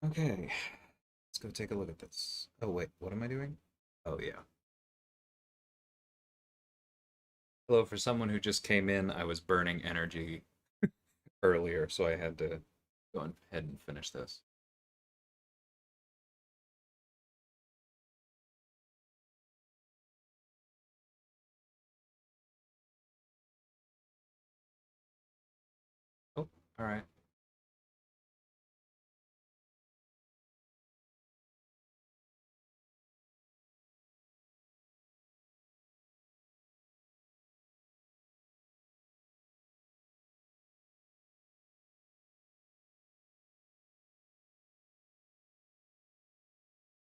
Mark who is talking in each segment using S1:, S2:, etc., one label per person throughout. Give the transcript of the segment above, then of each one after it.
S1: Okay, let's go take a look at this. Oh, wait, what am I doing? Oh, yeah. Hello, for someone who just came in, I was burning energy earlier, so I had to go ahead and finish this. Oh, all right.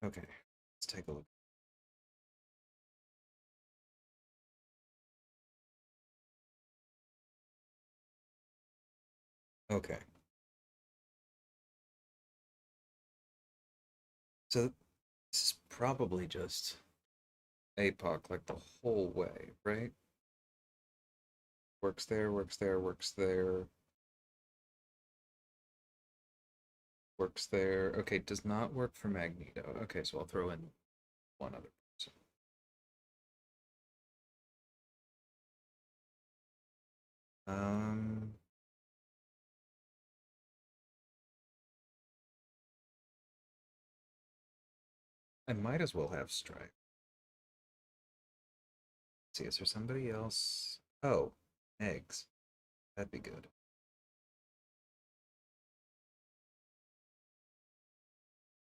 S1: Okay, let's take a look. Okay, so this is probably just APOC like the whole way, right? Works there, works there, works there, works there. Okay, does not work for Magneto. Okay, so I'll throw in one other person. Um, I might as well have Stripe. See, is there somebody else? Oh, eggs. That'd be good.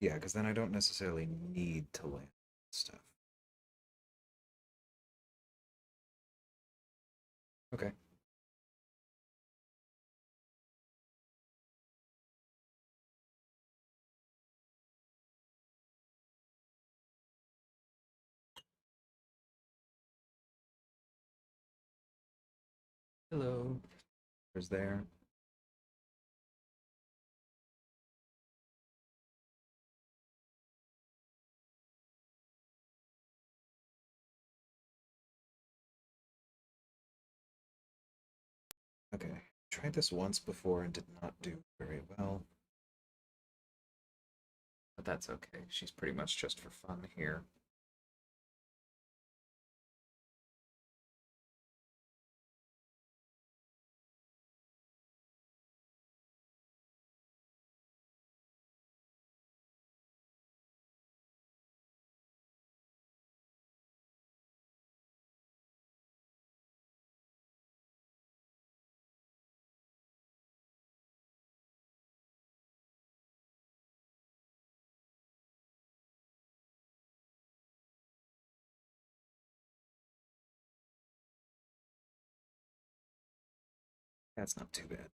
S1: Yeah, because then I don't necessarily need to land stuff. Okay. Hello. There's there. Okay. Tried this once before and did not do very well. But that's okay. She's pretty much just for fun here. That's not too bad.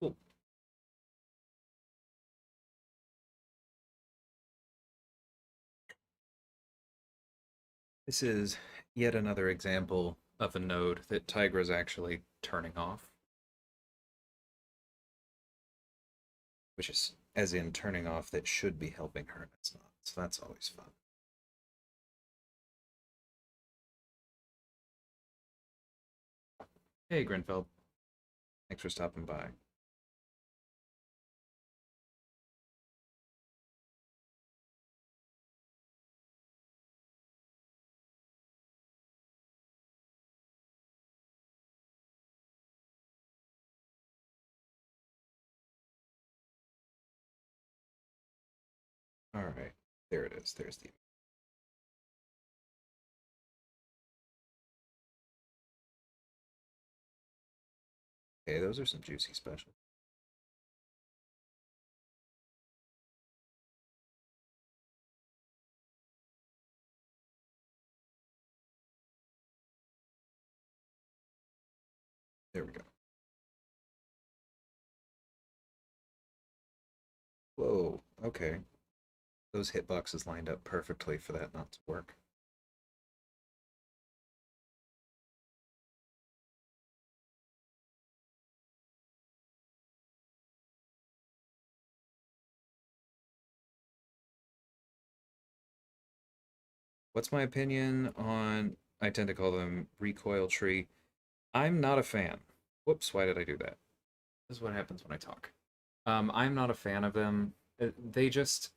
S1: Cool. This is yet another example of a node that Tigra's actually turning off, which is as in turning off that should be helping her and it's not. So that's always fun. Hey, Grenfell. Thanks for stopping by. All right. There it is. There's the. Okay, those are some juicy specials. There we go. Whoa. Okay. Those hitboxes lined up perfectly for that not to work. What's my opinion on? I tend to call them recoil tree. I'm not a fan. Whoops, why did I do that? This is what happens when I talk. I'm not a fan of them. They just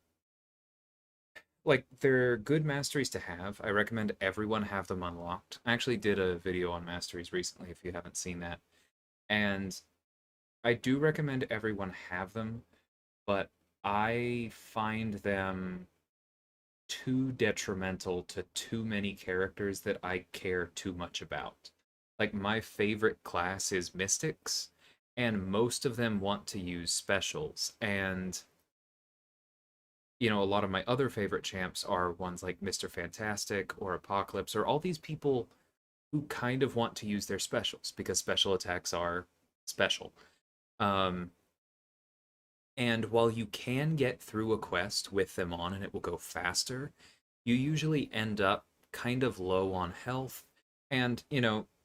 S1: like they're good masteries to have. I recommend everyone have them unlocked. I actually did a video on masteries recently if you haven't seen that. And I do recommend everyone have them, but I find them too detrimental to too many characters that I care too much about. Like my favorite class is Mystics, and most of them want to use specials. And a lot of my other favorite champs are ones like Mr. Fantastic or Apocalypse or all these people who kind of want to use their specials because special attacks are special. Um, and while you can get through a quest with them on and it will go faster, you usually end up kind of low on health. And,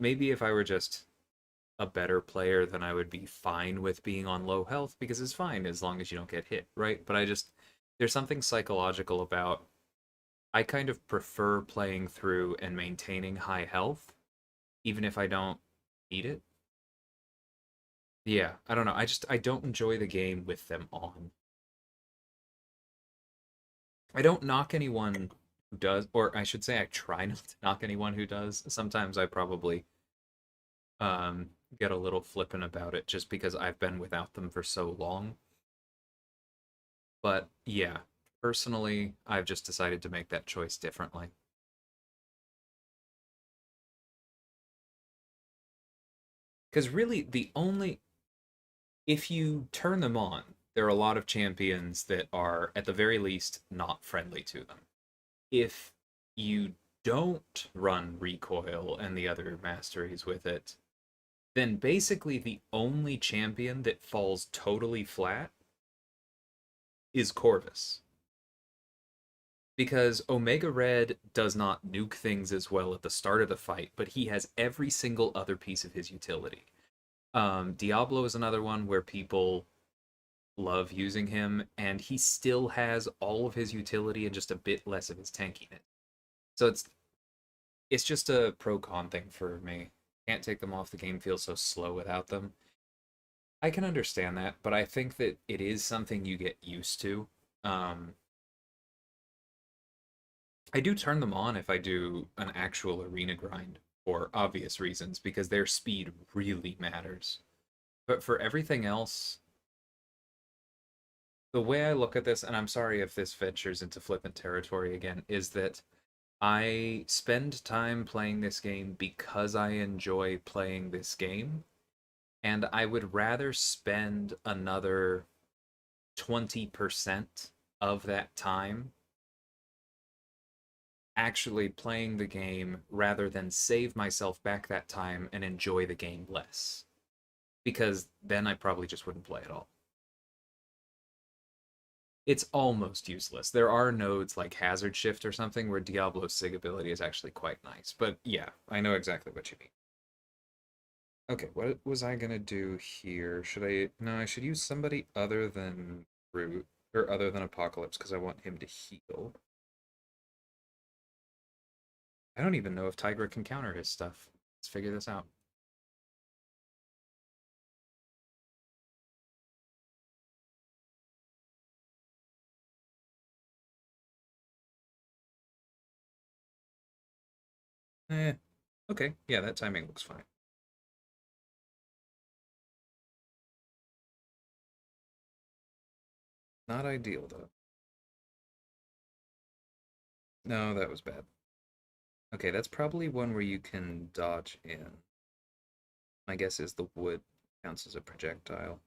S1: maybe if I were just a better player, then I would be fine with being on low health because it's fine as long as you don't get hit, right? But there's something psychological about, I kind of prefer playing through and maintaining high health, even if I don't need it. Yeah, I don't know. I don't enjoy the game with them on. I don't knock anyone who does, or I should say, I try not to knock anyone who does. Sometimes I probably um, get a little flippant about it just because I've been without them for so long. But yeah, personally, I've just decided to make that choice differently. Because really, if you turn them on, there are a lot of champions that are, at the very least, not friendly to them. If you don't run recoil and the other masteries with it, then basically the only champion that falls totally flat is Corvus. Because Omega Red does not nuke things as well at the start of the fight, but he has every single other piece of his utility. Diablo is another one where people love using him, and he still has all of his utility and just a bit less of his tankiness. So it's just a pro con thing for me. Can't take them off. The game feels so slow without them. I can understand that, but I think that it is something you get used to. Um, I do turn them on if I do an actual arena grind for obvious reasons because their speed really matters. But for everything else, the way I look at this, and I'm sorry if this ventures into flippant territory again, is that I spend time playing this game because I enjoy playing this game, and I would rather spend another 20% of that time actually playing the game rather than save myself back that time and enjoy the game less. Because then I probably just wouldn't play at all. It's almost useless. There are nodes like Hazard Shift or something where Diablo's SIG ability is actually quite nice. But yeah, I know exactly what you mean. Okay, what was I gonna do here? Should I... No, I should use somebody other than Root, or other than Apocalypse, because I want him to heal. I don't even know if Tigra can counter his stuff. Let's figure this out. Eh, okay, yeah, that timing looks fine. Not ideal, though. No, that was bad. Okay, that's probably one where you can dodge in. My guess is the wood counts as a projectile.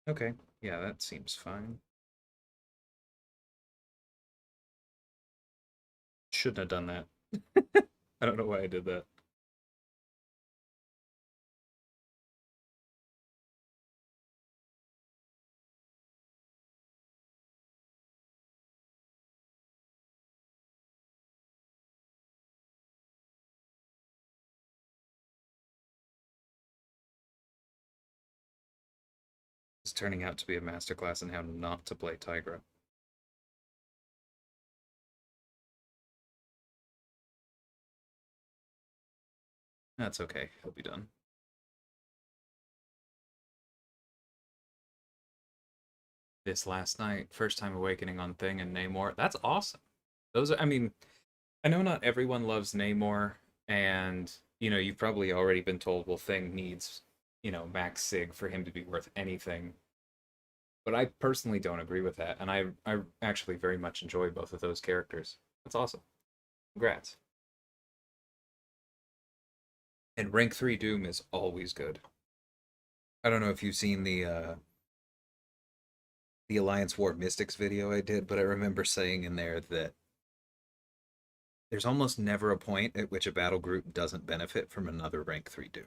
S1: Okay, yeah, that seems fine. Shouldn't have done that. I don't know why I did that. It's turning out to be a masterclass in how not to play Tigra. That's okay. He'll be done. This last night, first time awakening on Thing and Namor. That's awesome. Those are, I mean, I know not everyone loves Namor, and you've probably already been told, well, Thing needs, max Sig for him to be worth anything. But I personally don't agree with that, and I actually very much enjoy both of those characters. That's awesome. Congrats. And rank 3 Doom is always good. I don't know if you've seen the Alliance War Mystics video I did, but I remember saying in there that there's almost never a point at which a battle group doesn't benefit from another rank 3 Doom.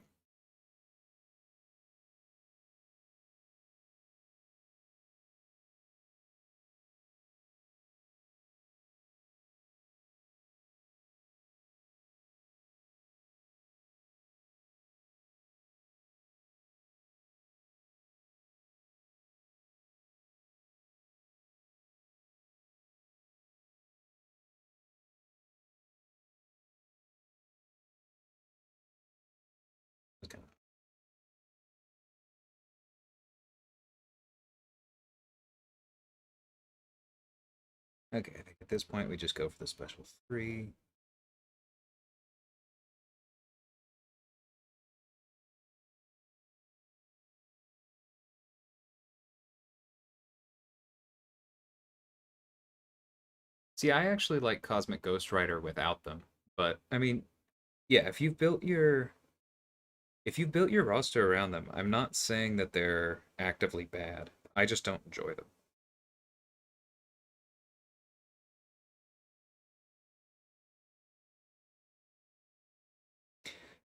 S1: Okay. Okay, I think at this point we just go for the special 3. See, I actually like Cosmic Ghost Rider without them, but I mean, yeah, if you've built your roster around them, I'm not saying that they're actively bad. I just don't enjoy them.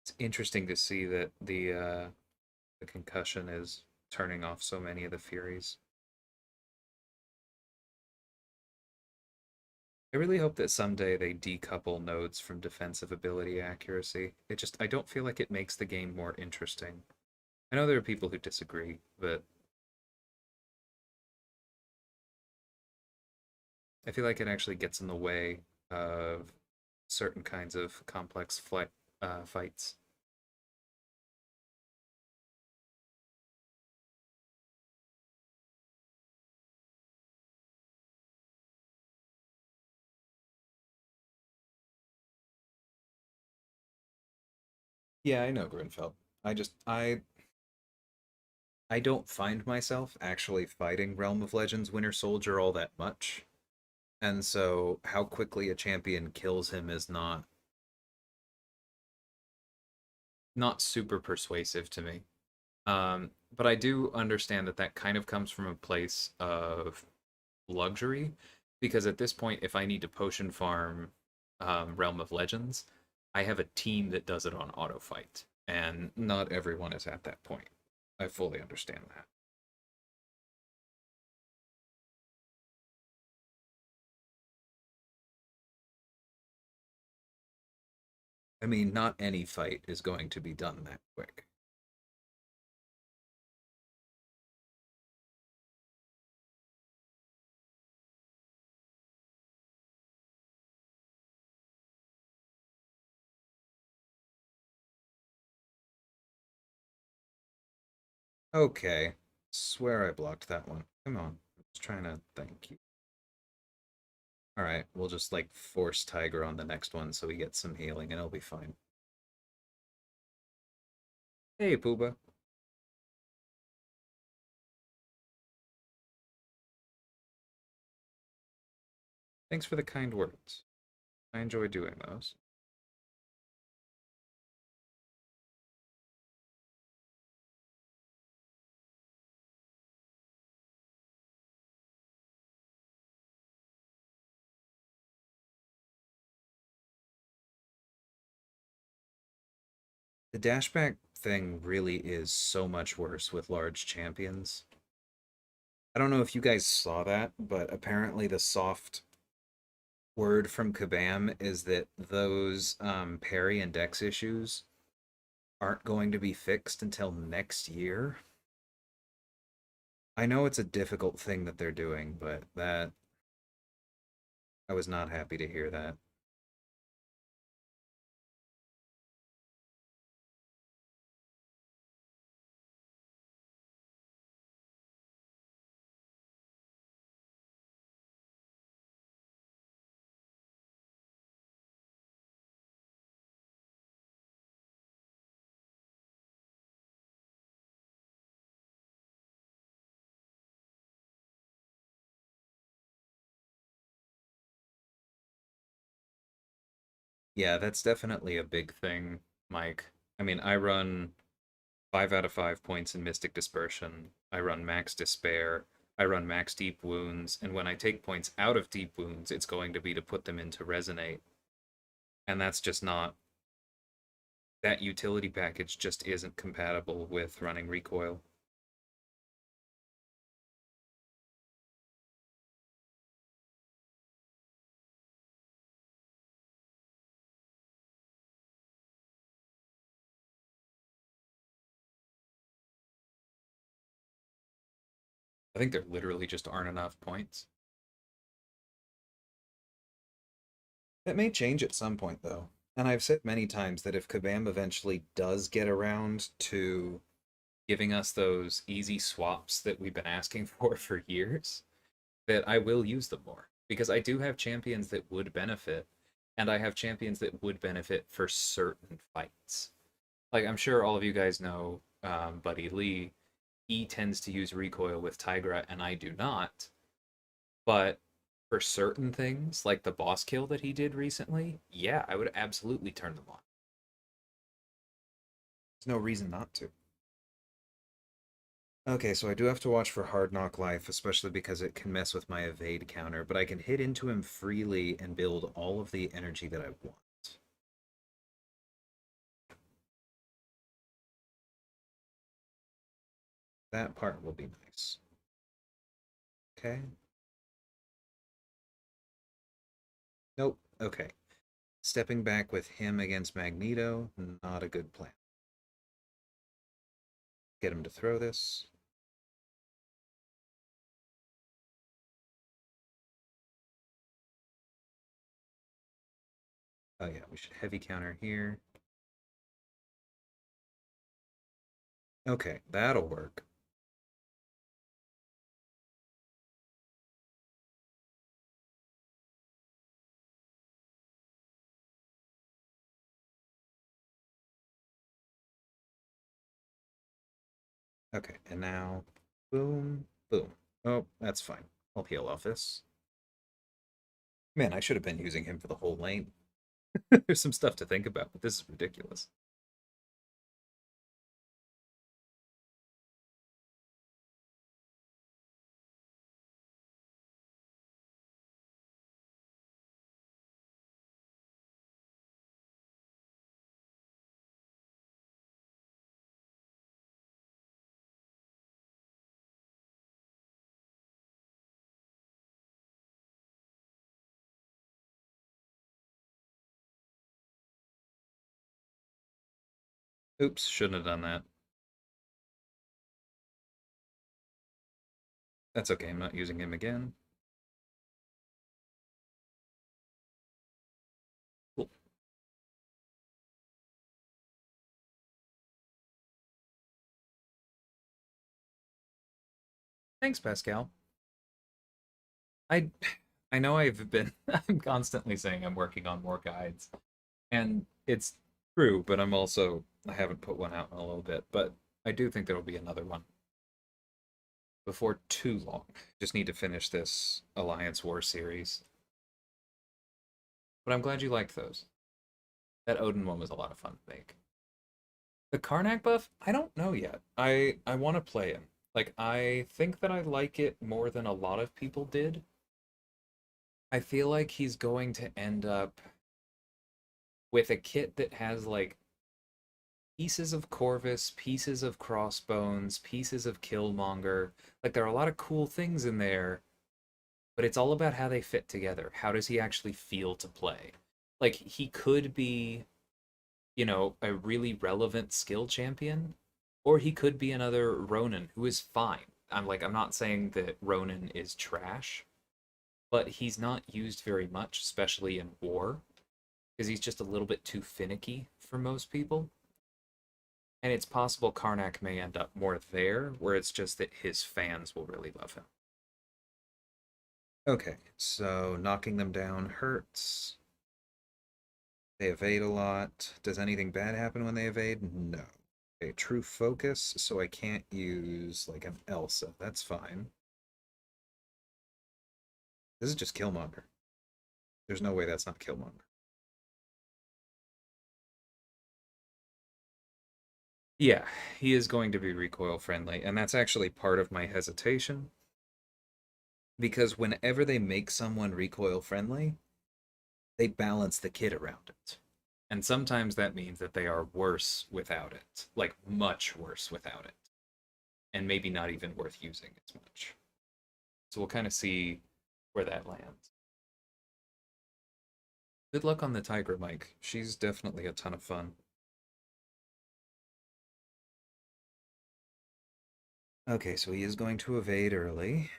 S1: It's interesting to see that the concussion is turning off so many of the Furies. I really hope that someday they decouple nodes from defensive ability accuracy. I don't feel like it makes the game more interesting. I know there are people who disagree, but I feel like it actually gets in the way of certain kinds of complex fights. Yeah, I know Grinfeld. I don't find myself actually fighting Realm of Legends Winter Soldier all that much. And so how quickly a champion kills him is not super persuasive to me. But I do understand that that kind of comes from a place of luxury, because at this point, if I need to potion farm Realm of Legends, I have a team that does it on auto fight, and not everyone is at that point. I fully understand that. I mean, not any fight is going to be done that quick. Okay, swear I blocked that one. Come on, I was trying to thank you. All right, we'll just like force Tiger on the next one so he gets some healing and it'll be fine. Hey, Pooba. Thanks for the kind words. I enjoy doing those. The dashback thing really is so much worse with large champions. I don't know if you guys saw that, but apparently the soft word from Kabam is that those parry and dex issues aren't going to be fixed until next year. I know it's a difficult thing that they're doing, but that I was not happy to hear that. Yeah, that's definitely a big thing, Mike. I mean, I run 5 out of 5 points in Mystic Dispersion. I run Max Despair. I run Max Deep Wounds. And when I take points out of Deep Wounds, it's going to be to put them into Resonate. And that's just not, that utility package just isn't compatible with running recoil. I think there literally just aren't enough points. That may change at some point, though. And I've said many times that if Kabam eventually does get around to giving us those easy swaps that we've been asking for years, that I will use them more. Because I do have champions that would benefit, and I have champions that would benefit for certain fights. Like, I'm sure all of you guys know Buddy Lee. He tends to use recoil with Tigra, and I do not. But for certain things, like the boss kill that he did recently, yeah, I would absolutely turn them on. There's no reason not to. Okay, so I do have to watch for Hard Knock Life, especially because it can mess with my evade counter, but I can hit into him freely and build all of the energy that I want. That part will be nice. Okay. Nope. Okay. Stepping back with him against Magneto, not a good plan. Get him to throw this. Oh yeah, we should heavy counter here. Okay, that'll work. Okay, and now, boom, boom. Oh, that's fine. I'll heal off this. Man, I should have been using him for the whole lane. There's some stuff to think about, but this is ridiculous. Oops, shouldn't have done that. That's okay, I'm not using him again. Cool. Thanks, Pascal. I I know I've been I'm constantly saying I'm working on more guides. And it's true, but I haven't put one out in a little bit, but I do think there'll be another one before too long. Just need to finish this Alliance War series. But I'm glad you liked those. That Odin one was a lot of fun to make. The Karnak buff, I don't know yet. I want to play him. Like I think that I like it more than a lot of people did. I feel like he's going to end up with a kit that has like pieces of Corvus, pieces of Crossbones, pieces of Killmonger. Like there are a lot of cool things in there, but it's all about how they fit together. How does he actually feel to play? Like he could be, a really relevant skill champion, or he could be another Ronin who is fine. I'm not saying that Ronan is trash, but he's not used very much, especially in war, because he's just a little bit too finicky for most people. And it's possible Karnak may end up more there, where it's just that his fans will really love him. Okay, so knocking them down hurts. They evade a lot. Does anything bad happen when they evade? No. Okay, true focus, so I can't use like an Elsa. That's fine. This is just Killmonger. There's no way that's not Killmonger. Yeah, he is going to be recoil friendly, and that's actually part of my hesitation. Because whenever they make someone recoil friendly, they balance the kit around it. And sometimes that means that they are worse without it, like much worse without it, and maybe not even worth using as much. So we'll kind of see where that lands. Good luck on the Tiger, Mike. She's definitely a ton of fun. Okay, so he is going to evade early.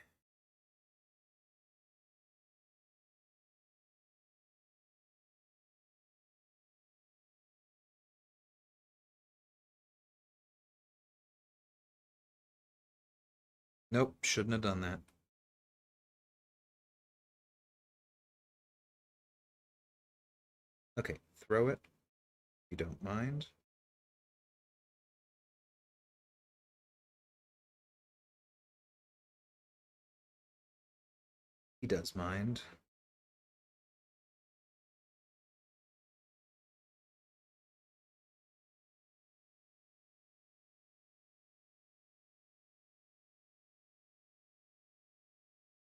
S1: Nope, shouldn't have done that. Okay, throw it. You don't mind. He does mind.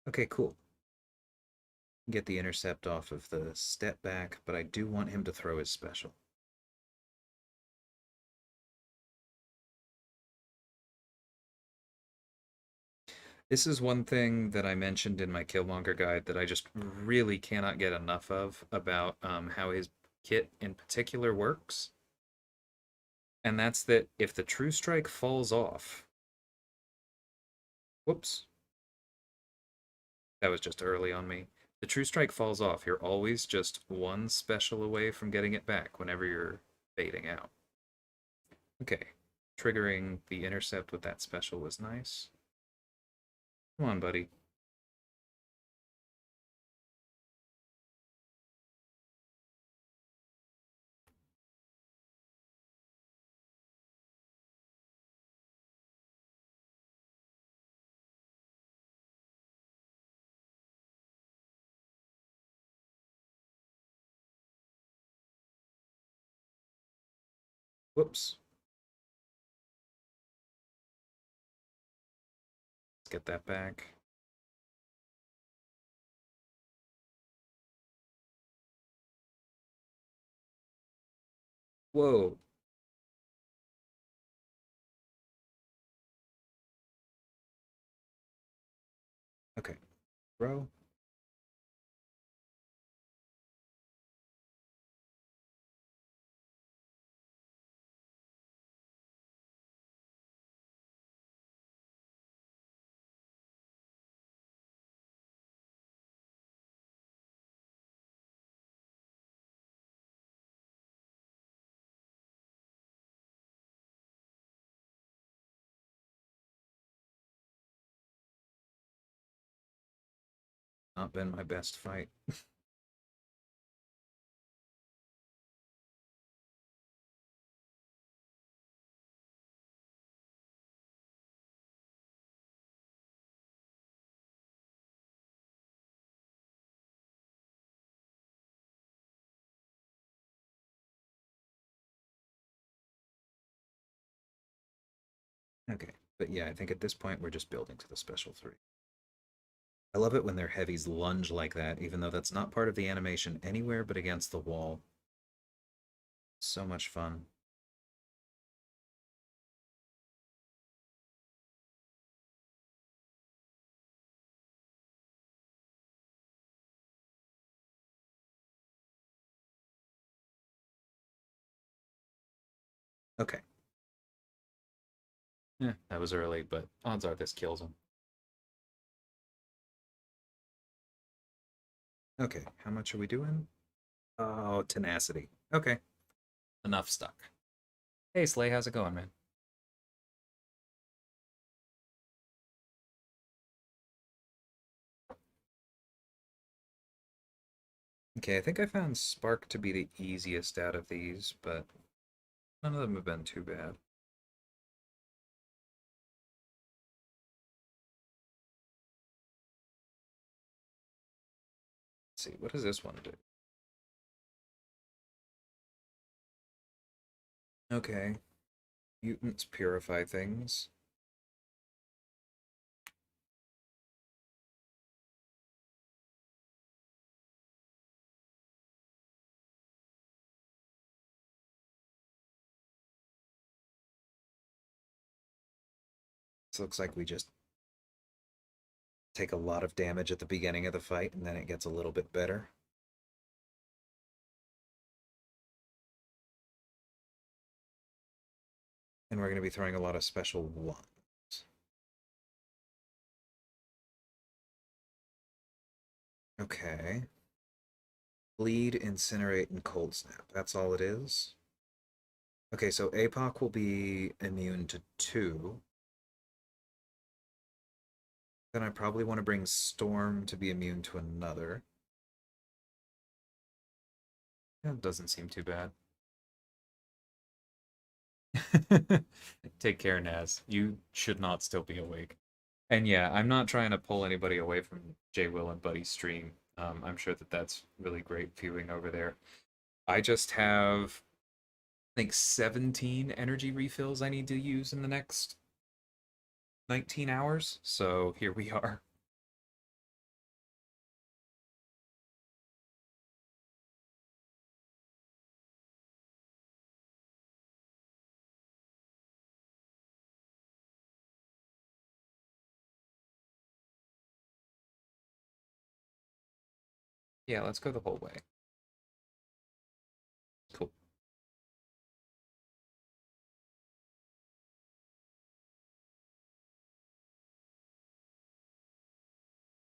S1: Okay, cool. Get the intercept off of the step back, but I do want him to throw his special. This is one thing that I mentioned in my Killmonger guide that I just really cannot get enough of about how his kit in particular works. And that's that if the True Strike falls off, whoops, that was just early on me. The True Strike falls off, you're always just one special away from getting it back whenever you're fading out. Okay, triggering the intercept with that special was nice. Come on, buddy. Whoops. Let's get that back. Whoa. Okay, bro. Not been my best fight. Okay, but yeah, I think at this point we're just building to the special 3. I love it when their heavies lunge like that, even though that's not part of the animation anywhere but against the wall. So much fun. Okay. That was early, but odds are this kills him. Okay, how much are we doing? Oh, tenacity. Okay, enough stuck. Hey, Slay, how's it going, man? Okay, I think I found Spark to be the easiest out of these, but none of them have been too bad. Let's see, what does this one do? Okay, mutants purify things. This looks like we just take a lot of damage at the beginning of the fight, and then it gets a little bit better. And we're going to be throwing a lot of special ones. Okay. Bleed, Incinerate, and Cold Snap. That's all it is? Okay, so APOC will be immune to 2. Then I probably want to bring Storm to be immune to another. That doesn't seem too bad. Take care, Naz. You should not still be awake. And yeah, I'm not trying to pull anybody away from J Will and Buddy's stream. I'm sure that that's really great viewing over there. I just have, I think, 17 energy refills I need to use in the next 19 hours. So here we are. Yeah, let's go the whole way. Cool.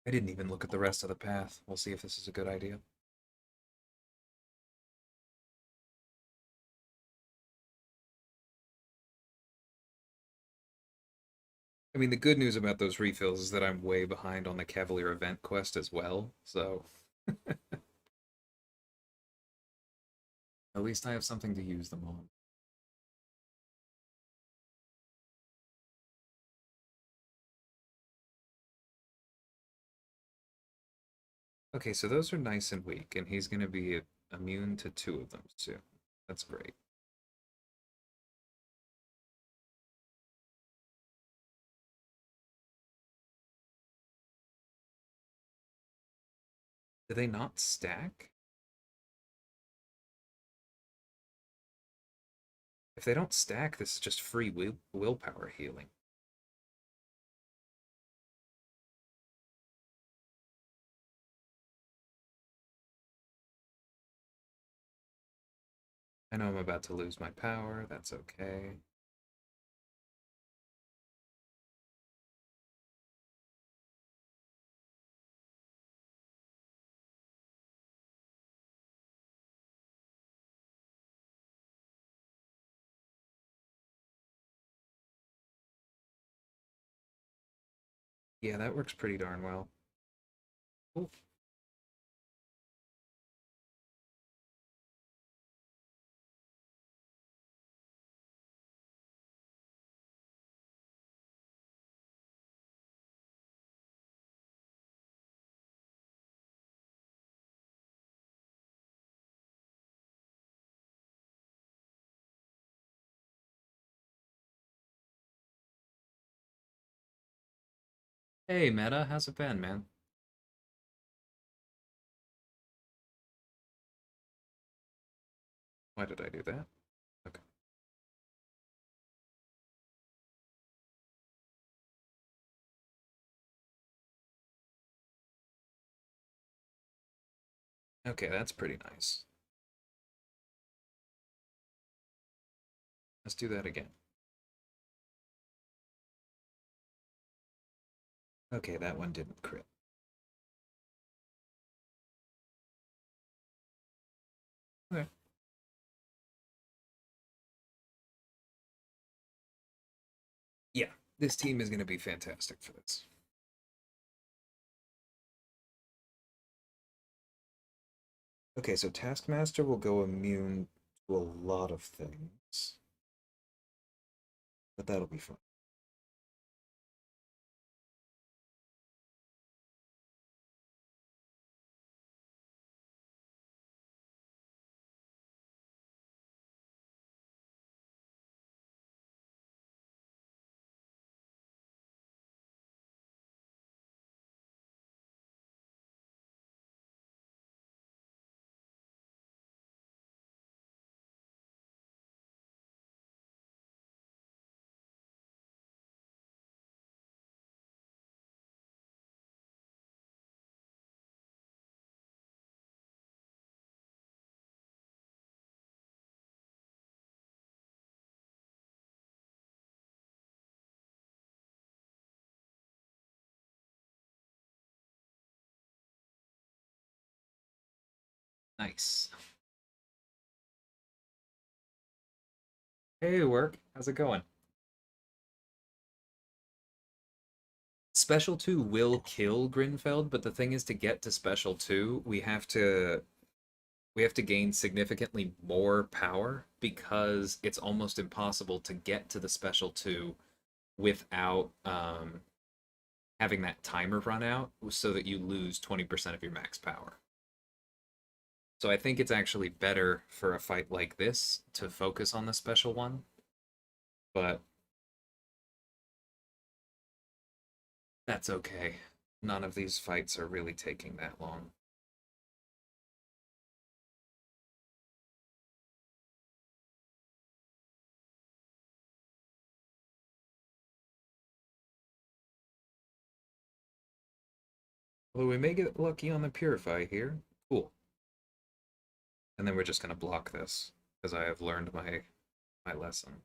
S1: I didn't even look at the rest of the path. We'll see if this is a good idea. I mean, the good news about those refills is that I'm way behind on the Cavalier event quest as well, so at least I have something to use them on. Okay, so those are nice and weak, and he's going to be immune to 2 of them soon. That's great. Do they not stack? If they don't stack, this is just free willpower healing. I know I'm about to lose my power. That's okay. Yeah, that works pretty darn well. Cool. Hey, Meta, how's it been, man? Why did I do that? Okay. Okay, that's pretty nice. Let's do that again. Okay, that one didn't crit. Okay. Yeah, this team is going to be fantastic for this. Okay, so Taskmaster will go immune to a lot of things, but that'll be fun. Nice. Hey, work. How's it going? Special 2 will kill Grinfeld, but the thing is to get to Special 2, we have to gain significantly more power because it's almost impossible to get to the Special 2 without having that timer run out so that you lose 20% of your max power. So I think it's actually better for a fight like this to focus on the special one, but that's okay. None of these fights are really taking that long. Although we may get lucky on the Purify here. Cool. And then we're just going to block this because I have learned my lesson.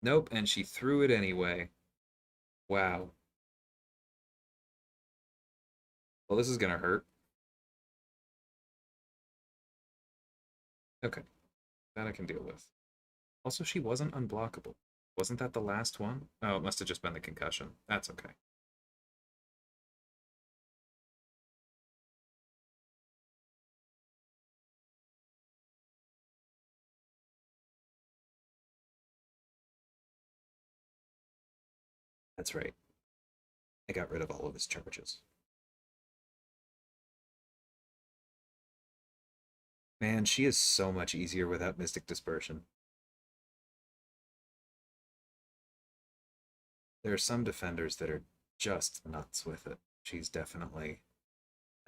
S1: Nope, and she threw it anyway. Wow. Well, this is going to hurt. Okay, that I can deal with. Also, she wasn't unblockable. Wasn't that the last one? Oh, it must have just been the concussion. That's okay. That's right. I got rid of all of his charges. Man, she is so much easier without Mystic Dispersion. There are some defenders that are just nuts with it. She's definitely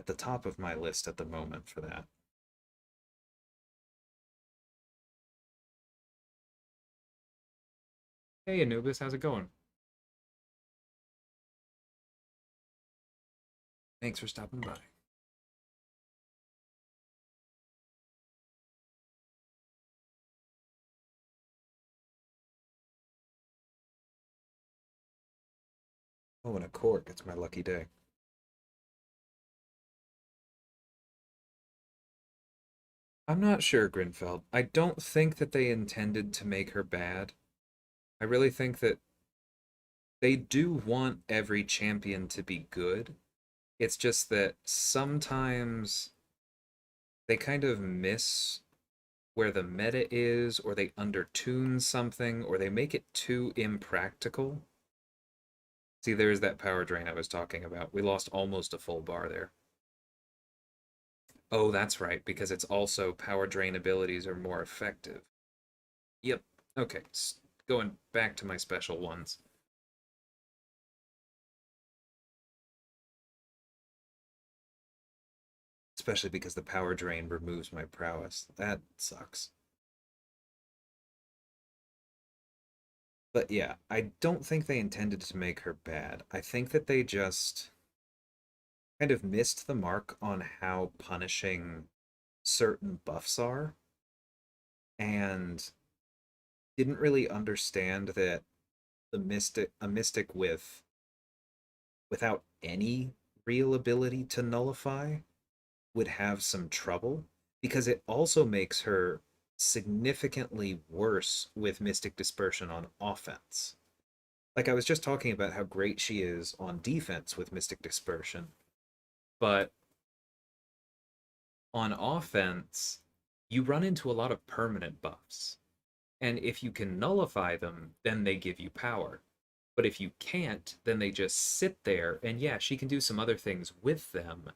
S1: at the top of my list at the moment for that. Hey, Anubis, how's it going? Thanks for stopping by. Oh, and a cork. It's my lucky day. I'm not sure, Grinfeld. I don't think that they intended to make her bad. I really think that they do want every champion to be good. It's just that sometimes they kind of miss where the meta is, or they undertune something, or they make it too impractical. See, there's that power drain I was talking about. We lost almost a full bar there. Oh, that's right, because it's also power drain abilities are more effective. Yep. Okay, going back to my special ones. Especially because the power drain removes my prowess. That sucks. But yeah, I don't think they intended to make her bad. I think that they just kind of missed the mark on how punishing certain buffs are and didn't really understand that a mystic without any real ability to nullify would have some trouble because it also makes her significantly worse with Mystic Dispersion on offense. Like I was just talking about how great she is on defense with Mystic Dispersion, but on offense, you run into a lot of permanent buffs. And if you can nullify them, then they give you power. But if you can't, then they just sit there. And yeah, she can do some other things with them,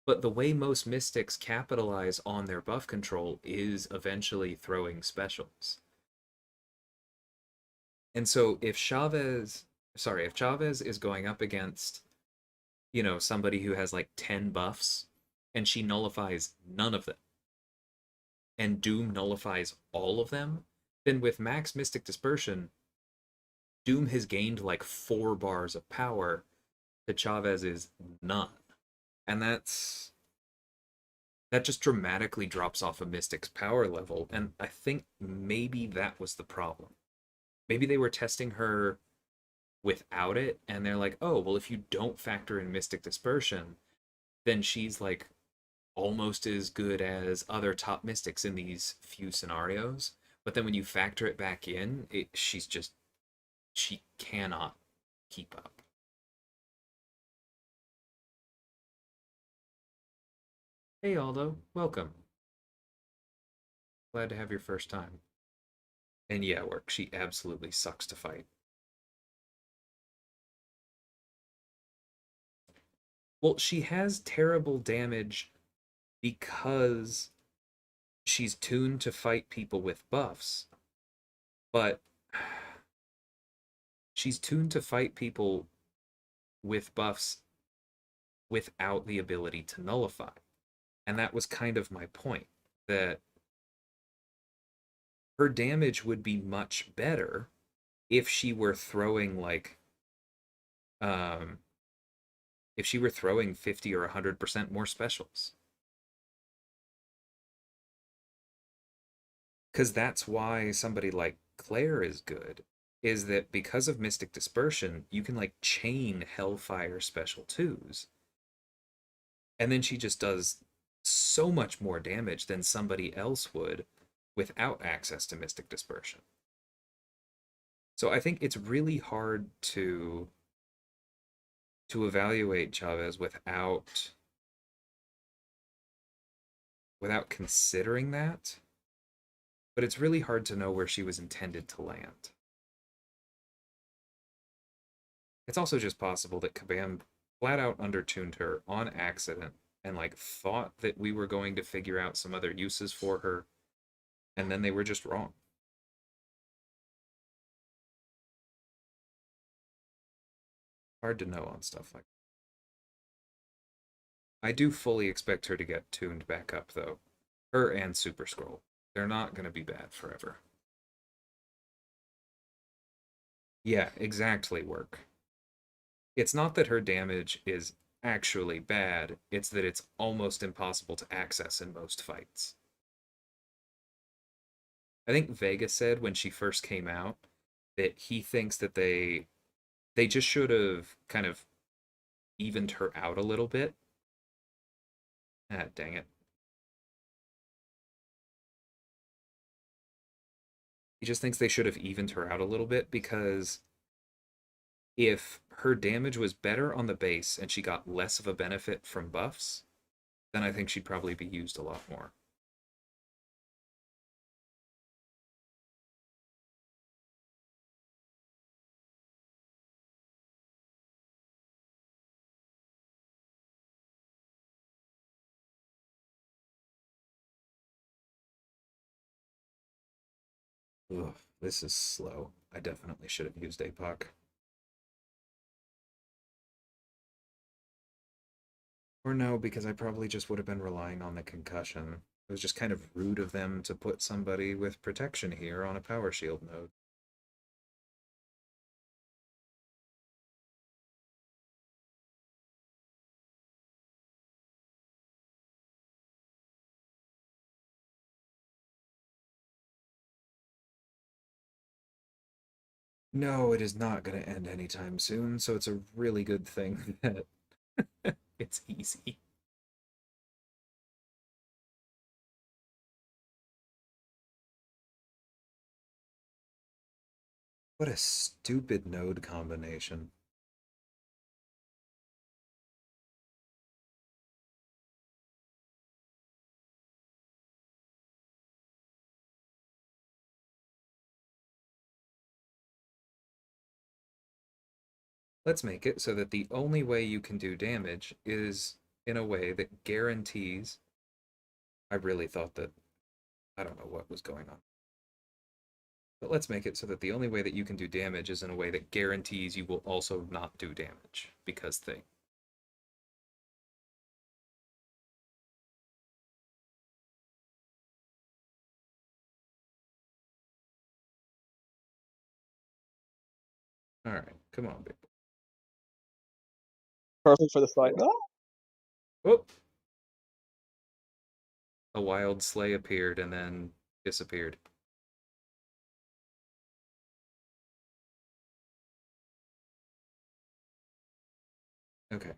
S1: but the way most mystics capitalize on their buff control is eventually throwing specials. And so if Chavez is going up against, somebody who has like 10 buffs and she nullifies none of them and Doom nullifies all of them, then with max Mystic Dispersion, Doom has gained like 4 bars of power to Chavez's none. And that just dramatically drops off a Mystic's power level. And I think maybe that was the problem. Maybe they were testing her without it, and they're like, oh, well, if you don't factor in Mystic Dispersion, then she's like almost as good as other top Mystics in these few scenarios. But then when you factor it back in, she cannot keep up. Hey, Aldo, welcome. Glad to have your first time. And yeah, work. She absolutely sucks to fight. Well, she has terrible damage because she's tuned to fight people with buffs, but she's tuned to fight people with buffs without the ability to nullify. And that was kind of my point, that her damage would be much better if she were throwing um if she were throwing 50 or 100% more specials. Because that's why somebody like Claire is good, is that because of Mystic Dispersion, you can like chain Hellfire special twos. And then she just does so much more damage than somebody else would without access to Mystic Dispersion. So I think it's really hard to evaluate Chavez without considering that, but it's really hard to know where she was intended to land. It's also just possible that Kabam flat out undertuned her on accident and like thought that we were going to figure out some other uses for her, and then they were just wrong. Hard to know on stuff like that. I do fully expect her to get tuned back up though. Her and Super Scroll. They're not going to be bad forever. Yeah, exactly, work. It's not that her damage is actually bad, it's that it's almost impossible to access in most fights. I think Vega said when she first came out that he thinks that they just should have kind of evened her out a little bit. Ah, dang it. He just thinks they should have evened her out a little bit because if her damage was better on the base and she got less of a benefit from buffs, then I think she'd probably be used a lot more. Ugh, this is slow. I definitely should have used APOC. Or no, because I probably just would have been relying on the concussion. It was just kind of rude of them to put somebody with protection here on a power shield node. No, it is not going to end anytime soon, so it's a really good thing that it's easy. What a stupid node combination. Let's make it so that the only way you can do damage is in a way that guarantees. I really thought that. I don't know what was going on. But let's make it so that the only way that you can do damage is in a way that guarantees you will also not do damage. Because thing. Alright, come on, big boy.
S2: Perfect for the fight. Oh,
S1: Whoop! A wild sleigh appeared and then disappeared. Okay.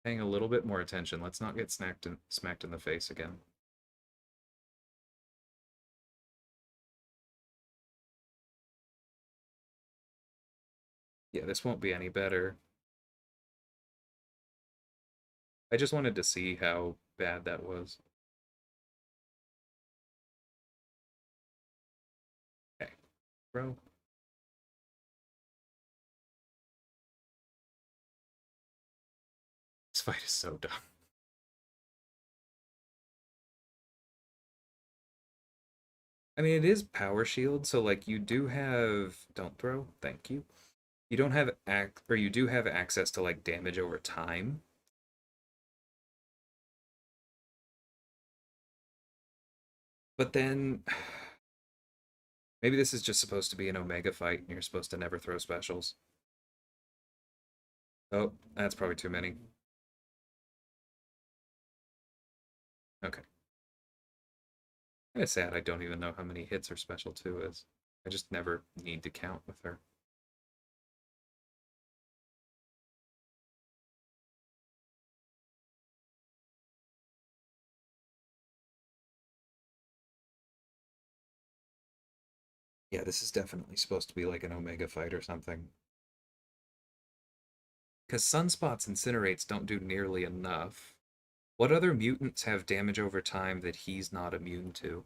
S1: Paying a little bit more attention. Let's not get smacked in the face again. Yeah, this won't be any better. I just wanted to see how bad that was. Okay, bro. This fight is so dumb. I mean, it is power shield, so like you do have. Don't throw. Thank you. You don't have or you do have access to like damage over time. But then maybe this is just supposed to be an Omega fight, and you're supposed to never throw specials. Oh, that's probably too many. Okay. Kind of sad I don't even know how many hits her special 2 is. I just never need to count with her. Yeah, this is definitely supposed to be like an Omega fight or something. Because Sunspots Incinerates don't do nearly enough. What other mutants have damage over time that he's not immune to?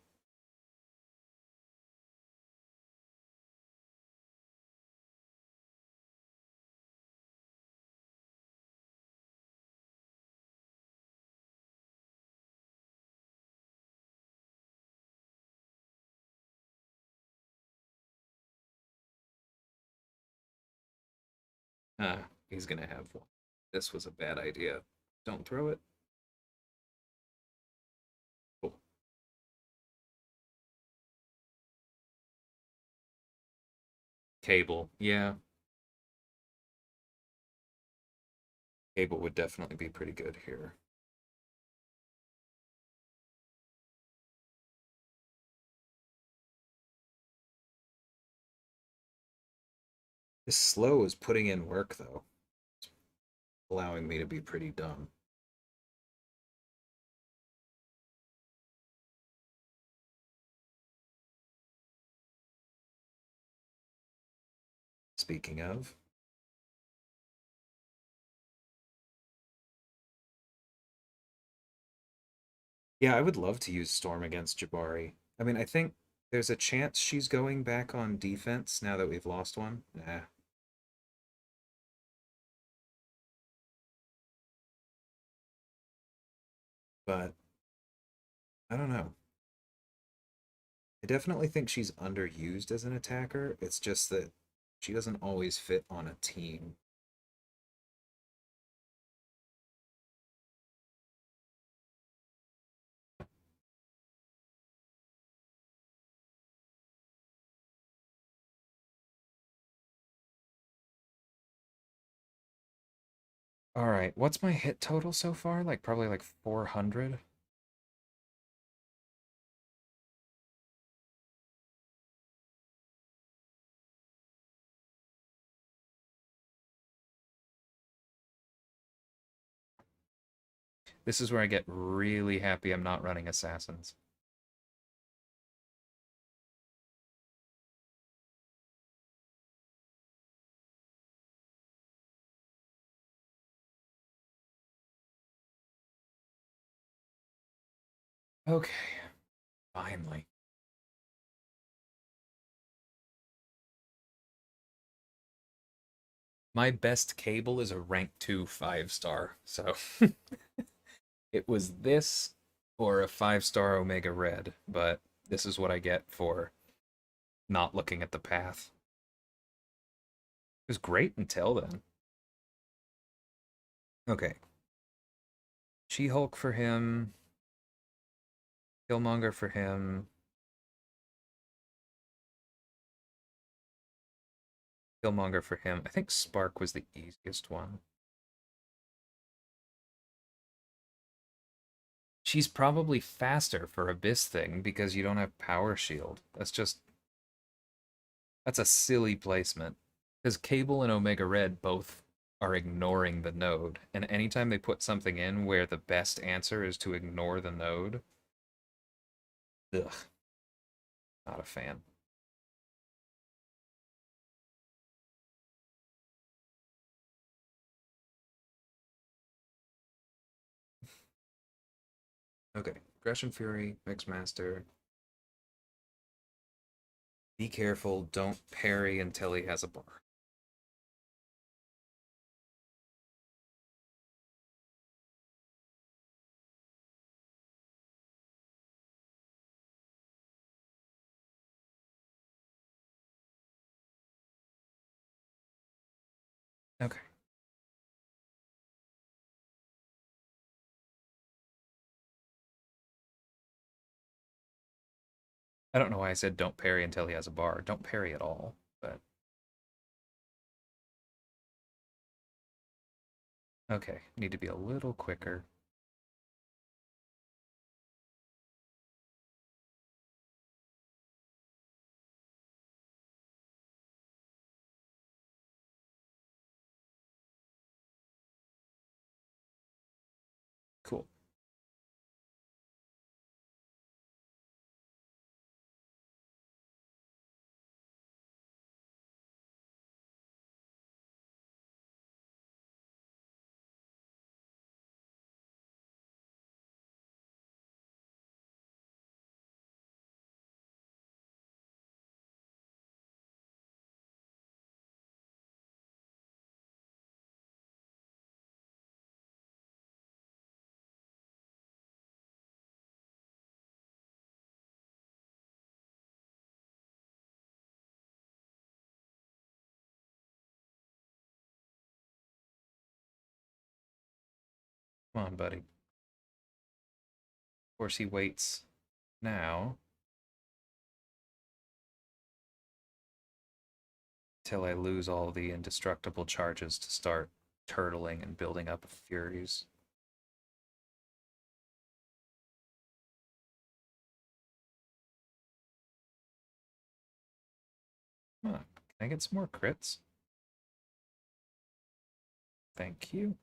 S1: He's gonna have one. This was a bad idea. Don't throw it. Cool. Cable. Yeah. Cable would definitely be pretty good here. This slow is putting in work, though. It's allowing me to be pretty dumb. Speaking of, yeah, I would love to use Storm against Jabari. I mean, I think there's a chance she's going back on defense now that we've lost one. Nah. But I don't know. I definitely think she's underused as an attacker. It's just that she doesn't always fit on a team. All right, what's my hit total so far? Like probably like 400. This is where I get really happy I'm not running assassins. Okay, finally. My best cable is a rank 2 5-star, so it was this or a 5-star Omega Red, but this is what I get for not looking at the path. It was great until then. Okay. She-Hulk for him, Killmonger for him, Killmonger for him. I think Spark was the easiest one. She's probably faster for Abyss thing because you don't have Power Shield. That's a silly placement. Because Cable and Omega Red both are ignoring the node, and anytime they put something in where the best answer is to ignore the node, ugh, not a fan. Okay, Aggression Fury, Mixmaster. Be careful, don't parry until he has a bar. Okay. I don't know why I said don't parry until he has a bar. Don't parry at all, but okay. Need to be a little quicker. Cool. Come on, buddy. Of course, he waits now till I lose all the indestructible charges to start turtling and building up Furies. Come on. Can I get some more crits? Thank you.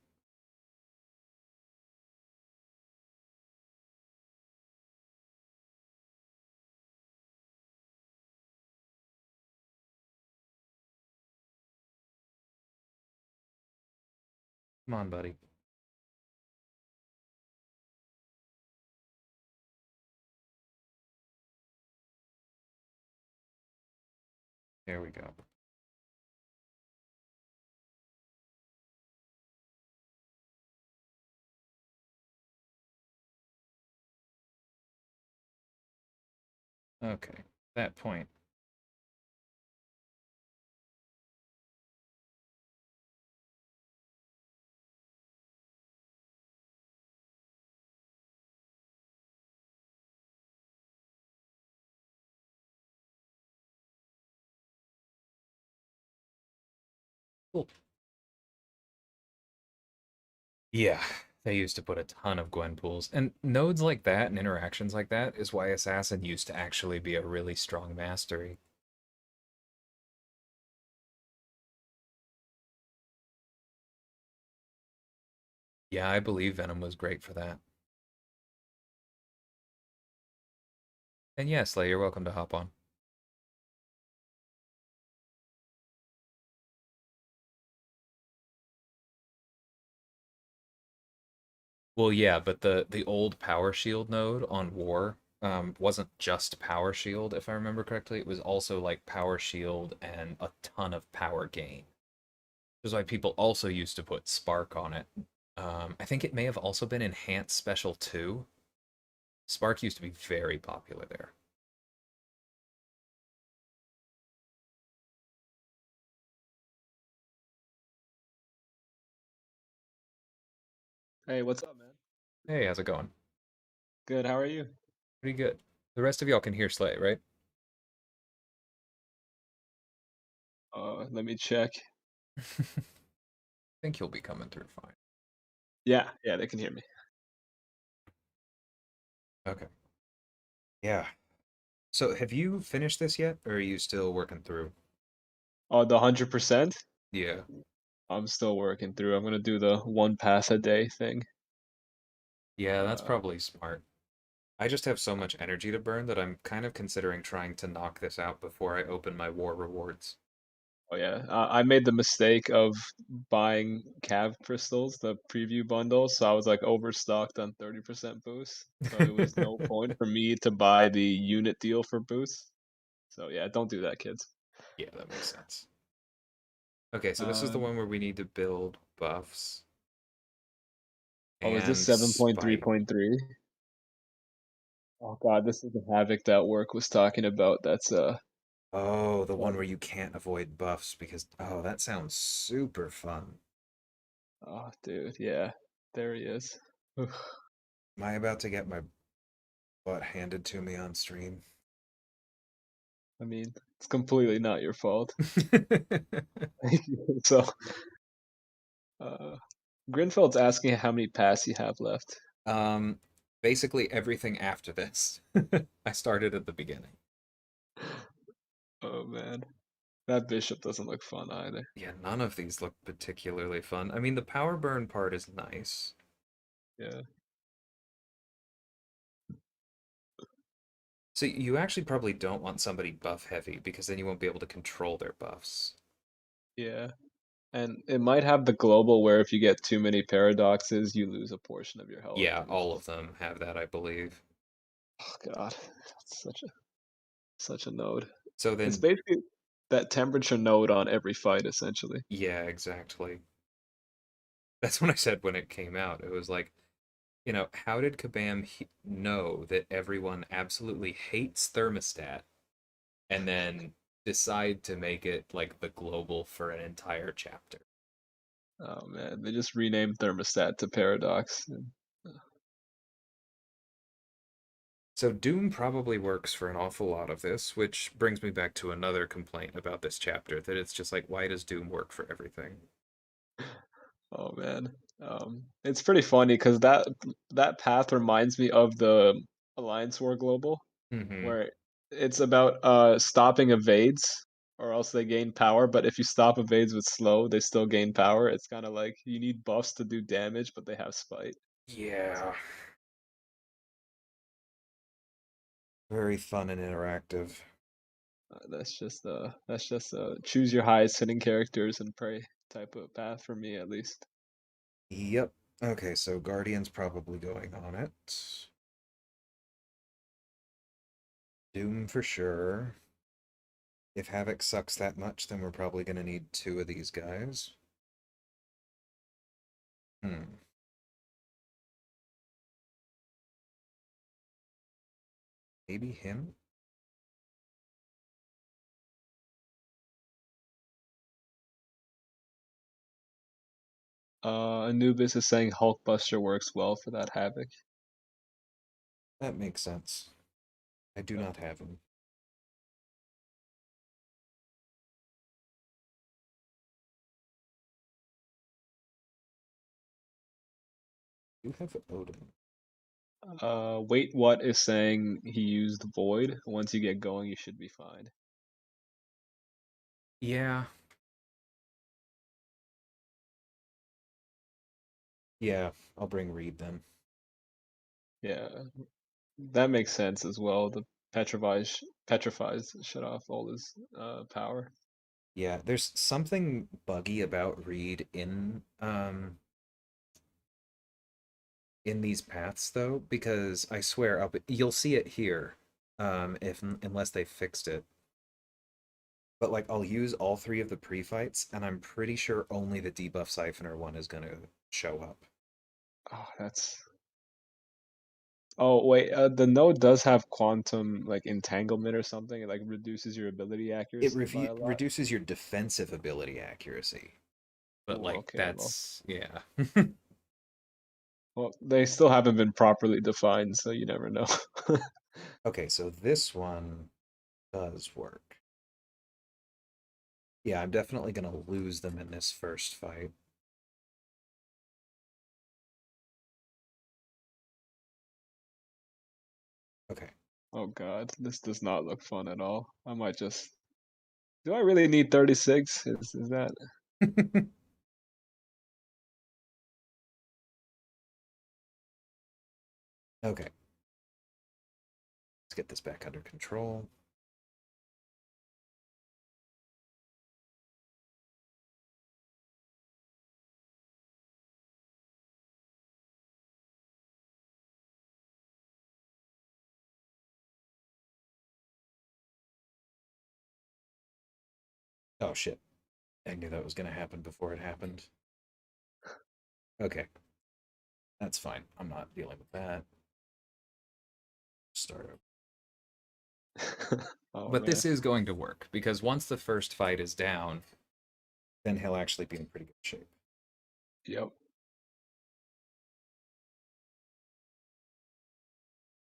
S1: Come on, buddy. There we go. Okay. That point. Cool. Yeah, they used to put a ton of Gwen pools. And nodes like that and interactions like that is why Assassin used to actually be a really strong mastery. Yeah, I believe Venom was great for that. And yeah, Slay, you're welcome to hop on. Well, yeah, but the old Power Shield node on War wasn't just Power Shield, if I remember correctly. It was also like Power Shield and a ton of power gain. Which is why people also used to put Spark on it. I think it may have also been Enhanced Special too. Spark used to be very popular there.
S2: Hey, what's up, man?
S1: Hey, how's it going?
S2: Good, how are you?
S1: Pretty good. The rest of y'all can hear Slay, right?
S2: Let me check.
S1: Think you'll be coming through fine.
S2: Yeah, yeah, they can hear me.
S1: Okay. Yeah. So have you finished this yet, or are you still working through?
S2: Oh, the 100%?
S1: Yeah.
S2: I'm still working through. I'm gonna do the one pass a day thing.
S1: Yeah, that's
S2: Uh,
S1: probably smart. I just have so much energy to burn that I'm kind of considering trying to knock this out before I open my war rewards.
S2: oh yeah, I made the mistake of buying cav crystals, the preview bundle, so I was like overstocked on 30% boost. So it was no point for me to buy the unit deal for boost. So yeah, don't do that, kids.
S1: Yeah, that makes sense. Okay, so this is the
S2: Um,
S1: one where we need to build buffs
S2: oh, is this
S1: and spite.
S2: 7.3.3? Oh god, this is the havoc that work was talking about. That's
S1: Oh, the one
S2: that
S1: where you can't avoid buffs because, oh, that sounds super fun.
S2: Oh, dude, yeah. There he is.
S1: Am I about to get my butt handed to me on stream?
S2: I mean, it's completely not your fault. So, uh, Grinfeld's asking how many pass you have left.
S1: um, Basically everything after this. I started at the beginning.
S2: Oh man, that bishop doesn't look fun either.
S1: Yeah, none of these look particularly fun. I mean, the power burn part is nice.
S2: Yeah,
S1: So you actually probably don't want somebody buff heavy because then you won't be able to control their buffs.
S2: yeah. And it might have the global where if you get too many paradoxes, you lose a portion of your health,
S1: Yeah,
S2: which
S1: all
S2: is,
S1: of them have that, I believe.
S2: oh god, it's such a node.
S1: So
S2: It's
S1: then,
S2: basically that temperature node on every fight, essentially.
S1: yeah, exactly. That's when I said when it came out. It was like, how did Kabam know that everyone absolutely hates thermostat and then decide to make it like the global for an entire chapter?
S2: Oh man, they just renamed thermostat to paradox.
S1: So Doom probably works for an awful lot of this, which brings me back to another complaint about this chapter, that it's just like, why does Doom work for everything?
S2: Oh man, it's pretty funny because that path reminds me of the Alliance War Global,
S1: Mm-hmm.
S2: where it's about stopping evades, or else they gain power. But if you stop evades with slow, they still gain power. It's kind of like you need buffs to do damage, but they have spite. So
S1: Yeah. Very fun and interactive.
S2: that's just choose your highest hitting characters and pray type of path for me at least.
S1: Yep. Okay, so Guardian's probably going on it. Doom for sure. If Havoc sucks that much, then we're probably going to need two of these guys. Hmm. Maybe him?
S2: Anubis is saying Hulkbuster works well for that havoc.
S1: That makes sense. I do not have him. You have Odin.
S2: Wait, what is saying he used Void. Once you get going, you should be fine.
S1: Yeah. Yeah, I'll bring Reed then.
S2: Yeah, that makes sense as well. The petrifies shut off all his power.
S1: Yeah, there's something buggy about Reed in these paths though, because I swear up you'll see it here, if unless they fixed it. But like I'll use all three of the pre-fights, and I'm pretty sure only the debuff siphoner one is gonna show up.
S2: Oh, that's. Oh wait, the node does have quantum like entanglement or something. It like reduces your ability
S1: It
S2: accuracy by a lot.
S1: reduces your defensive ability accuracy, but
S2: Ooh,
S1: like
S2: okay, well,
S1: that's yeah.
S2: they still haven't been properly defined, so you never know.
S1: Okay, so this one does work. Yeah, I'm definitely gonna lose them in this first fight. Okay.
S2: Oh God, this does not look fun at all. I might just. Do I really need 36? Is that?
S1: Okay, let's get this back under control. Oh shit. I knew that was gonna happen before it happened. Okay, that's fine. I'm not dealing with that. Start over.
S2: Oh
S1: But
S2: man.
S1: this is going to work because once the first fight is down, then he'll actually be in pretty good shape.
S2: Yep.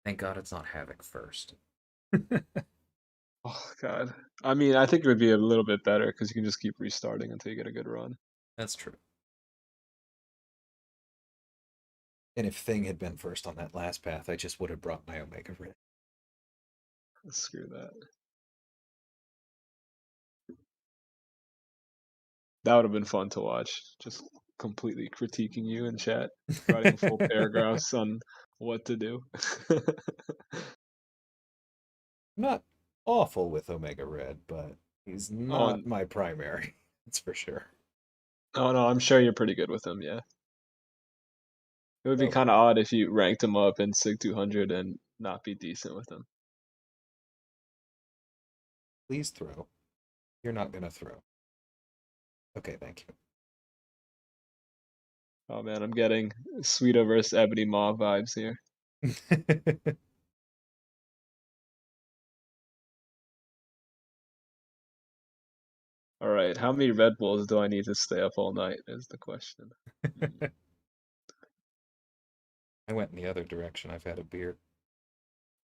S1: Thank God it's not Havoc first.
S2: Oh God. I mean, I think it would be a little bit better because you can just keep restarting until you get a good run.
S1: That's true. And if Thing had been first on that last path, I just would have brought my Omega Red.
S2: Screw that. That would have been fun to watch. Just completely critiquing you in chat, writing full paragraphs on what to do.
S1: Not awful with Omega Red, but he's
S2: Oh,
S1: not my primary. That's for sure.
S2: oh no, I'm sure you're pretty good with him. Yeah, it would be
S1: Oh,
S2: kind of odd if you ranked him up in Sig 200 and not be decent with him.
S1: please throw. You're not gonna throw. Okay, thank
S2: Oh man, I'm getting Sweeto versus Ebony Maw vibes here.
S1: you.
S2: All right, how many Red Bulls do I need to stay up all night? Is the question. Hmm.
S1: I went in the other direction. I've had a beer.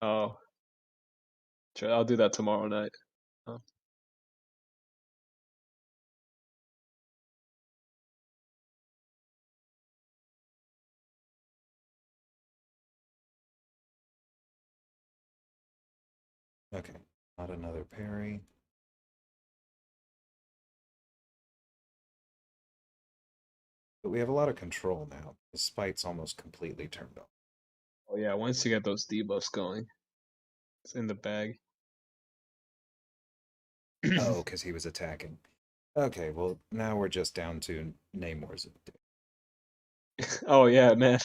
S2: Oh, sure, I'll do that tomorrow night. Oh,
S1: Okay, not another parry. But we have a lot of control now. The spite's almost completely turned off.
S2: oh yeah, once you get those debuffs going, it's in the bag.
S1: Oh, because he was attacking. Okay, well, now we're just down to Namor's of the day.
S2: Oh yeah, man.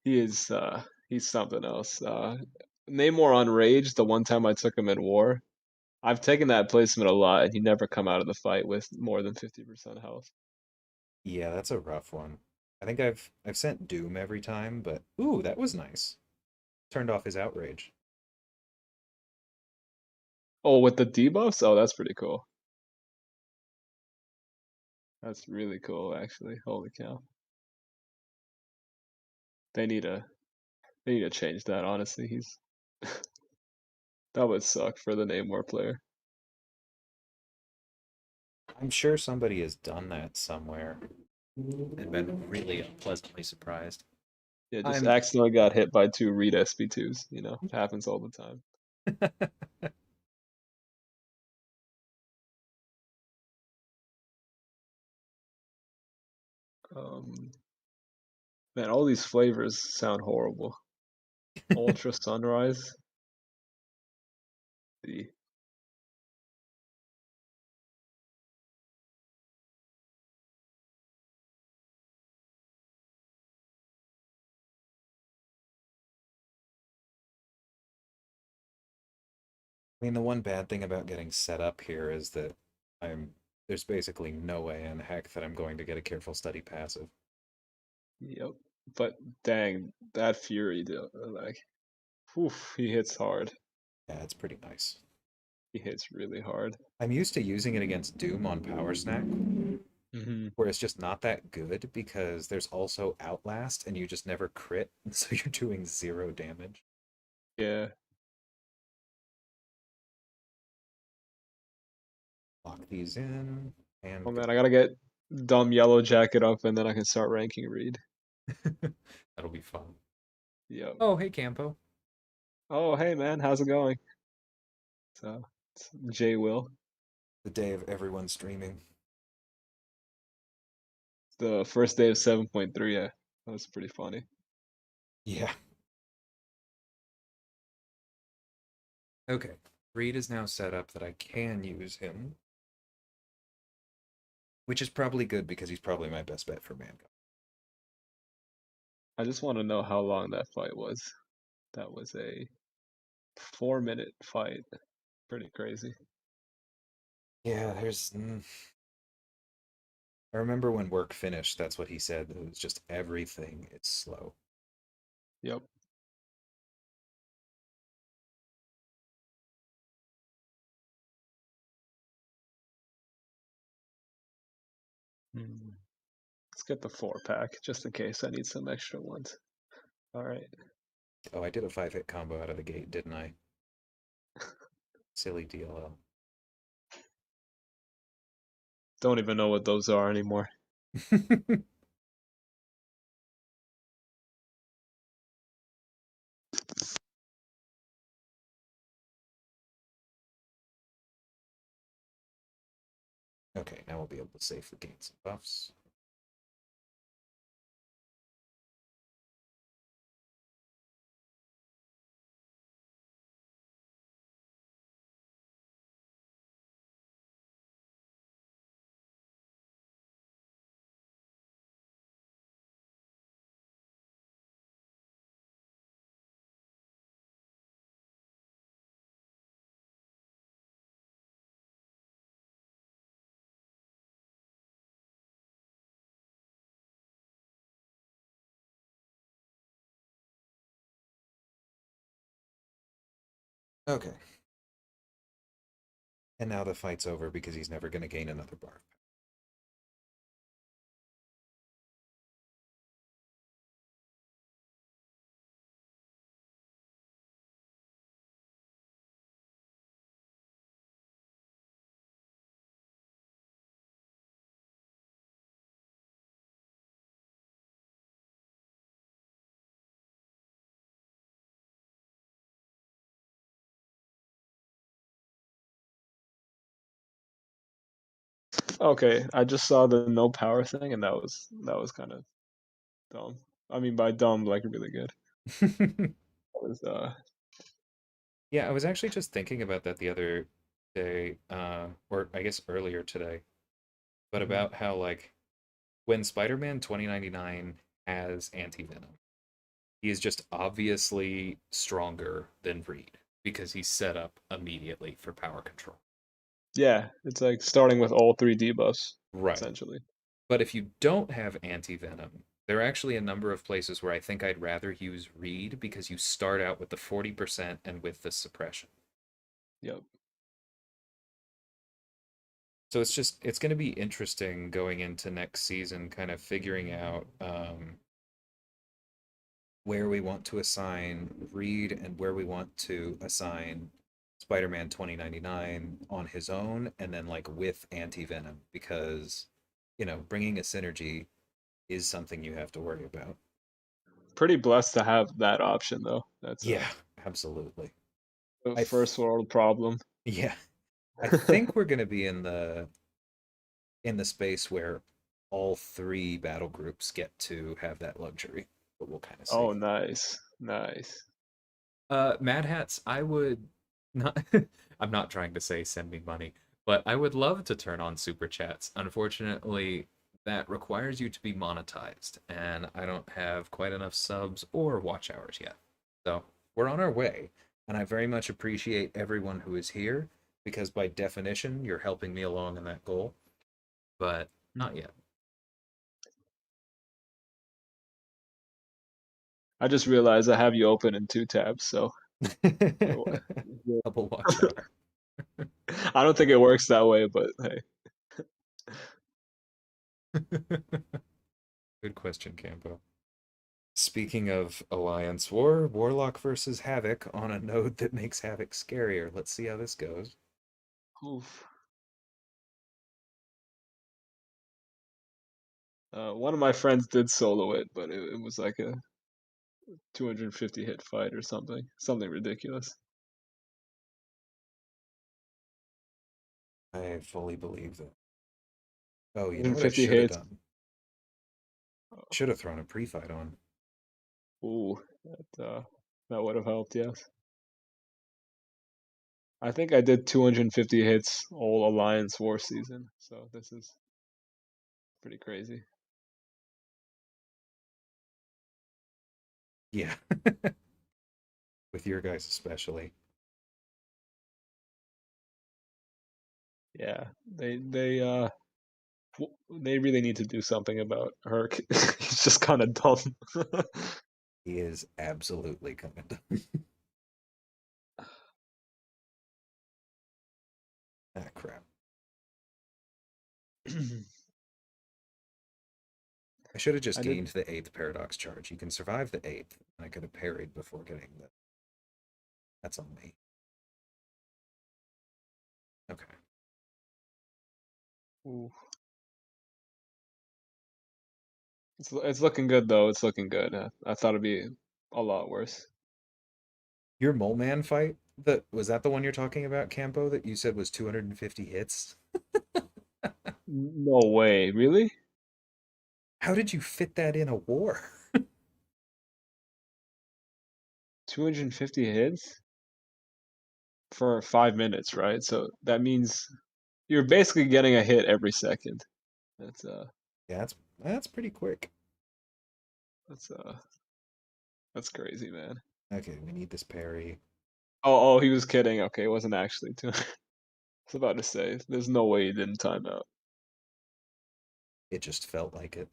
S2: He's something else. Namor on Rage, the one time I took him in war. I've taken that placement a lot, and he never come out of the fight with more than 50% health.
S1: Yeah, that's a rough one. I think I've sent Doom every time, but ooh, that was nice. Turned off his outrage.
S2: Oh, with the debuffs? Oh, that's pretty cool. That's really cool, actually. Holy cow. They need to they need to change that, honestly. He's that would suck for the Namor player.
S1: I'm sure somebody has done that somewhere and been really unpleasantly surprised.
S2: Yeah, just
S1: I'm
S2: accidentally got hit by two Reed SP2s, it happens all the time. Um Man, all these flavors sound horrible. Ultra Sunrise. The
S1: I mean, the one bad thing about getting set up here is that I'm there's basically no way in heck that I'm going to get a careful study passive.
S2: Yep. But dang, that Fury, like, oof, he hits hard.
S1: Yeah, it's pretty nice.
S2: He hits really hard.
S1: I'm used to using it against Doom on Power Snack,
S2: Hmm.
S1: where it's just not that good because there's also Outlast and you just never crit, so you're doing 0 damage.
S2: Yeah.
S1: Lock these in
S2: Oh
S1: and
S2: man, I gotta get dumb yellow jacket up and then I can start ranking Reed.
S1: go. That'll be fun.
S2: Yep.
S1: Oh, hey Campo.
S2: Oh, hey man, how's it going? So, it's Jay Will.
S1: The day of everyone streaming.
S2: The first day of 7.3, yeah. That was pretty funny.
S1: Yeah. Okay. Reed is now set up that I can use him, which is probably good because he's probably my best bet for Mango.
S2: I just want to know how long that fight was. That was a 4-minute fight. Pretty crazy.
S1: Yeah, I remember when work finished, that's what he said. It was just everything is slow.
S2: Yep. Hmm. Let's get the 4-pack just in case I need some extra ones. All right.
S1: Oh, I did a 5-hit combo out of the gate, didn't I? Silly DLL.
S2: Don't even know what those are anymore.
S1: Okay, now we'll be able to safely gain some buffs. Okay. And now the fight's over because he's never going to gain another bar.
S2: Okay, I just saw the no power thing and that was kind of dumb. I mean by dumb like really good. That was
S1: Yeah, I was actually just thinking about that the other day, or I guess earlier today, but
S2: mhm.
S1: about how, like, when Spider-Man 2099 has anti-venom, he is just obviously stronger than Reed because he's set up immediately for power control.
S2: Yeah, it's like starting with all 3 debuffs
S1: Right.
S2: essentially.
S1: But if you don't have anti-venom, there are actually a number of places where I think I'd rather use Reed because you start out with the 40% and with the suppression.
S2: Yep.
S1: So it's going to be interesting going into next season, kind of figuring out where we want to assign Reed and where we want to assign Spider-Man 2099 on his own and then like with anti-venom because bringing a synergy is something you have to worry about.
S2: Pretty blessed to have that option though. That's
S1: Yeah, absolutely.
S2: a
S1: I th-
S2: first world problem.
S1: yeah, I think we're going to be in the space where all three battle groups get to have that luxury, but we'll kind of
S2: Oh,
S1: see.
S2: nice, nice.
S1: Mad Hats, I would not. I'm not trying to say send me money, but I would love to turn on super chats. Unfortunately, that requires you to be monetized, and I don't have quite enough subs or watch hours yet. So we're on our way, and I very much appreciate everyone who is here because by definition, you're helping me along in that goal, but not yet.
S2: I just realized I have you open in two tabs, so you're, you're-
S1: Double watch hour.
S2: I don't think it works that way, but hey.
S1: Good question, Campo. Speaking of Alliance War, Warlock versus Havoc on a node that makes Havoc scarier. Let's see how this goes.
S2: Oof. One of my friends did solo it, but it was like a 250 hit fight or something ridiculous.
S1: I fully believe that. Oh, you know what I
S2: 250
S1: should have
S2: hits.
S1: done? Should have thrown a pre-fight on.
S2: Ooh, that would have helped. Yes, I think I did 250 hits all Alliance War season, so this is pretty crazy.
S1: Yeah, with your guys especially.
S2: Yeah, they really need to do something about Herc. He's just kind of dumb.
S1: He is absolutely coming down. Ah, crap. I should have just
S2: I did.
S1: gained the 8th paradox charge. You can survive the 8th, and I could have parried before getting the. That's on me. Okay.
S2: Ooh. It's looking good though. It's looking good. I thought it'd be a lot worse.
S1: Your Mole Man fight, that was that the one you're talking about, Campo, that you said was 250 hits?
S2: No way, really?
S1: How did you fit that in a war?
S2: 250 hits for 5 minutes, right? So that means you're basically getting a hit every second. That's uh
S1: Yeah, that's pretty quick.
S2: that's uh that's crazy, man.
S1: Okay, we need this parry.
S2: Oh, he was kidding. Okay, it wasn't actually too. I was about to say, there's no way he didn't time out.
S1: It just felt like it.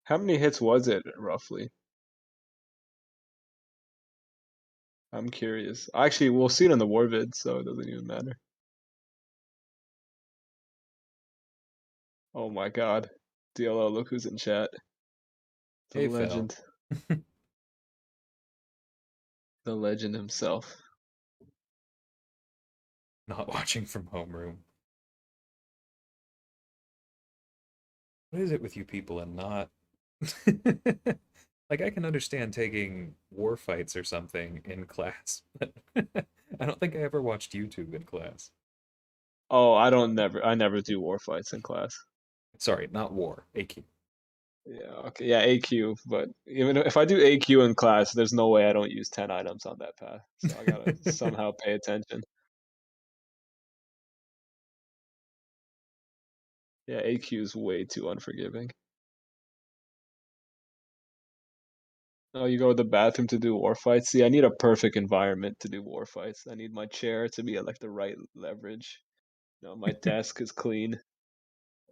S2: How many hits was it roughly? I'm curious. Actually, we'll see it in the war vid, so it doesn't even matter. Oh my god. DLL, look who's in chat. The
S1: Hey, Fel.
S2: legend. The legend himself.
S1: Not watching from homeroom. What is it with you people and not like I can understand taking war fights or something in class, but I don't think I ever watched YouTube in class.
S2: Oh, I never do war fights in class.
S1: Sorry, not war, AQ.
S2: Yeah, okay. Yeah, AQ, but even if I do AQ in class, there's no way I don't use 10 items on that path. So I gotta somehow pay attention. Yeah, AQ is way too unforgiving. Oh, you go to the bathroom to do war fights? See, I need a perfect environment to do war fights. I need my chair to be at like the right leverage. My desk is clean.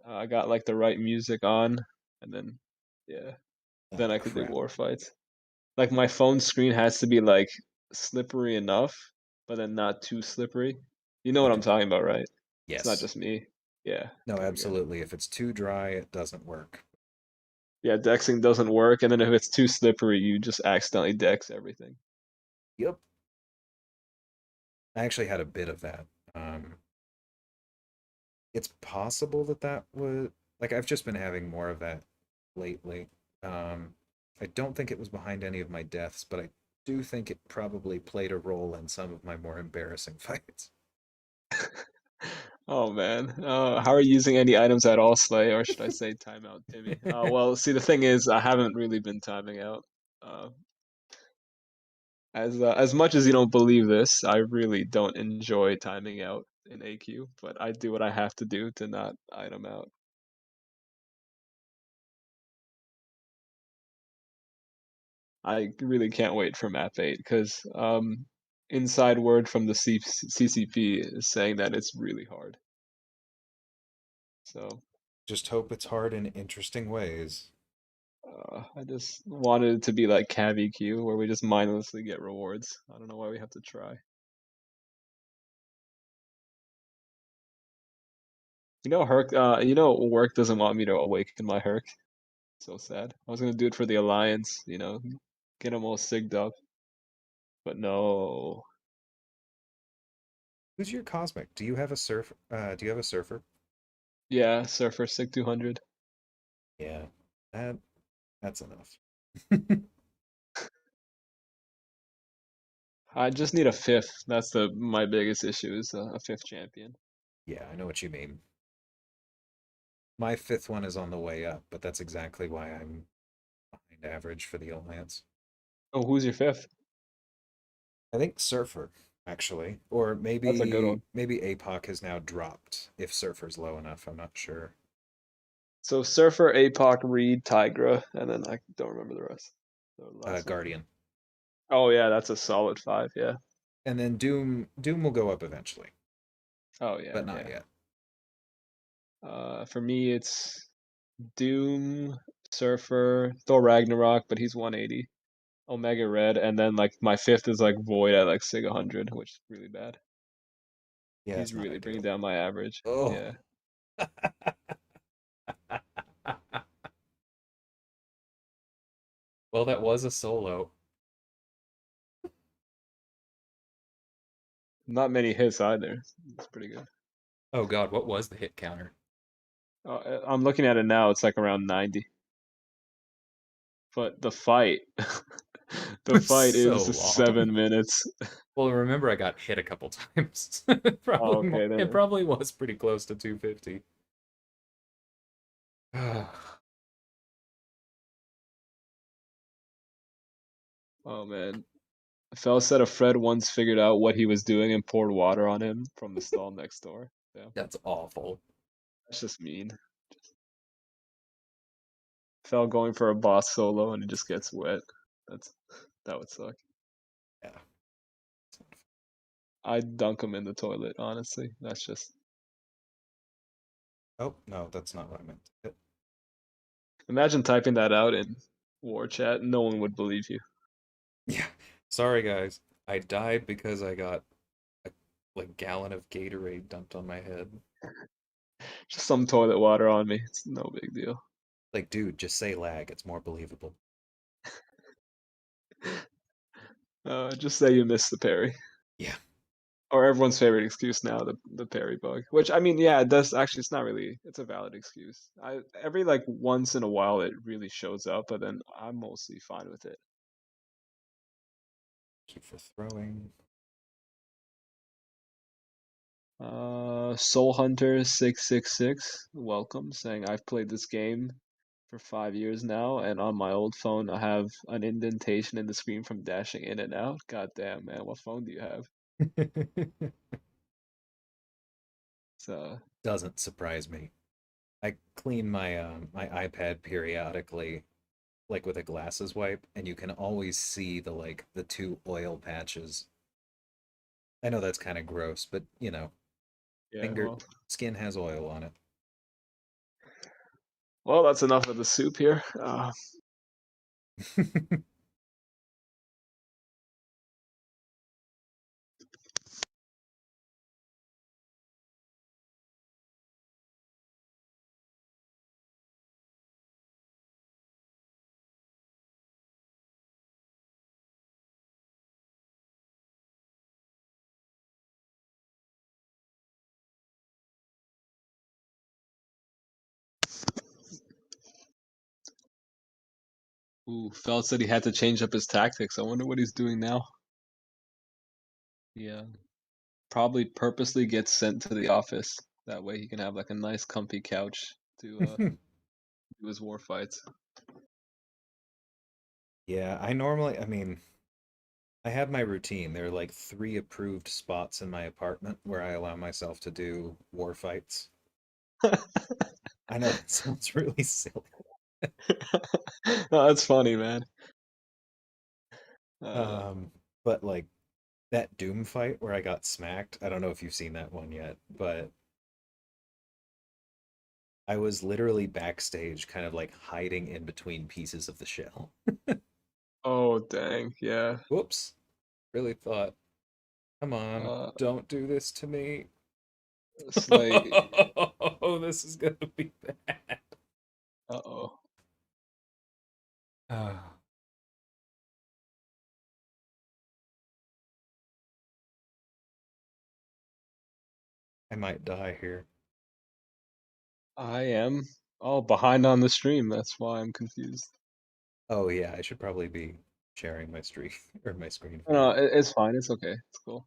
S2: I got like the right music on, and then yeah, then
S1: Oh
S2: I could do
S1: crap.
S2: war fights. Like my phone screen has to be like slippery enough, but then not too slippery. You know what I'm
S1: Okay.
S2: talking about, right? It's not
S1: Yes.
S2: just me. Yeah.
S1: No,
S2: Okay, good.
S1: absolutely. If it's too dry, it doesn't work.
S2: Yeah, dexing doesn't work, and then if it's too slippery, you just accidentally dex everything.
S1: Yep. I actually had a bit of that. Um, it's possible that that was. Like I've just been having more of that lately. Um, I don't think it was behind any of my deaths, but I do think it probably played a role in some of my more embarrassing fights.
S2: Oh man, how are you using any items at all, Slay, or should I say timeout, Timmy? Well, see, the thing is, I haven't really been timing out. Uh, as much as you don't believe this, I really don't enjoy timing out in AQ, but I do what I have to do to not item out. I really can't wait for map 8 because inside word from the CCP is saying that it's really hard. So
S1: Just hope it's hard in interesting ways.
S2: I just wanted it to be like Cav EQ where we just mindlessly get rewards. I don't know why we have to try. You know, Herc. Work doesn't want me to awaken my Herc. So sad. I was gonna do it for the Alliance. Get them all sigged up, but no.
S1: Who's your cosmic? Do you have a surf? Do you have a surfer?
S2: Yeah, Surfer Sig 200.
S1: Yeah, that that's enough.
S2: I just need a fifth. That's the my biggest issue is a fifth champion.
S1: Yeah, I know what you mean. My fifth one is on the way up, but that's exactly why I'm behind average for the Alliance.
S2: Oh, who's your fifth?
S1: I think Surfer, actually, or
S2: That's a good
S1: maybe
S2: one.
S1: maybe APOC has now dropped if Surfer's low enough. I'm not sure.
S2: So Surfer, APOC, Reed, Tigra, and then I don't remember the rest. The last one.
S1: Guardian,
S2: Oh yeah, that's a solid five. Yeah.
S1: and then Doom will go up eventually,
S2: Oh yeah,
S1: but not
S2: yeah.
S1: yet.
S2: For me, it's Doom, Surfer, Thor Ragnarok, but he's 180. Omega Red, and then like my fifth is like Void at like Sig 100, which is really bad.
S1: Yeah,
S2: He's
S1: it's not
S2: really bringing
S1: ideal.
S2: down my average.
S1: Oh.
S2: Yeah.
S1: Well, that was a solo.
S2: Not many hits either. It's pretty good.
S1: Oh God, what was the hit counter?
S2: I'm looking at it now. It's like around 90. But the fight,
S1: It
S2: the
S1: was
S2: fight
S1: so
S2: is
S1: long.
S2: 7 minutes.
S1: Well, remember I got hit a couple times.
S2: Oh,
S1: Probably
S2: okay,
S1: it
S2: then.
S1: probably was pretty close to 250.
S2: Oh man. Fell said a Fred once figured out what he was doing and poured water on him from the stall next door. Yeah,
S1: That's awful.
S2: that's just mean. Fell going for a boss solo and it just gets wet. That's that would suck.
S1: Yeah.
S2: I'd dunk him in the toilet, honestly. That's just
S1: Oh, no, that's not what I meant.
S2: imagine typing that out in war chat. No one would believe you.
S1: Yeah. Sorry, guys. I died because I got a gallon of Gatorade dumped on my head.
S2: Just some toilet water on me. It's no big deal.
S1: Like, dude, just say lag. It's more believable.
S2: Just say you missed the parry.
S1: Yeah.
S2: Or everyone's favorite excuse now, the parry bug. Which I mean, yeah, it does actually. It's not really. It's a valid excuse. I every like once in a while it really shows up, but then I'm mostly fine with it.
S1: Keep for throwing.
S2: Soul Hunter 666, welcome, saying I've played this game for 5 years now, and on my old phone I have an indentation in the screen from dashing in and out. God damn, man, what phone do you have? So
S1: Doesn't surprise me. I clean my my iPad periodically, like with a glasses wipe, and you can always see the two oil patches. I know that's kind of gross, but
S2: yeah,
S1: finger skin has oil on
S2: well, that's enough of the soup here.
S1: it.
S2: Ooh, Feld said he had to change up his tactics. I wonder what he's doing now. Yeah, probably purposely gets sent to the office. That way he can have like a nice comfy couch to do his war fights.
S1: Yeah, I mean, I have my routine. There are like three approved spots in my apartment where I allow myself to do war fights. I know that sounds really silly.
S2: No, that's funny, man. Uh,
S1: Um, but like that Doom fight where I got smacked, I don't know if you've seen that one yet, but I was literally backstage, kind of like hiding in between pieces of the shell.
S2: oh dang, yeah.
S1: Whoops. Really thought, come on,
S2: Uh,
S1: don't do this to me.
S2: Slay.
S1: Oh, this is gonna be bad.
S2: Uh-oh.
S1: Ah, I might die here.
S2: I am behind on the stream. That's why I'm confused.
S1: Oh yeah, I should probably be sharing my stream or my screen for
S2: No,
S1: you.
S2: it's fine. It's okay. It's cool.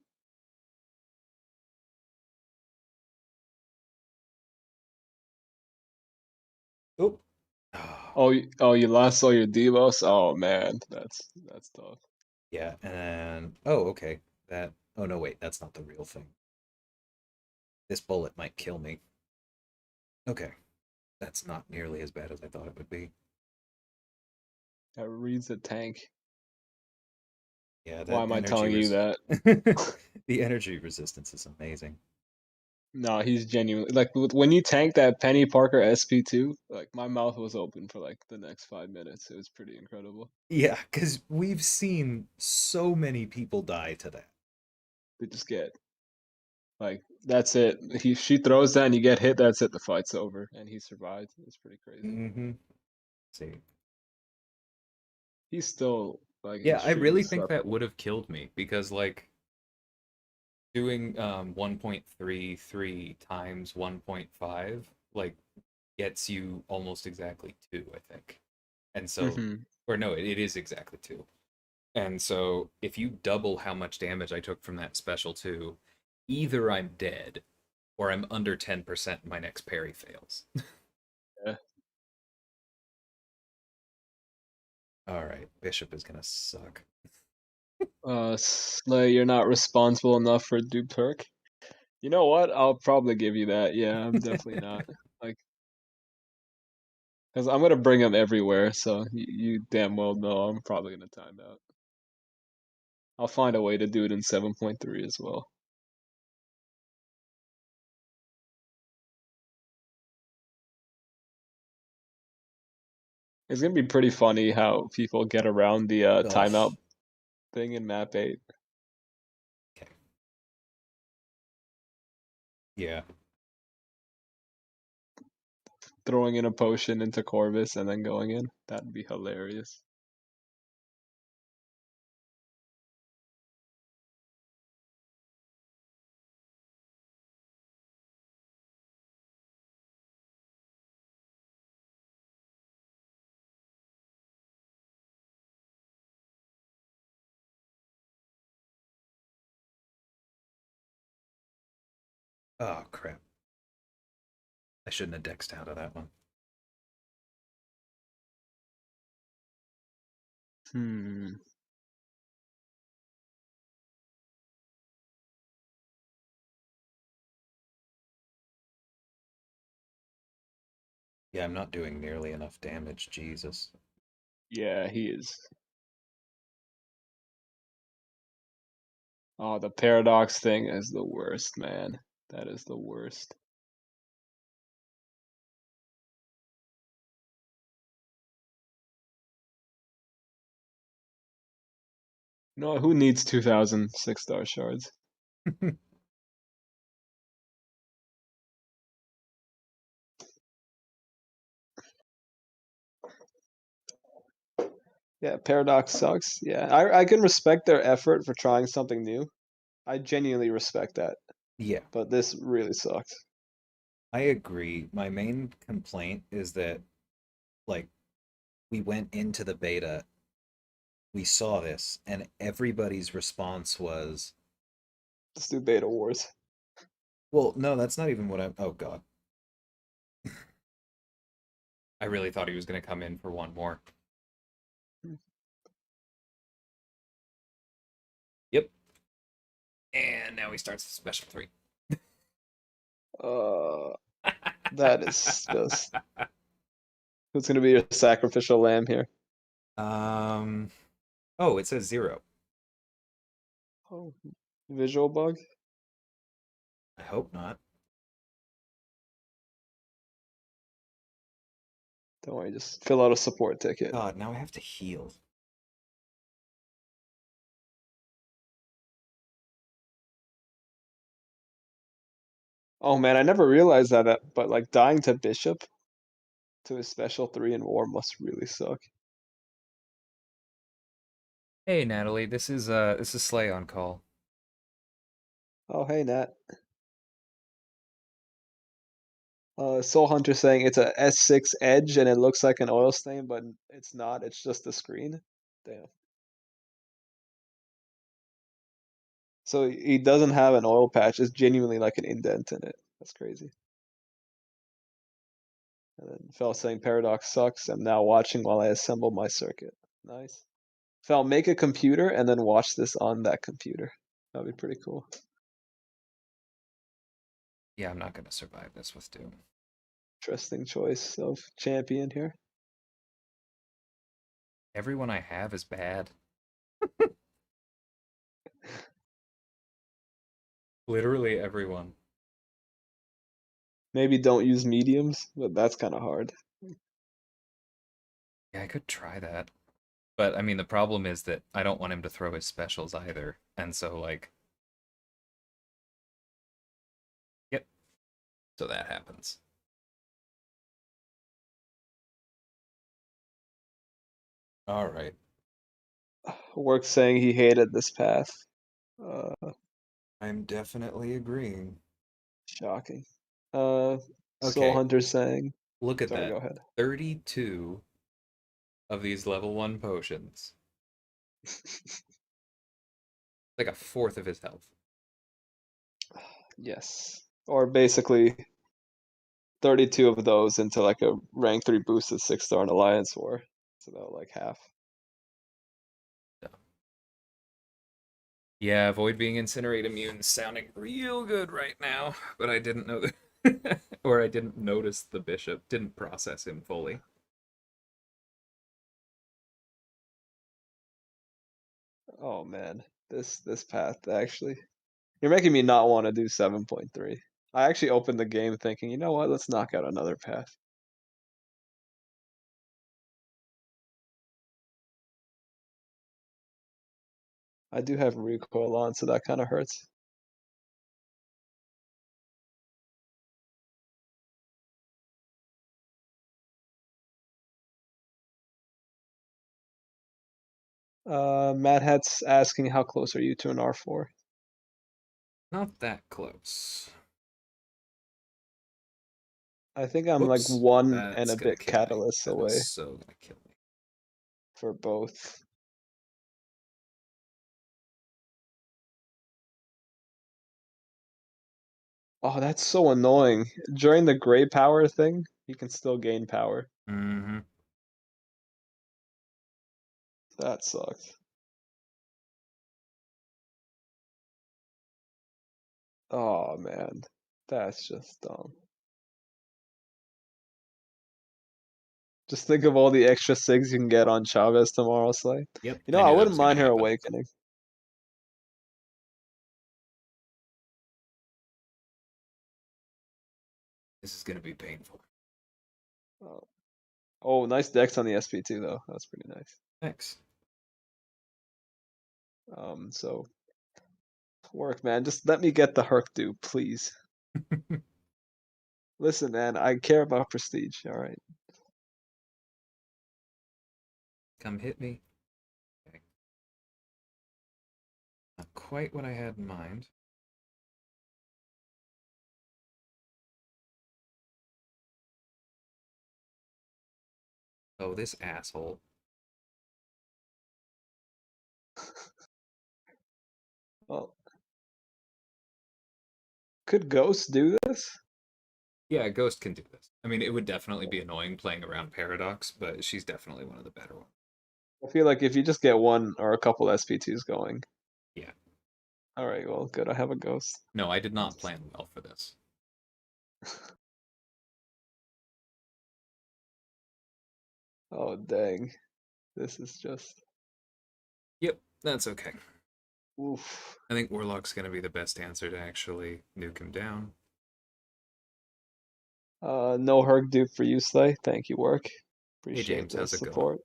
S1: Oh, ah,
S2: Oh, you lost all your devos. Oh man, that's tough.
S1: yeah, and oh, okay. That. Oh no, wait, that's not the real thing. This bullet might kill me. Okay, that's not nearly as bad as I thought it would be.
S2: That reads a tank.
S1: Yeah,
S2: Why
S1: that
S2: am I telling you that?
S1: the energy resistance is amazing.
S2: No, he's genuinely like when you tank that Penny Parker SP2, like my mouth was open for like the next 5 minutes. It was pretty incredible.
S1: Yeah, because we've seen so many people die to that.
S2: They just get like that's it. She throws that and you get hit. That's it. The fight's over, and he survived. It's pretty crazy.
S1: Mm-hmm. See,
S2: He's still like
S1: yeah, I
S2: extremely
S1: really think that
S2: susceptible.
S1: would have killed me because like doing 1.33 times 1.5 like gets you almost exactly 2, I think. And so
S2: Hmm.
S1: or no, it is exactly 2. And so if you double how much damage I took from that special 2, either I'm dead or I'm under 10% and my next parry fails.
S2: Yeah.
S1: All right, Bishop is gonna suck.
S2: Slay, you're not responsible enough for Duperk. You know what? I'll probably give you that. Yeah, I'm definitely not. Like, because I'm gonna bring him everywhere, so you damn well know I'm probably gonna time out. I'll find a way to do it in 7.3 as well. It's gonna be pretty funny how people get around the
S1: Ugh.
S2: timeout thing in map 8.
S1: Okay. Yeah.
S2: Throwing in a potion into Corvus and then going in. That'd be hilarious.
S1: Oh crap. I shouldn't have dexed out of that one.
S2: Hmm.
S1: Yeah, I'm not doing nearly enough damage. Jesus.
S2: Yeah, he is. Oh, the paradox thing is the worst, man. That is the worst. No, who needs 2,000 6-star shards? Yeah, paradox sucks. Yeah, I can respect their effort for trying something new. I genuinely respect that.
S1: Yeah,
S2: But this really sucked.
S1: I agree. My main complaint is that like we went into the beta, we saw this, and everybody's response was,
S2: Let's do beta wars.
S1: well, no, that's not even what I'm. Oh, God. I really thought he was going to come in for one more. Yep. And now he starts the special 3.
S2: Uh, that is just who's gonna be your sacrificial lamb here?
S1: um. Oh, it says 0.
S2: Oh, visual bug.
S1: I hope not.
S2: Don't worry, just fill out a support ticket.
S1: God, now I have to heal.
S2: Oh man, I never realized that, but like dying to bishop to a special 3 in war must really suck.
S1: Hey, Natalie, this is Slay on call.
S2: Oh hey Nat. Soul Hunter saying it's a S6 edge and it looks like an oil stain, but it's not. It's just a screen. Damn. So he doesn't have an oil patch. It's genuinely like an indent in it. That's crazy. And then Fel saying Paradox sucks. I'm now watching while I assemble my circuit. Nice. Fel, make a computer and then watch this on that computer. That'd be pretty cool.
S1: Yeah, I'm not gonna survive this with Doom.
S2: Interesting choice of champion here.
S1: Everyone I have is bad. Literally everyone.
S2: Maybe don't use mediums, but that's kind of hard.
S1: Yeah, I could try that. But I mean, the problem is that I don't want him to throw his specials either. And so, like, yep. So that happens. All right.
S2: Work saying he hated this path. Uh,
S1: I'm definitely agreeing.
S2: Shocking. Uh, Soul
S1: Okay,
S2: Hunter saying.
S1: look at
S2: Sorry,
S1: that.
S2: go ahead.
S1: 32 of these level 1 potions. Like a fourth of his health.
S2: Yes. Or basically 32 of those into like a rank 3 boosted 6-star in Alliance War. It's about like half.
S1: Yeah, avoid being incinerate immune sounding real good right now, but I didn't know that. Or I didn't notice the bishop, didn't process him fully.
S2: Oh man, this path actually. You're making me not want to do 7.3. I actually opened the game thinking, you know what, let's knock out another path. I do have recoil on, so that kind of hurts. Mad Hat's asking how close are you to an R4?
S1: Not that close.
S2: I think I'm like
S1: Whoops.
S2: one and
S1: That's
S2: a
S1: gonna
S2: bit
S1: kill me.
S2: catalyst
S1: That is
S2: away
S1: so gonna kill me.
S2: for both. Oh, that's so annoying. During the gray power thing, you can still gain power.
S1: Mm-hmm.
S2: That sucks. Oh man, that's just dumb. Just think of all the extra SIGs you can get on Chavez tomorrow, Slay.
S1: Yep,
S2: You know,
S1: I
S2: I
S1: knew that
S2: wouldn't
S1: was gonna
S2: mind her
S1: happen.
S2: awakening.
S1: This is gonna be painful.
S2: Oh, oh, nice dex on the SP2 though. That's pretty nice.
S1: Thanks.
S2: So work, man. Just let me get the Herc dude, please. Listen, man, I care about prestige. All right.
S1: Come hit me. Okay. Not quite what I had in mind. Oh, this asshole.
S2: Well, could Ghost do this?
S1: Yeah, Ghost can do this. I mean, it would definitely be annoying playing around Paradox, but she's definitely one of the better ones.
S2: I feel like if you just get one or a couple SPTs going.
S1: Yeah.
S2: All right, well, good. I have a Ghost.
S1: No, I did not plan well for this.
S2: Oh, dang. This is just.
S1: Yep, that's okay.
S2: Oof.
S1: I think Warlock's going to be the best answer to actually nuke him down.
S2: No Herc dupe for you, Slay. Thank you, work.
S1: Hey,
S2: Appreciate
S1: James,
S2: the
S1: how's it going?
S2: support.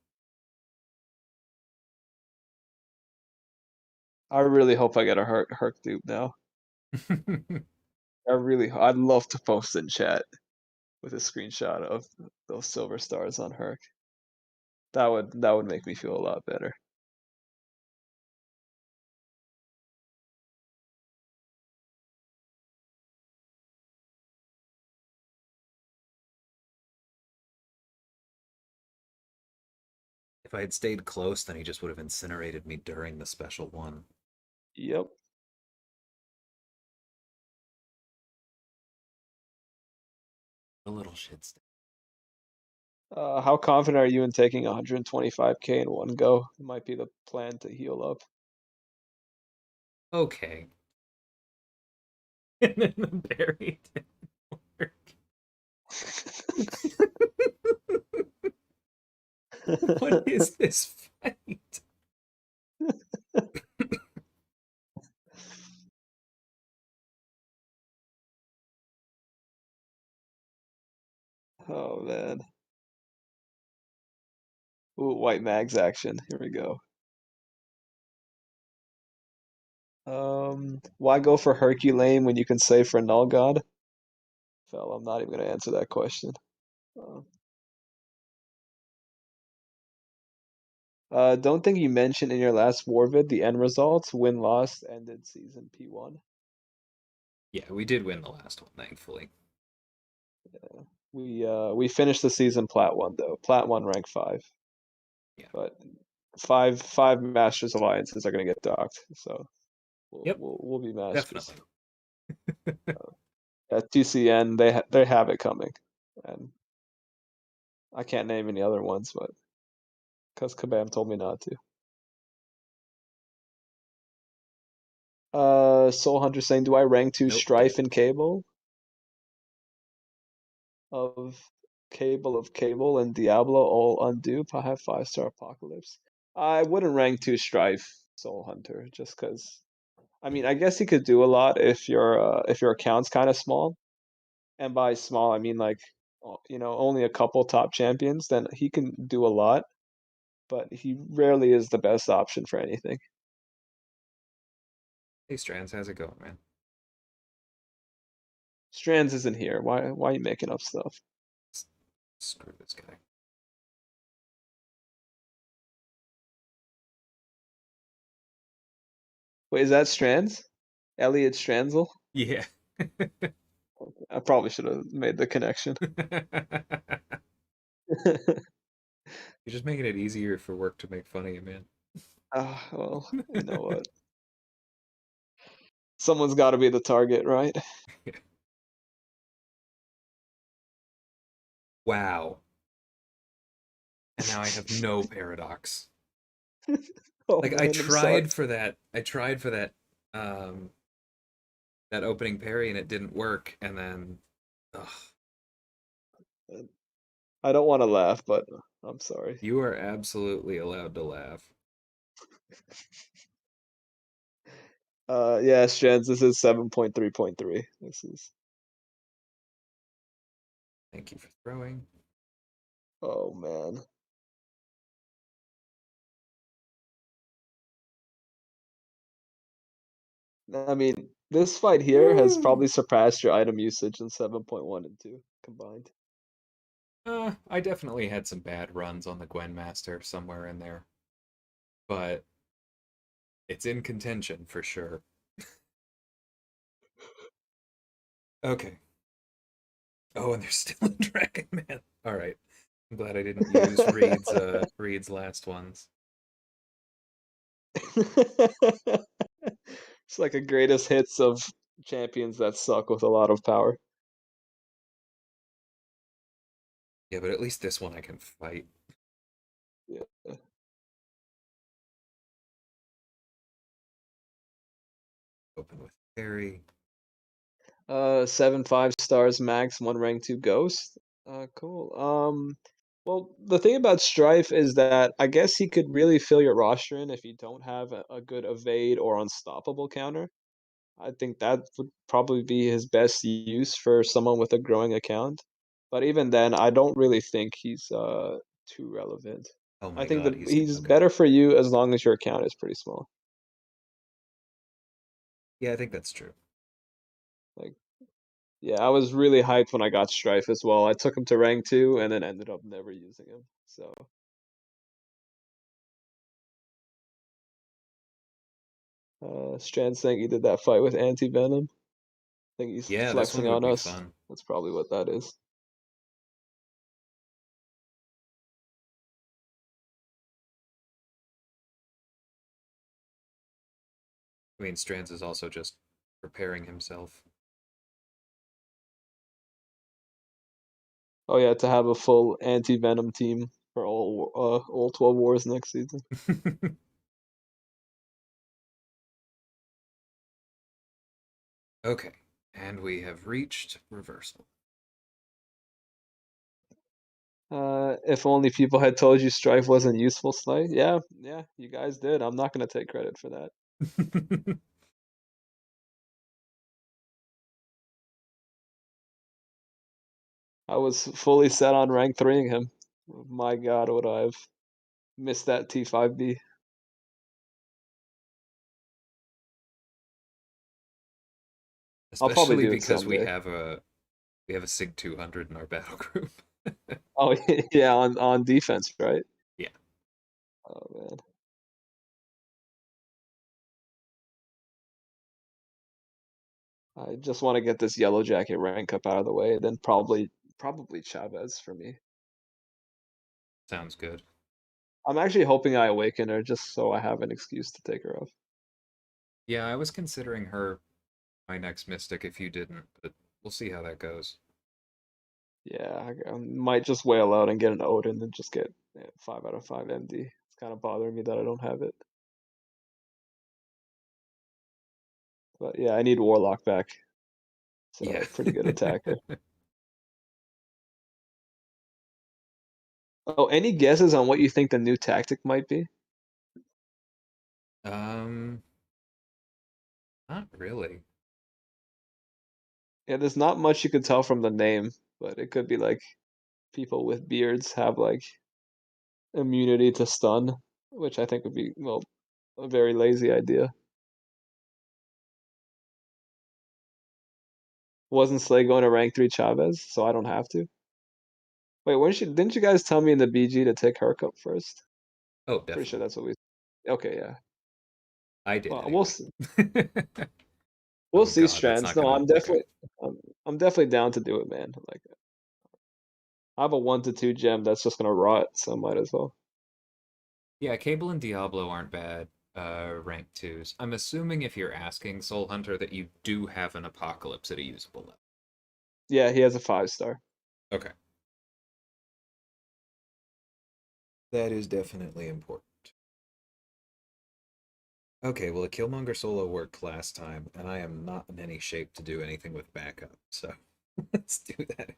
S2: I really hope I get a Herc dupe now. I'd love to post in chat with a screenshot of those silver stars on Herc. That would make me feel a lot better.
S1: If I had stayed close, then he just would have incinerated me during the special one.
S2: Yep.
S1: A little shit stain.
S2: How confident are you in taking 125k in one go? It might be the plan to heal up.
S1: Okay. And then the berry didn't work. What is this fight?
S2: Oh man. Ooh, white mags action. Here we go. Why go for Herculane when you can save for Null God? Well, I'm not even gonna answer that question. Uh, don't think you mentioned in your last war vid the end results, win loss ended season P1.
S1: Yeah, we did win the last one, thankfully.
S2: We finished the season Plat 1 though. Plat 1 rank 5.
S1: Yeah.
S2: But five Masters Alliances are gonna get docked, so
S1: Yep,
S2: we'll be Masters.
S1: definitely.
S2: At TCN they have it coming. And I can't name any other ones, but because Kabam told me not to. Soul Hunter saying, do I rank 2
S1: Nope,
S2: Strife
S1: didn't.
S2: and of Cable and Diablo all undupe? I have 5-star Apocalypse. I wouldn't rank 2 Strife Soul Hunter just because. I mean, I guess he could do a lot if your account's kind of small, and by small I mean like only a couple top champions. Then he can do a lot, but he rarely is the best option for anything.
S1: Hey, Strands, how's it going, man?
S2: Strands isn't here. Why are you making up stuff?
S1: Screw this guy.
S2: Wait, is that Strands? Elliot Strandsel?
S1: Yeah.
S2: I probably should have made the connection.
S1: You're just making it easier for work to make fun of you, man.
S2: Well, you know what? Someone's got to be the target, right?
S1: Wow. And now I have no paradox.
S2: Oh
S1: Like I
S2: man, I'm sorry.
S1: tried for that. I tried for um that opening parry and it didn't work and then ugh,
S2: I don't want to laugh, but I'm sorry.
S1: you are absolutely allowed to laugh.
S2: Yeah, Strands, this is 7.3.3. This is.
S1: Thank you for throwing.
S2: Oh man. I mean, this fight here has
S1: Woo!
S2: probably surpassed your item usage in 7.1 and 2 combined.
S1: I definitely had some bad runs on the Gwen Master somewhere in there, but it's in contention for sure. Okay. Oh, and there's still a Dragon Man. All right. I'm glad I didn't use Reed's last ones.
S2: It's like a greatest hits of champions that suck with a lot of power.
S1: Yeah, but at least this one I can fight.
S2: Yeah.
S1: Open with Harry.
S2: 7 5 stars max, one rank 2 ghost. Cool. Well, the thing about Strife is that I guess he could really fill your roster in if you don't have a good evade or unstoppable counter. I think that would probably be his best use for someone with a growing account. But even then, I don't really think he's too relevant.
S1: Oh
S2: I
S1: my
S2: think
S1: god,
S2: that
S1: he's
S2: he's
S1: okay.
S2: better for you as long as your account is pretty small.
S1: Yeah, I think that's true.
S2: Like, yeah, I was really hyped when I got Strife as well. I took him to rank 2 and then ended up never using him. So, Strand saying he did that fight with Anti Venom. I think he's
S1: Yeah, this
S2: flexing
S1: one would
S2: on
S1: be
S2: us.
S1: fun.
S2: That's probably what that is.
S1: I mean, Strands is also just preparing himself.
S2: Oh yeah, to have a full Anti Venom team for all 12 wars next season.
S1: Okay, and we have reached reversal.
S2: If only people had told you Strife wasn't useful, Slay. Yeah, yeah, you guys did. I'm not gonna take credit for that. I was fully set on rank 3ing him. My God, would I have missed that T5B? I'll probably
S1: Especially
S2: do it
S1: because
S2: someday.
S1: we have a Sig 200 in our battle group.
S2: Oh yeah, on defense, right?
S1: Yeah.
S2: Oh man, I just want to get this Yellow Jacket rank up out of the way, then probably Chavez for me.
S1: Sounds good.
S2: I'm actually hoping I awaken her just so I have an excuse to take her off.
S1: Yeah, I was considering her my next Mystic if you didn't, but we'll see how that goes.
S2: Yeah, I might just wail out and get an Odin and just get 5 out of 5 MD. It's kind of bothering me that I don't have it. But yeah, I need Warlock back.
S1: Yeah.
S2: So pretty good attacker. Oh, any guesses on what you think the new tactic might be?
S1: um, not really.
S2: Yeah, there's not much you could tell from the name, but it could be like people with beards have like immunity to stun, which I think would be, well, a very lazy idea. Wasn't Slay going to rank 3 Chavez, so I don't have to? Wait, didn't you guys tell me in the BG to take Hercup first?
S1: Oh,
S2: Pretty sure
S1: definitely.
S2: that's what we. Okay, yeah.
S1: I did
S2: Well,
S1: anyway.
S2: we'll
S1: Oh
S2: see,
S1: god, that's
S2: Strands.
S1: not
S2: No,
S1: gonna work out.
S2: I'm definitely down to do it, man. Like I have a 1 to 2 gem that's just gonna rot, so might as well.
S1: Yeah, Cable and Diablo aren't bad rank twos. I'm assuming if you're asking Soul Hunter that you do have an Apocalypse at a usable level.
S2: Yeah, he has a 5 star.
S1: Okay. That is definitely important. Okay, well, a Killmonger solo worked last time, and I am not in any shape to do anything with backup, so let's do that.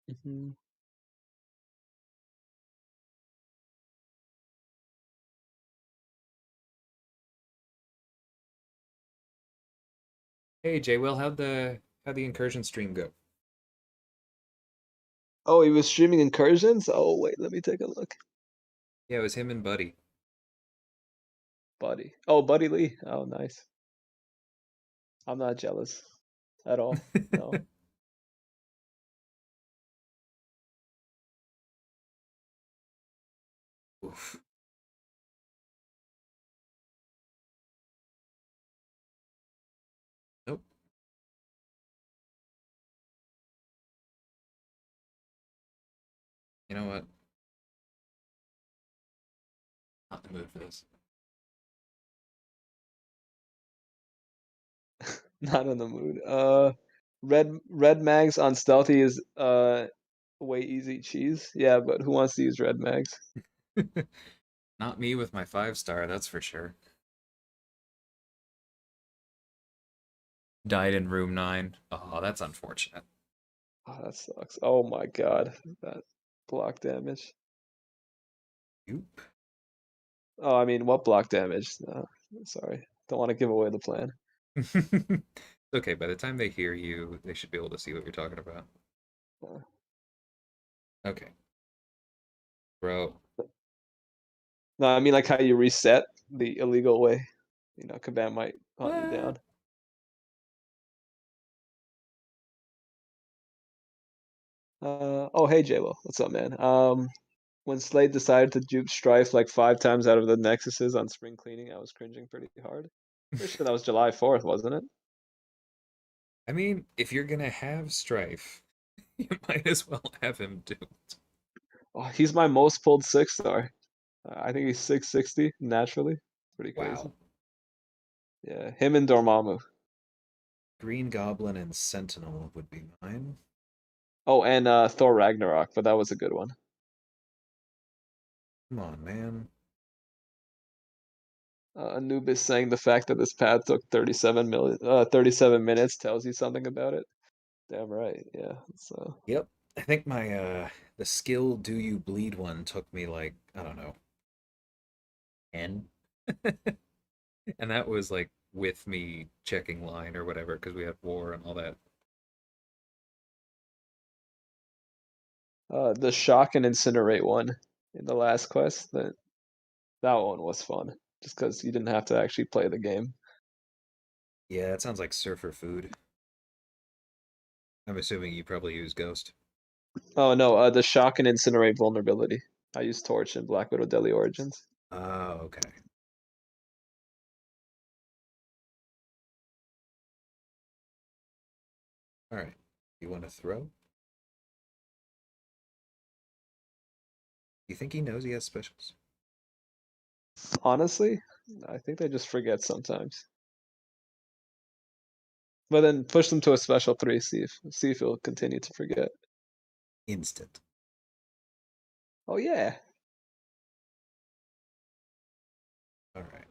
S2: Mhm.
S1: Hey, Jay, Will, how'd the incursion stream go?
S2: Oh, he was streaming incursions. Oh wait, let me take a look.
S1: Yeah, it was him and Buddy.
S2: Buddy. Oh, Buddy Lee. Oh, nice. I'm not jealous at all. No.
S1: Oof. Nope. You know what? Not in the mood for this.
S2: Not in the mood. Red mags on stealthy is way easy cheese. Yeah, but who wants to use red mags?
S1: Not me with my 5-star, that's for sure. Died in room 9. Oh, that's unfortunate.
S2: Oh, that sucks. Oh my god, that block damage.
S1: Oop.
S2: Oh, I mean, what block damage? Sorry, don't want to give away the plan.
S1: Okay, by the time they hear you, they should be able to see what you're talking about.
S2: Uh,
S1: Okay, bro.
S2: no, I mean like how you reset the illegal way. You know, Kabam might hunt you
S1: What?
S2: down. Oh, hey JLo, what's up, man? When Slade decided to juke Strife like 5 times out of the Nexuses on spring cleaning, I was cringing pretty hard. Pretty sure that was July 4th, wasn't it?
S1: I mean, if you're gonna have Strife, you might as well have him do it.
S2: Oh, he's my most pulled 6-star. I think he's 660 naturally. Pretty crazy.
S1: Wow.
S2: Yeah, him and Dormammu.
S1: Green Goblin and Sentinel would be mine.
S2: Oh, and Thor Ragnarok, but that was a good one.
S1: Come on, man.
S2: Anubis saying the fact that this path took 37 minutes tells you something about it. Damn right, yeah. So
S1: Yep. I think my the skill do you bleed one took me like, I don't know, 10. And that was like with me checking line or whatever because we had war and all that.
S2: the shock and incinerate one in the last quest, that one was fun. Just because you didn't have to actually play the game.
S1: Yeah, it sounds like surfer food. I'm assuming you probably use Ghost.
S2: Oh no, the shock and incinerate vulnerability. I used Torch in Black Widow Deadly Origins.
S1: Oh, okay. All right. You want to throw? You think he knows he has specials?
S2: Honestly, I think they just forget sometimes. But then push them to a special 3, see if he'll continue to forget.
S1: Instant.
S2: Oh yeah.
S1: All right.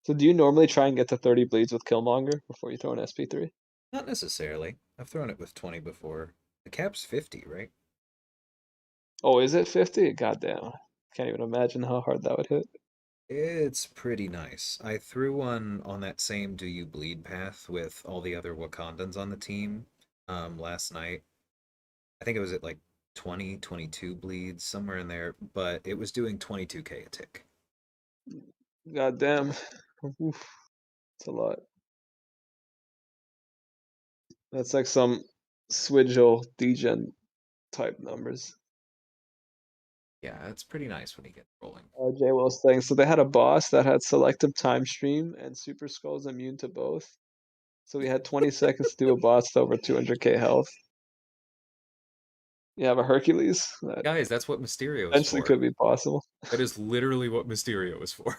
S2: So do you normally try and get to 30 bleeds with Killmonger before you throw an SP3?
S1: Not necessarily. I've thrown it with 20 before. The cap's 50, right?
S2: Oh, is it 50? Goddamn. Can't even imagine how hard that would hit.
S1: It's pretty nice. I threw one on that same Do You Bleed path with all the other Wakandans on the team last night. I think it was at like 20, 22 bleeds, somewhere in there, but it was doing 22k a tick.
S2: Goddamn. Oof, it's a lot. That's like some Swidgel degen type numbers.
S1: Yeah, it's pretty nice when you get rolling.
S2: Jay Will's saying so they had a boss that had selective time stream and Super Skull's immune to both. So we had 20 seconds to do a boss to over 200k health. You have a Hercules? That
S1: Guys, that's what Mysterio is
S2: eventually
S1: for.
S2: could be possible.
S1: That is literally what Mysterio is for.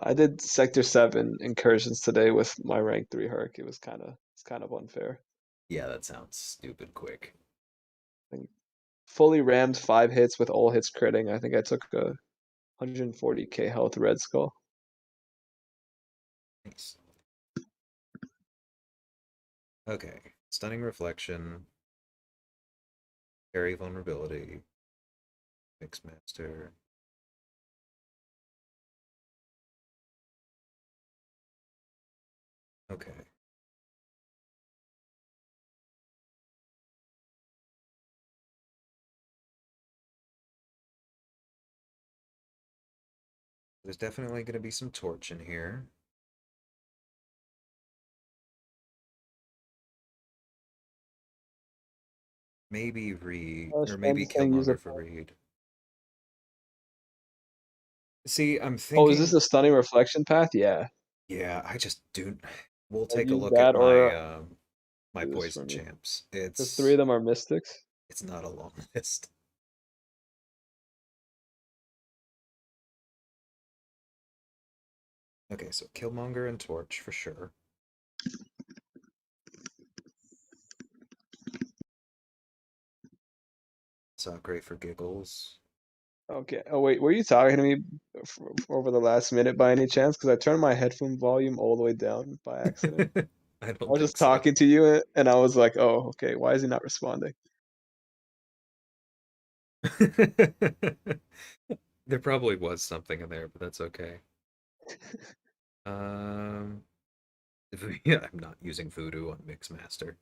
S2: I did Sector 7 incursions today with my rank 3 Herc. It's kind of unfair.
S1: Yeah, that sounds stupid quick.
S2: I think fully rammed 5 hits with all hits critting. I think I took a 140k health Red Skull.
S1: Nice. Okay. Stunning Reflection, Carry Vulnerability, Mixmaster. Okay. There's definitely going to be some torch in here. Maybe Reed, or
S2: Shen
S1: maybe
S2: saying use a.
S1: Killmonger for Reed. See, I'm
S2: Oh, is this
S1: thinking,
S2: a stunning reflection path? Yeah.
S1: yeah, I just do. We'll
S2: I'd
S1: take a
S2: use
S1: look at
S2: that
S1: my
S2: or
S1: my
S2: do this for
S1: poison
S2: me.
S1: champs.
S2: Because three of them are mystics.
S1: It's not a long list. Okay, so Killmonger and Torch for sure. Sakura for giggles.
S2: Okay. Oh wait, were you talking to me over the last minute by any chance? Because I turned my headphone volume all the way down by accident.
S1: I
S2: I
S1: don't
S2: was
S1: think
S2: just
S1: so.
S2: talking to you, and I was like, "Oh, okay. Why is he not responding?"
S1: There probably was something in there, but that's okay. Um, yeah, I'm not using Voodoo on Mixmaster.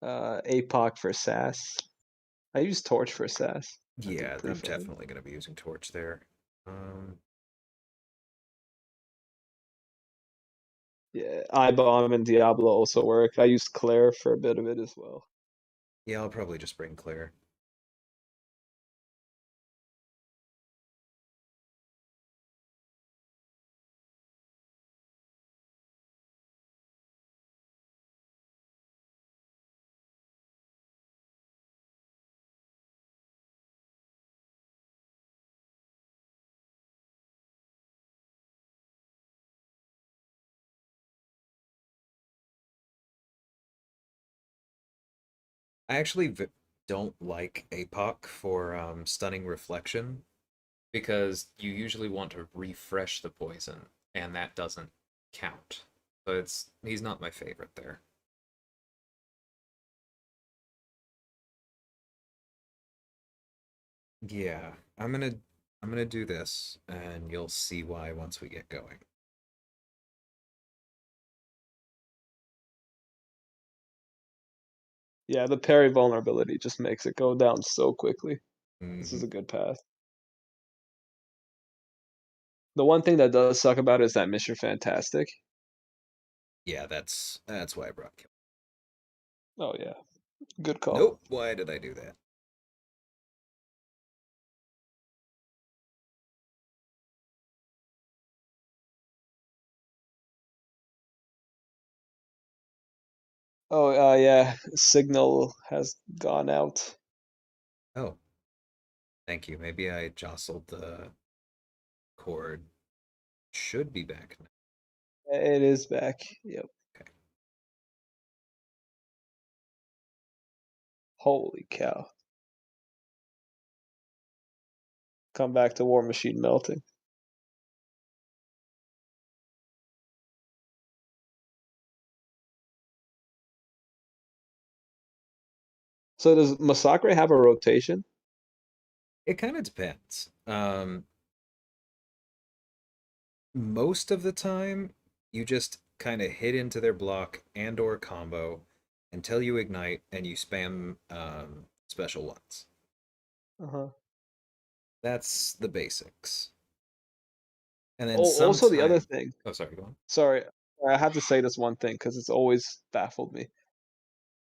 S2: APOC for SAS. I use Torch for SAS. That's
S1: Yeah,
S2: pretty
S1: I'm
S2: funny.
S1: definitely going to be using Torch there. Um,
S2: Yeah, iBomb and Diablo also work. I used Claire for a bit of it as well.
S1: yeah, I'll probably just bring Claire. I actually don't like APOC for stunning reflection because you usually want to refresh the poison, and that doesn't count. So he's not my favorite there. Yeah, I'm gonna do this, and you'll see why once we get going.
S2: Yeah, the parry vulnerability just makes it go down so quickly. This is
S1: Hmm.
S2: a good path. The one thing that does suck about it is that Mr. Fantastic.
S1: Yeah, that's why I brought Kill.
S2: Oh yeah, good call.
S1: Nope. Why did I do that?
S2: Oh yeah, signal has gone out.
S1: Oh, thank you. Maybe I jostled the cord. Should be back now.
S2: It is back. Yep.
S1: Okay.
S2: Holy cow. Come back to War Machine melting. So does Masacre have a rotation?
S1: It kind of depends. Most of the time, you just kind of hit into their block and or combo until you ignite and you spam special ones.
S2: Uh-huh.
S1: That's the basics. And then
S2: Oh, also the other
S1: sometime.
S2: thing.
S1: Oh, sorry, go on.
S2: Sorry, I have to say this one thing because it's always baffled me.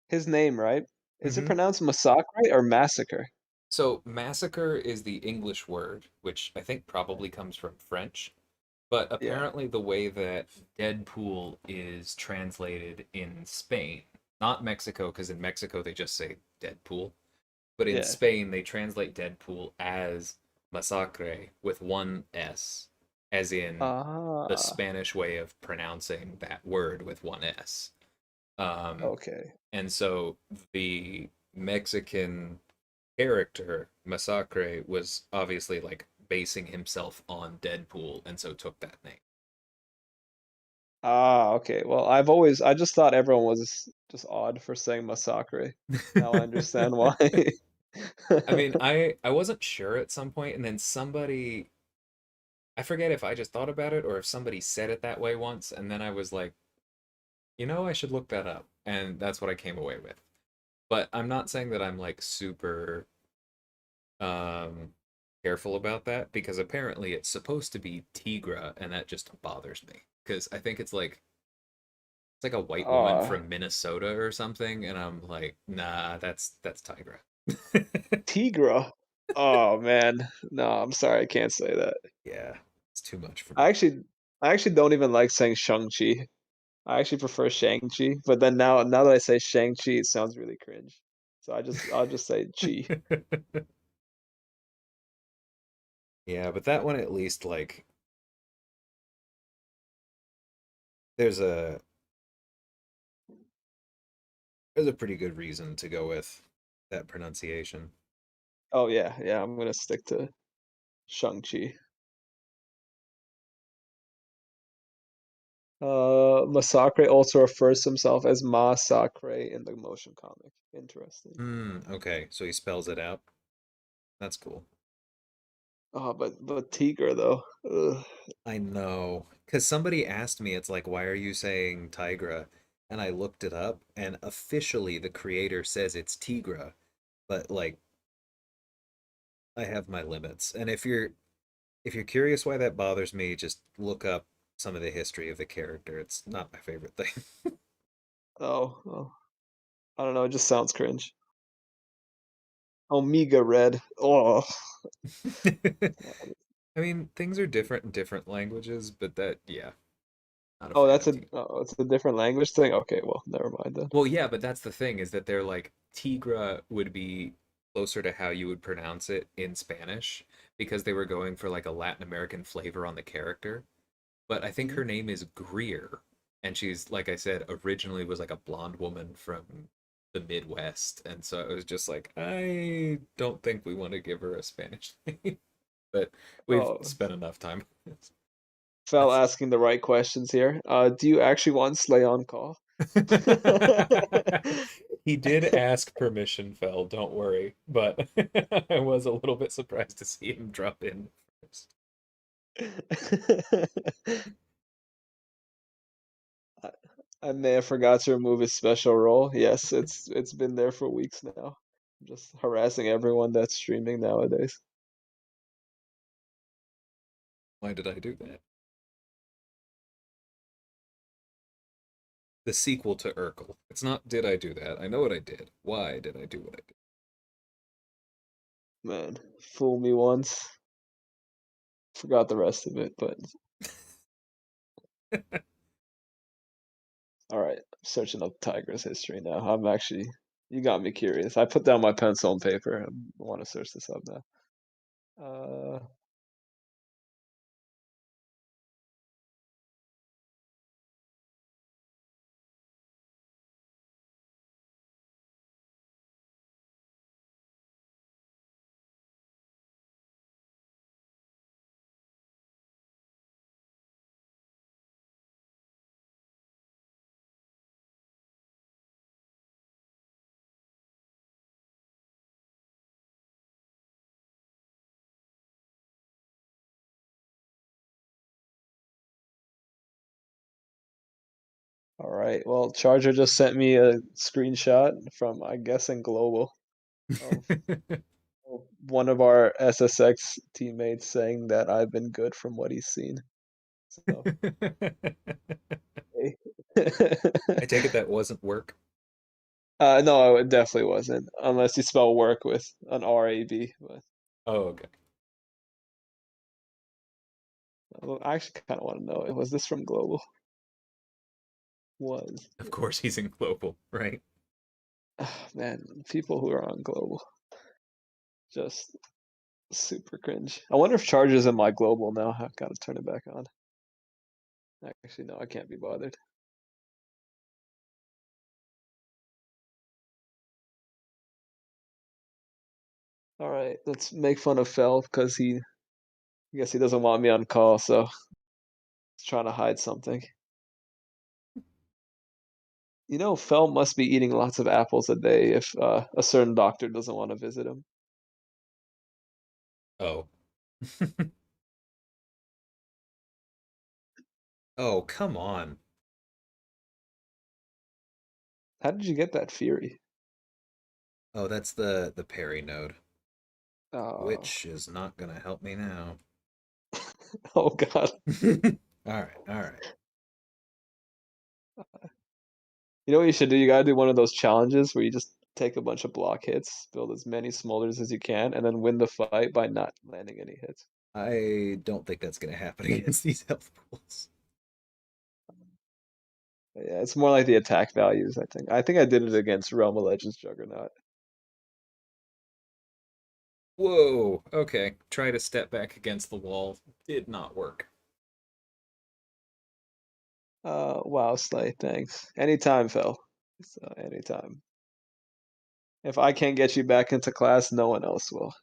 S2: His name, right? Is it
S1: Hmm.
S2: pronounced Massacre or Massacre?
S1: So massacre is the English word, which I think probably comes from French. But
S2: Yeah.
S1: apparently, the way that Deadpool is translated in Spain, not Mexico, because in Mexico they just say Deadpool, but in
S2: Yeah.
S1: Spain they translate Deadpool as Masacre with one S, as in the
S2: Ah,
S1: Spanish way of pronouncing that word with one S. Um,
S2: okay.
S1: and so the Mexican character Masacre was obviously like basing himself on Deadpool, and so took that name.
S2: Ah, okay. Well, I just thought everyone was just odd for saying Massacre. Now I understand why.
S1: I mean, I wasn't sure at some point, and then somebody, I forget if I just thought about it or if somebody said it that way once, and then I was like, I should look that up, and that's what I came away with. But I'm not saying that I'm like super um careful about that because apparently it's supposed to be Tigra and that just bothers me because I think it's like a white woman
S2: Uh,
S1: from Minnesota or something and I'm like, nah, that's Tigra.
S2: Tigra. Oh man, no, I'm sorry, I can't say that.
S1: Yeah, it's too much for
S2: I
S1: me.
S2: actually, I actually don't even like saying Shang-Chi. I actually prefer Shang-Chi, but then now that I say Shang-Chi, it sounds really cringe. So I'll just say Chi.
S1: Yeah, but that one at least like there's a there's a pretty good reason to go with that pronunciation.
S2: Oh yeah, yeah, I'm gonna stick to Shang-Chi. Masacre also refers to himself as Ma Sacre in the motion comic. Interesting.
S1: Okay, so he spells it out. That's cool.
S2: Oh, but Tigra though. Ugh.
S1: I know. Because somebody asked me, it's like, why are you saying Tigra? And I looked it up, and officially the creator says it's Tigra, but like I have my limits. And if you're curious why that bothers me, just look up some of the history of the they're It's not my favorite
S2: Oh, I don't know. It just sounds cringe. Omega Red. Oh,
S1: thing. I mean, things are different in different languages, but that, yeah, not a
S2: oh,
S1: fan
S2: that's
S1: of
S2: a
S1: Tigra.
S2: it's a different language thing. Okay, well, never mind then.
S1: Well, yeah, but that's the thing is that they're like Tigra would be closer to how you would pronounce it in Spanish because they were going for like a Latin American flavor on the character. But I think
S2: Mhm.
S1: her name is Greer, and she's like I said originally was like a blonde woman from the Midwest, and so it was just like I don't think we want to give her a Spanish name, but we've
S2: Oh,
S1: spent enough time.
S2: Fel asking the right questions here. Do you actually want Slay on call?
S1: He did ask permission, Fell, don't worry. But I was a little bit surprised to see him drop in first.
S2: I I may have forgot to remove his special role. Yes, it's been there for weeks now. Just harassing everyone that's streaming nowadays.
S1: Why did I do that? The sequel to Urkel. It's not did I do that? I know what I did. Why did I do what I
S2: Man, fool me once. Forgot the rest of it, but
S1: did?
S2: all right. Searching up Tiger's history now. I'm actually, you got me curious. I put down my pencil and paper. I want to search this up now. Uh, all right. Well, Charger just sent me a screenshot from, I guessing, Global of one of our SSX teammates saying that I've been good from what he's seen. So, hey.
S1: I take it that wasn't work.
S2: No, it definitely wasn't, unless you spell work with an RAB. But
S1: Oh, okay.
S2: well, I actually kind of want to know, was this from Global? Was.
S1: Of course he's in global, right?
S2: Man, people who are on Global, just super cringe. I wonder if Charger's in my Global now. I've got to turn it back on. Actually, no, I can't be bothered. All right, let's make fun of Fel because I guess he doesn't want me on call, so he's trying to hide something. You know, Fel must be eating lots of apples a day if a certain doctor doesn't want to visit him.
S1: Oh. Oh, come on.
S2: How did you get that Fury?
S1: Oh, that's the parry node,
S2: Oh,
S1: which is not gonna help me now.
S2: oh God.
S1: All right, all right.
S2: You know what you should do? You gotta do one of those challenges where you just take a bunch of block hits, build as many smolders as you can, and then win the fight by not landing any hits.
S1: I don't think that's gonna happen against these health pools.
S2: Yeah, it's more like the attack values, I think. I think I did it against Realm of Legends Juggernaut.
S1: Whoa. Okay. Try to step back against the wall. Did not work.
S2: Wow, Slay, thanks. Anytime, Phil. So, anytime. If I can't get you back into class, no one else will.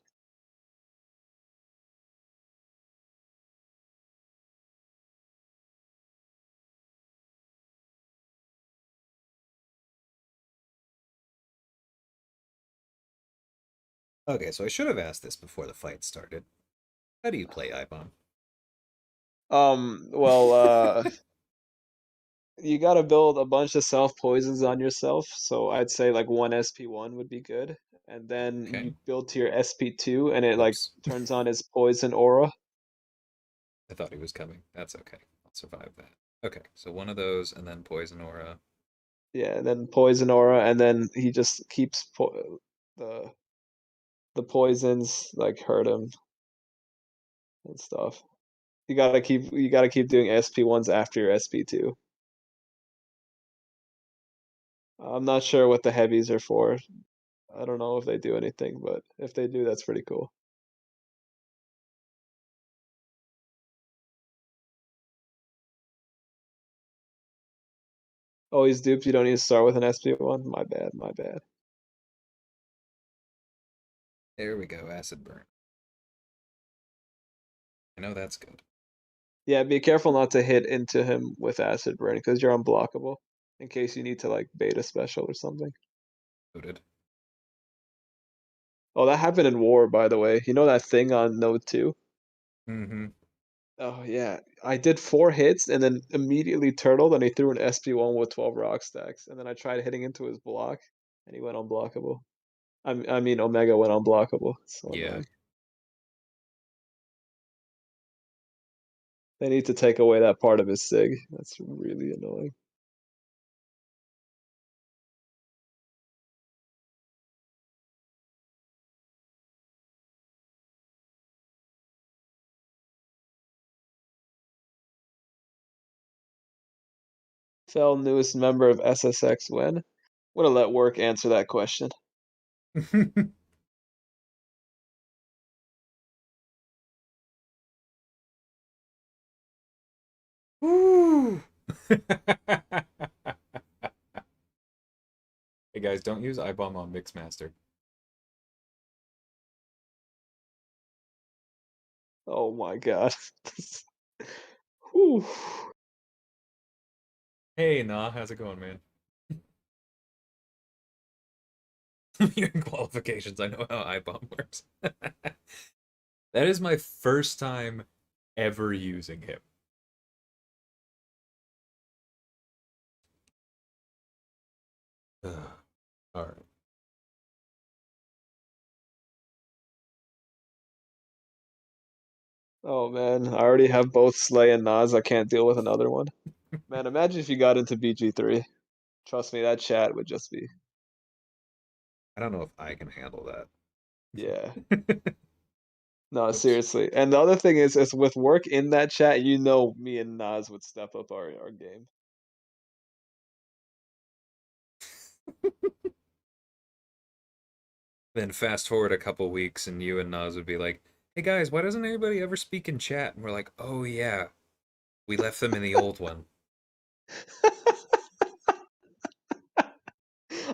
S1: Okay, so I should have asked this before the fight started. How do you play Ibon?
S2: Well, you gotta build a bunch of self poisons on yourself. So I'd say like one SP1 would be good. And then
S1: Okay.
S2: you build to your SP2 and it like
S1: Whoops.
S2: turns on his poison aura.
S1: I thought he was coming. That's okay. I'll survive that. Okay, so one of those and then poison aura.
S2: Yeah, then poison aura, and then he just keeps the the poisons like hurt him and stuff. You gotta keep doing SP1s after your SP2. I'm not sure what the heavies are for. I don't know if they do anything, but if they do, that's pretty cool. Oh, he's duped. You don't need to start with an SP1. My bad. My bad.
S1: There we go. Acid burn. I know that's good.
S2: Yeah, be careful not to hit into him with acid burn because you're unblockable in case you need to like bait a special or something.
S1: Noted.
S2: Oh, that happened in war, by the way. You know that thing on Node 2?
S1: Mm-hmm.
S2: Oh yeah, I did 4 hits and then immediately turtled and he threw an SP1 with 12 rock stacks. And then I tried hitting into his block and he went unblockable. I mean Omega went unblockable. It's so
S1: Yeah.
S2: annoying. They need to take away that part of his sig. That's really annoying. Fell newest member of SSX when? I'm gonna let work answer that question.
S1: Woo! Hey guys, don't use iBomb on Mixmaster.
S2: Oh my god. Whew.
S1: Hey, nah, how's it going, man? I'm hearing qualifications. I know how iBomb works. That is my first time ever using him. Ugh. All right.
S2: Oh man, I already have both Slay and Nas. I can't deal with another one. Man, imagine if you got into BG3. Trust me, that chat would just be,
S1: I don't know if I can handle
S2: yeah.
S1: that.
S2: No,
S1: Whoops.
S2: seriously. And the other thing is with work in that chat, you know me and Nas would step up our game.
S1: Then fast forward a couple weeks, and you and Nas would be like, "Hey guys, why doesn't anybody ever speak in chat?" And we're like, "Oh yeah, we left them in the old one."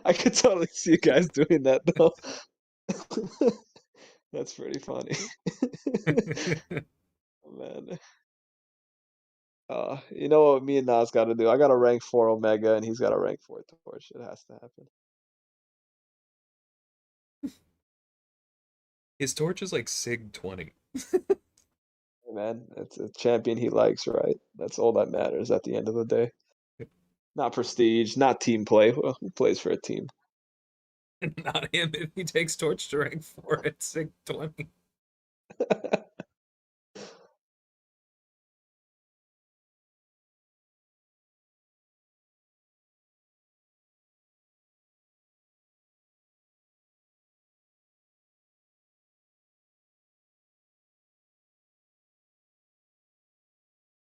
S2: I could totally see you guys doing that though. That's pretty funny. Man. You know what me and Nas gotta do? I got to rank 4 Omega and he's got to rank 4 Torch. It has to happen.
S1: His torch is like Sig 20.
S2: Hey, man, it's a champion he likes, right? That's all that matters at the end of the day. Not prestige, not team play. Well, who plays for a team?
S1: Not him if he takes torch to rank 4 at 620.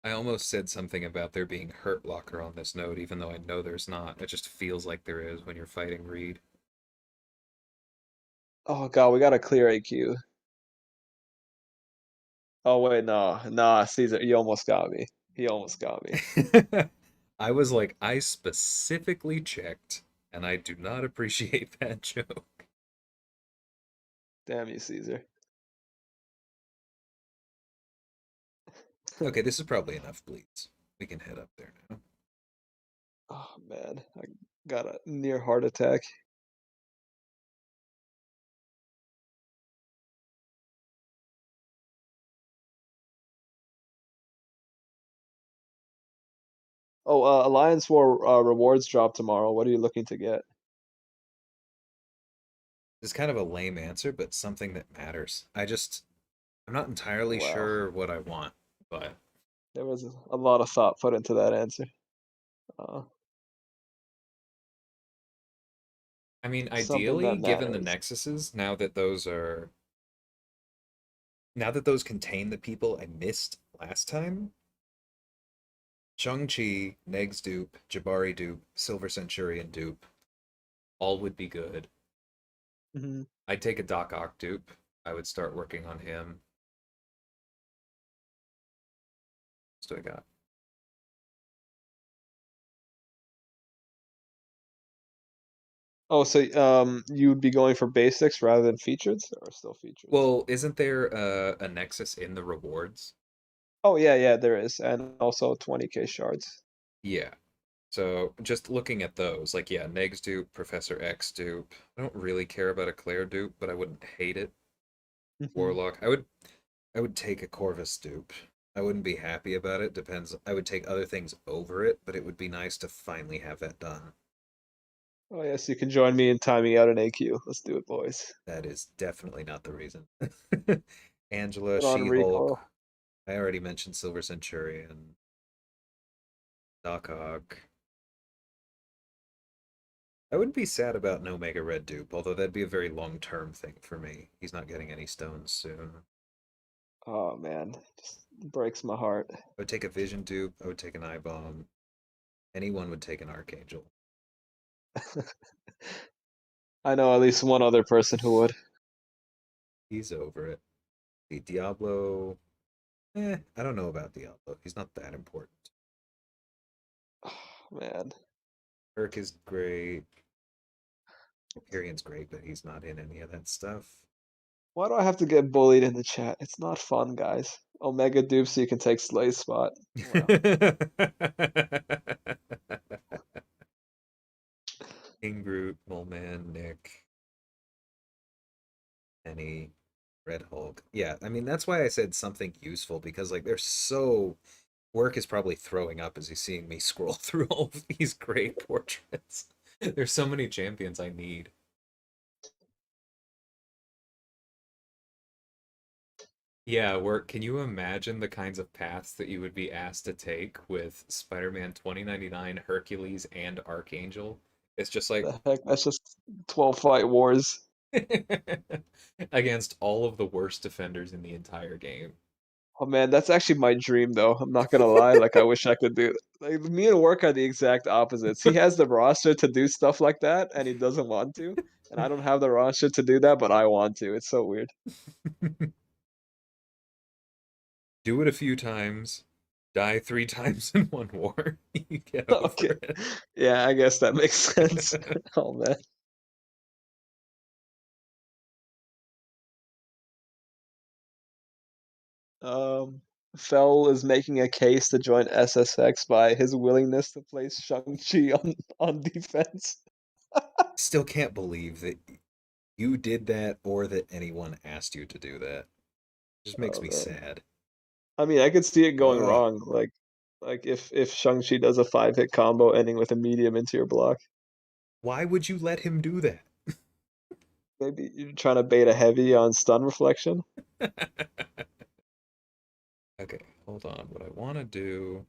S1: I almost said something about there being hurt locker on this node, even though I know there's not. It just feels like there is when you're fighting Reed.
S2: Oh god, we gotta clear AQ. Oh wait, no, nah, Caesar, you almost got me. He almost got me.
S1: I was like, I specifically checked, and I do not appreciate that joke.
S2: Damn you, Caesar.
S1: Okay, this is probably enough bleeds. We can head up there now.
S2: Oh man, I got a near heart attack. Oh, Alliance War rewards drop tomorrow. What are you looking to get?
S1: This is kind of a lame answer, but something that matters. I'm not entirely
S2: Wow,
S1: sure what I want, but
S2: there was a lot of thought put into that answer. Uh,
S1: I mean,
S2: Something
S1: ideally,
S2: that
S1: given the
S2: matters.
S1: nexuses, now that those contain the people I missed last time, Shang-Chi, Negs dupe, Jabari dupe, Silver Centurion dupe, all would be good.
S2: Hmm.
S1: I'd take a Doc Ock dupe. I would start working on him. What do I got?
S2: Oh, so you would be going for basics rather than features, or still features?
S1: Well, isn't there a nexus in the rewards?
S2: Oh yeah, yeah, there is, and also 20k shards.
S1: Yeah. So just looking at those, like yeah, Negs dupe, Professor X dupe. I don't really care about a Claire dupe, but I wouldn't hate it.
S2: Hmm.
S1: Warlock. I would take a Corvus dupe. I wouldn't be happy about it. Depends. I would take other things over it, but it would be nice to finally have that done.
S2: Oh yes, you can join me in timing out an AQ. Let's do it, boys.
S1: That is definitely not the reason. Angela,
S2: Put on
S1: She-Hulk.
S2: recoil.
S1: I already mentioned Silver Centurion, Doc Ock. I wouldn't be sad about no Mega Red dupe, although that'd be a very long-term thing for me. He's not getting any stones soon.
S2: Oh man, just breaks my heart.
S1: I would take a Vision dupe. I would take an Eye Bomb. Anyone would take an Archangel.
S2: I know at least one other person who would.
S1: He's over it. The Diablo. I don't know about Diablo. He's not that important.
S2: Oh, man,
S1: Kirk is great. Hyperion's great, but he's not in any of that stuff.
S2: why do I have to get bullied in the chat? It's not fun, guys. Omega dupe so you can take Slay's spot. Wow.
S1: King Groot, Mole Man, Nick, Penny, Red Hulk. Yeah, I mean that's why I said something useful because like they're so work is probably throwing up as he's seeing me scroll through all of these great portraits. There's so many champions I need. Yeah, work. Can you imagine the kinds of paths that you would be asked to take with Spider-Man 2099, Hercules, and Archangel? It's just like
S2: The heck? That's just 12 fight wars.
S1: against all of the worst defenders in the entire game.
S2: Oh man, that's actually my dream though. I'm not gonna lie. Like I wish I could do like me and Work are the exact opposites. He has the roster to do stuff like that and he doesn't want to. And I don't have the roster to do that, but I want to. It's so weird.
S1: Do it a few times, die 3 times in one war. You get
S2: Okay.
S1: over it.
S2: Yeah, I guess that makes sense. Oh man. Um, Fell is making a case to join SSX by his willingness to place Shang-Chi on defense.
S1: Still can't believe that you did that or that anyone asked you to do that. Just makes
S2: Oh
S1: me
S2: man.
S1: sad.
S2: I mean, I could see it going
S1: Ugh.
S2: wrong. Like if Shang-Chi does a 5-hit combo ending with a medium into your block.
S1: Why would you let him do that?
S2: Maybe you're trying to bait a heavy on stun reflection
S1: Okay, hold on. What I want to do.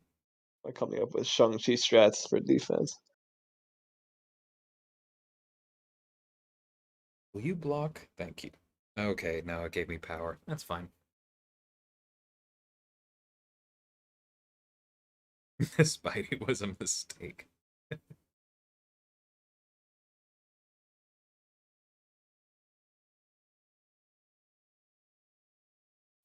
S2: by coming up with Shang-Chi strats for defense.
S1: Will you block? Thank you. Okay, now it gave me power. That's fine. Spidey was a mistake.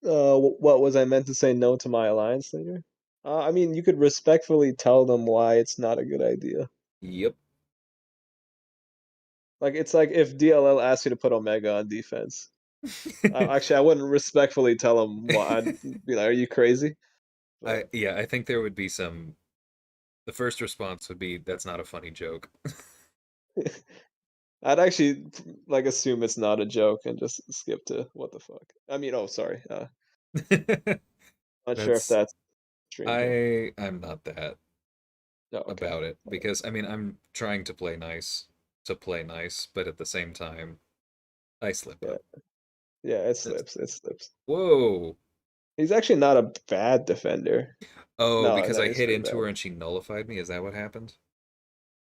S2: What was I meant to say no to my alliance leader? I mean, you could respectfully tell them why it's not a good idea.
S1: Yep.
S2: Like it's like if DLL asked you to put Omega on defense. Actually, I wouldn't respectfully tell them why. I'd be like, "Are you crazy?" But
S1: I think there would be some. The first response would be, "That's not a funny joke."
S2: I'd actually like assume it's not a joke and just skip to what the fuck. I mean, oh sorry. Not sure if
S1: That's
S2: that's stream here.
S1: I'm not that
S2: No, okay.
S1: about it because I mean I'm trying to play nice, but at the same time I slip
S2: Yeah,
S1: up.
S2: yeah, it
S1: It's,
S2: slips. It slips.
S1: whoa.
S2: He's actually not a bad defender.
S1: Oh,
S2: No,
S1: because
S2: no,
S1: I
S2: he's
S1: hit
S2: pretty
S1: into
S2: bad.
S1: her and she nullified me. Is that what happened?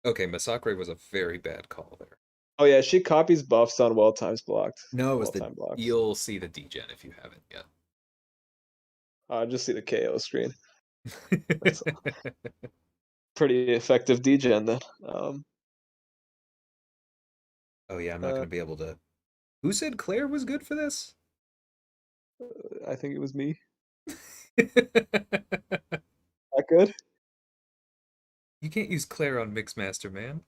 S1: Okay, Masakre was a very bad call there.
S2: Oh yeah, she copies buffs on well times blocked.
S1: No, it was
S2: Well
S1: the
S2: time blocks.
S1: you'll see the degen if you haven't
S2: Just see the KO screen. That's
S1: yet.
S2: pretty effective degen then.
S1: Oh yeah, I'm not
S2: Uh,
S1: gonna be able to. Who said Claire was good for this?
S2: I think it was me. That good?
S1: You can't use Claire on Mixmaster, man.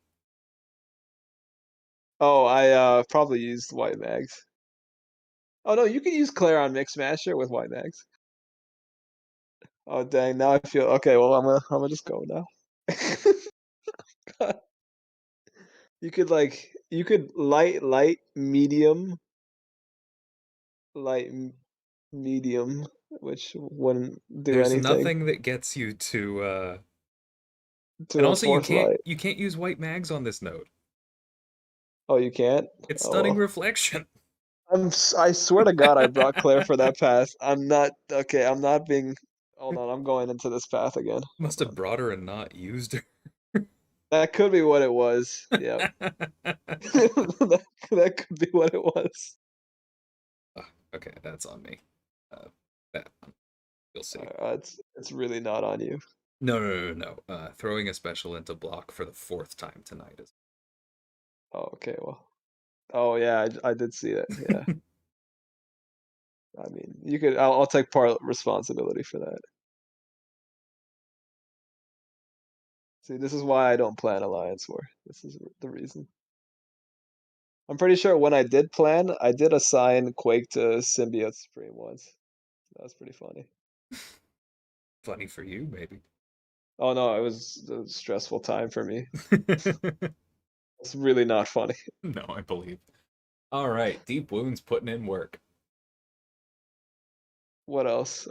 S2: Oh, I probably used white mags. Oh no, you can use Claire on Mix Smasher with white mags. Oh dang, now I feel okay. Well, I'm gonna just go now. You could light light medium, which wouldn't do
S1: There's
S2: anything
S1: nothing that gets you and
S2: to
S1: also
S2: enforce light.
S1: you can't use white mags on this node.
S2: Oh, you can't.
S1: It's
S2: Oh
S1: stunning
S2: well.
S1: reflection.
S2: I swear to God, I brought Claire for that pass. I'm not okay. I'm not being. Hold on, I'm going into this path again. Hold
S1: Must have
S2: on.
S1: brought her and not used her.
S2: That could be what it was. Yep. That could be what it was.
S1: Ah, okay, that's on me. That one, you'll see.
S2: It's really not on you.
S1: No. Throwing a special into block for the fourth time tonight is.
S2: Oh, okay. Well. Oh yeah, I did see it. Yeah. I mean, you could. I'll take part responsibility for that. See, this is why I don't plan Alliance War. This is the reason. I'm pretty sure when I did plan, I did assign Quake to Symbiote Supreme once. That was pretty funny.
S1: Funny for you, maybe.
S2: Oh no, it was a stressful time for me. It's really not funny.
S1: No, I believe. All right, Deep Wounds putting in work.
S2: What else?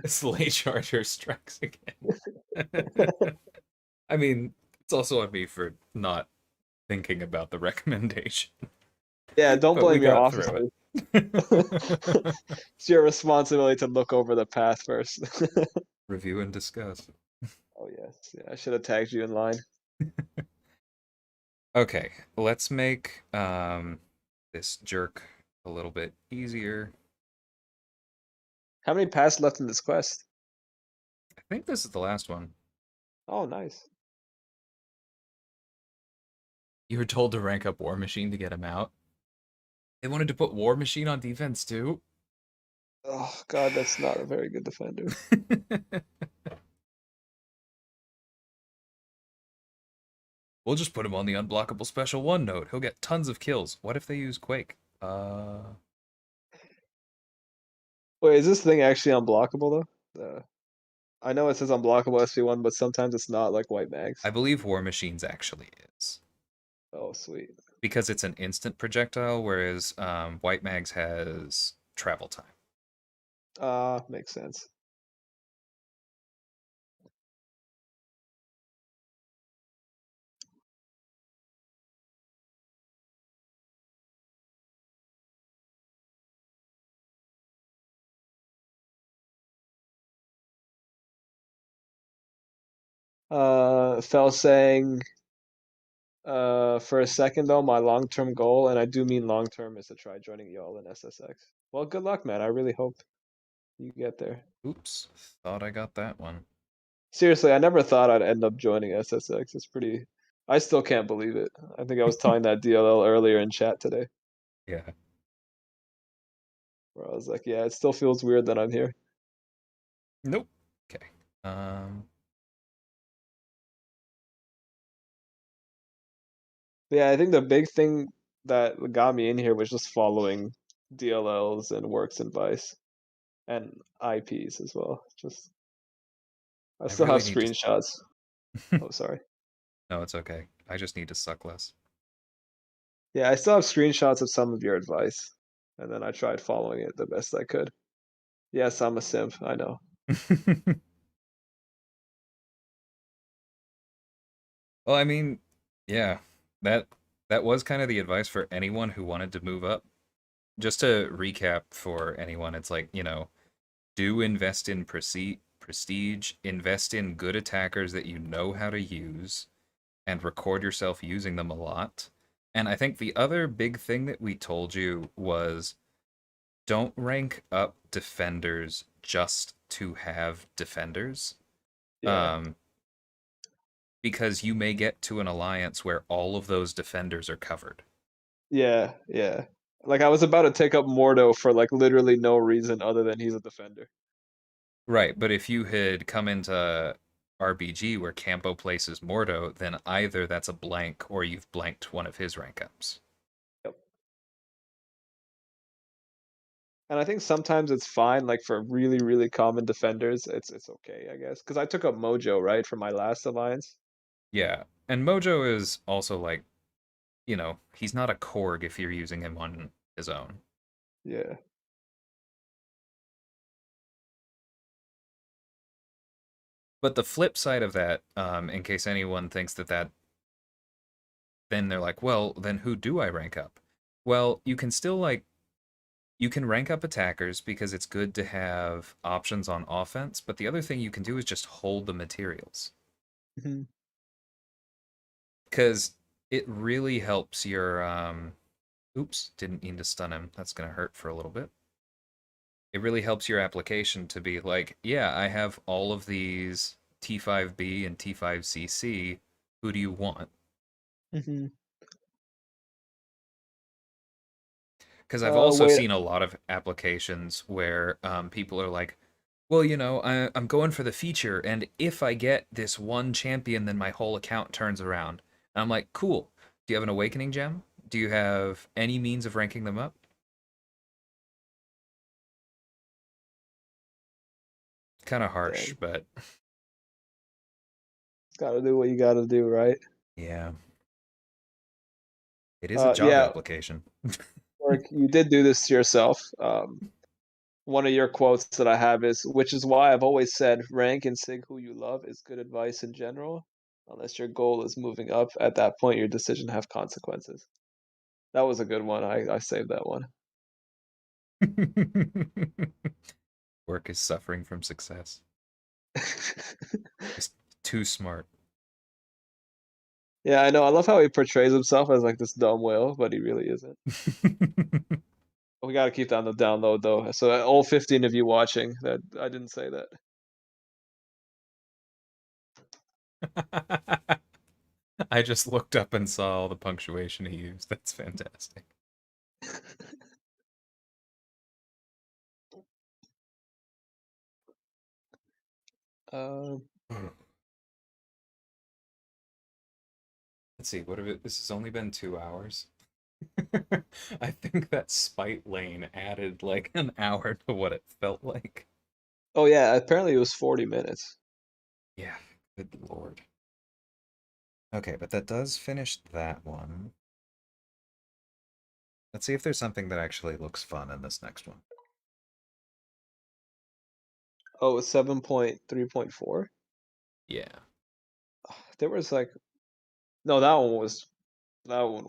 S1: Slay Charger strikes again. I mean, it's also on me for not thinking about the recommendation,
S2: Yeah, don't
S1: but we
S2: blame your
S1: got through
S2: officers.
S1: it.
S2: It's your responsibility to look over the path first.
S1: Review and discuss.
S2: Oh yes, yeah, I should have tagged you in line.
S1: Okay, let's make this jerk a little bit easier.
S2: How many paths left in this quest?
S1: I think this is the last one.
S2: Oh, nice.
S1: You were told to rank up War Machine to get him out. They wanted to put War Machine on defense too.
S2: Oh God, that's not a very good defender.
S1: We'll just put him on the unblockable special one node. He'll get tons of kills. What if they use Quake?
S2: Wait, is this thing actually unblockable though? I know it says unblockable SP1, but sometimes it's not like white
S1: I
S2: mags.
S1: believe War Machines actually is.
S2: Oh, sweet.
S1: Because it's an instant projectile, whereas White Mags has travel time.
S2: Makes sense. Fell saying, for a second though, my long-term goal, and I do mean long-term, is to try joining y'all in SSX. Well, good luck, man. I really hope you get there.
S1: Oops, thought I got that one.
S2: Seriously, I never thought I'd end up joining SSX. It's pretty. I still can't believe it. I think I was telling that DLL earlier in chat today,
S1: Yeah.
S2: where I was like, yeah, it still feels weird that I'm here.
S1: Nope. Okay. Um,
S2: But yeah, I think the big thing that got me in here was just following DLLs and Works advice and IPs as well. Just I
S1: I
S2: still have
S1: really need
S2: screenshots.
S1: to.
S2: Oh, sorry.
S1: No, it's okay. I just need to suck less.
S2: Yeah, I still have screenshots of some of your advice, and then I tried following it the best I could. Yes, I'm a simp. I know.
S1: Well, I mean, yeah, that that was kind of the advice for anyone who wanted to move up. Just to recap for anyone, it's like, do invest in prestige, invest in good attackers that you know how to use, and record yourself using them a lot. And I think the other big thing that we told you was don't rank up defenders just to have defenders.
S2: Yeah,
S1: Um, because you may get to an alliance where all of those defenders are covered.
S2: yeah, yeah. Like I was about to take up Mordo for like literally no reason other than he's a defender.
S1: Right, but if you had come into RBG where Campo places Mordo, then either that's a blank or you've blanked one of his rank ups.
S2: Yep. And I think sometimes it's fine, like for really, really common defenders, it's okay, I guess. Because I took up Mojo, right, for my last alliance.
S1: Yeah, and Mojo is also like, he's not a Korg if you're using him on his own.
S2: Yeah.
S1: But the flip side of that, in case anyone thinks that then they're like, well, then who do I rank up? Well, you can still you can rank up attackers because it's good to have options on offense, but the other thing you can do is just hold the materials.
S2: Mhm.
S1: Because it really helps your oops, didn't mean to stun him. That's gonna hurt for a little bit. It really helps your application to be like, yeah, I have all of these T5B and T5CC. Who do you want?
S2: Mhm.
S1: Because I've also
S2: Wait.
S1: seen a lot of applications where people are like, well, I'm going for the feature, and if I get this one champion, then my whole account turns around. And I'm like, cool. Do you have an awakening gem? Do you have any means of ranking them up? Kind of harsh,
S2: Dang.
S1: but
S2: Gotta do what you gotta do, right?
S1: yeah, it is a job
S2: Yeah,
S1: application.
S2: Mark, you did do this to yourself. One of your quotes that I have is, which is why I've always said, rank and sig who you love is good advice in general. Unless your goal is moving up, at that point, your decision have consequences. That was a good one. I saved that one.
S1: Work is suffering from success. Just too smart.
S2: Yeah, I know. I love how he portrays himself as like this dumb whale, but he really isn't. We gotta keep that on the download though. So all 15 of you watching, that I didn't say that.
S1: I just looked up and saw all the punctuation he used. That's fantastic.
S2: Um,
S1: Let's see, what have it? This has only been 2 hours. I think that spite lane added like an hour to what it felt like.
S2: oh yeah, apparently it was 40 minutes.
S1: Yeah, good lord. Okay, but that does finish that one. Let's see if there's something that actually looks fun in this next one.
S2: Oh, it's 7.3.4.
S1: Yeah.
S2: There was like no, that one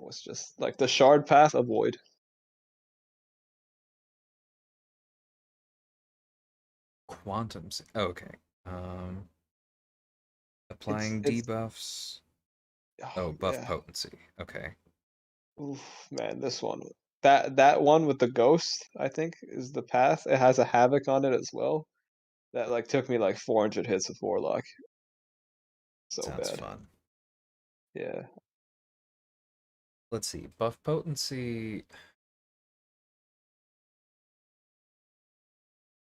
S2: was just like the shard path avoid.
S1: Quantums. Okay. Um, Applying
S2: it's
S1: debuffs.
S2: oh
S1: Oh, buff
S2: yeah.
S1: potency. Okay.
S2: Oof, man, this one. That one with the ghost, I think, is the path. It has a havoc on it as well. That like took me like 400 hits with Warlock. So
S1: Sounds
S2: bad.
S1: fun.
S2: Yeah.
S1: Let's see. Buff potency.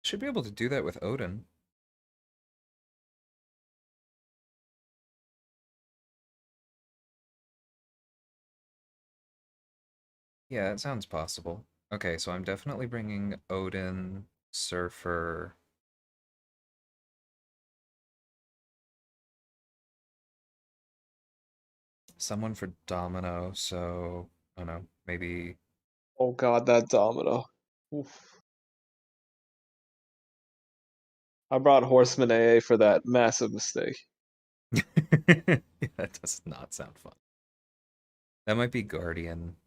S1: Should be able to do that with Odin. Yeah, it sounds possible. Okay, so I'm definitely bringing Odin, Surfer. Someone for Domino, so I don't know, maybe
S2: Oh god, that Domino. Oof. I brought Horseman AA for that massive mistake.
S1: that does not sound fun. That might be Guardian.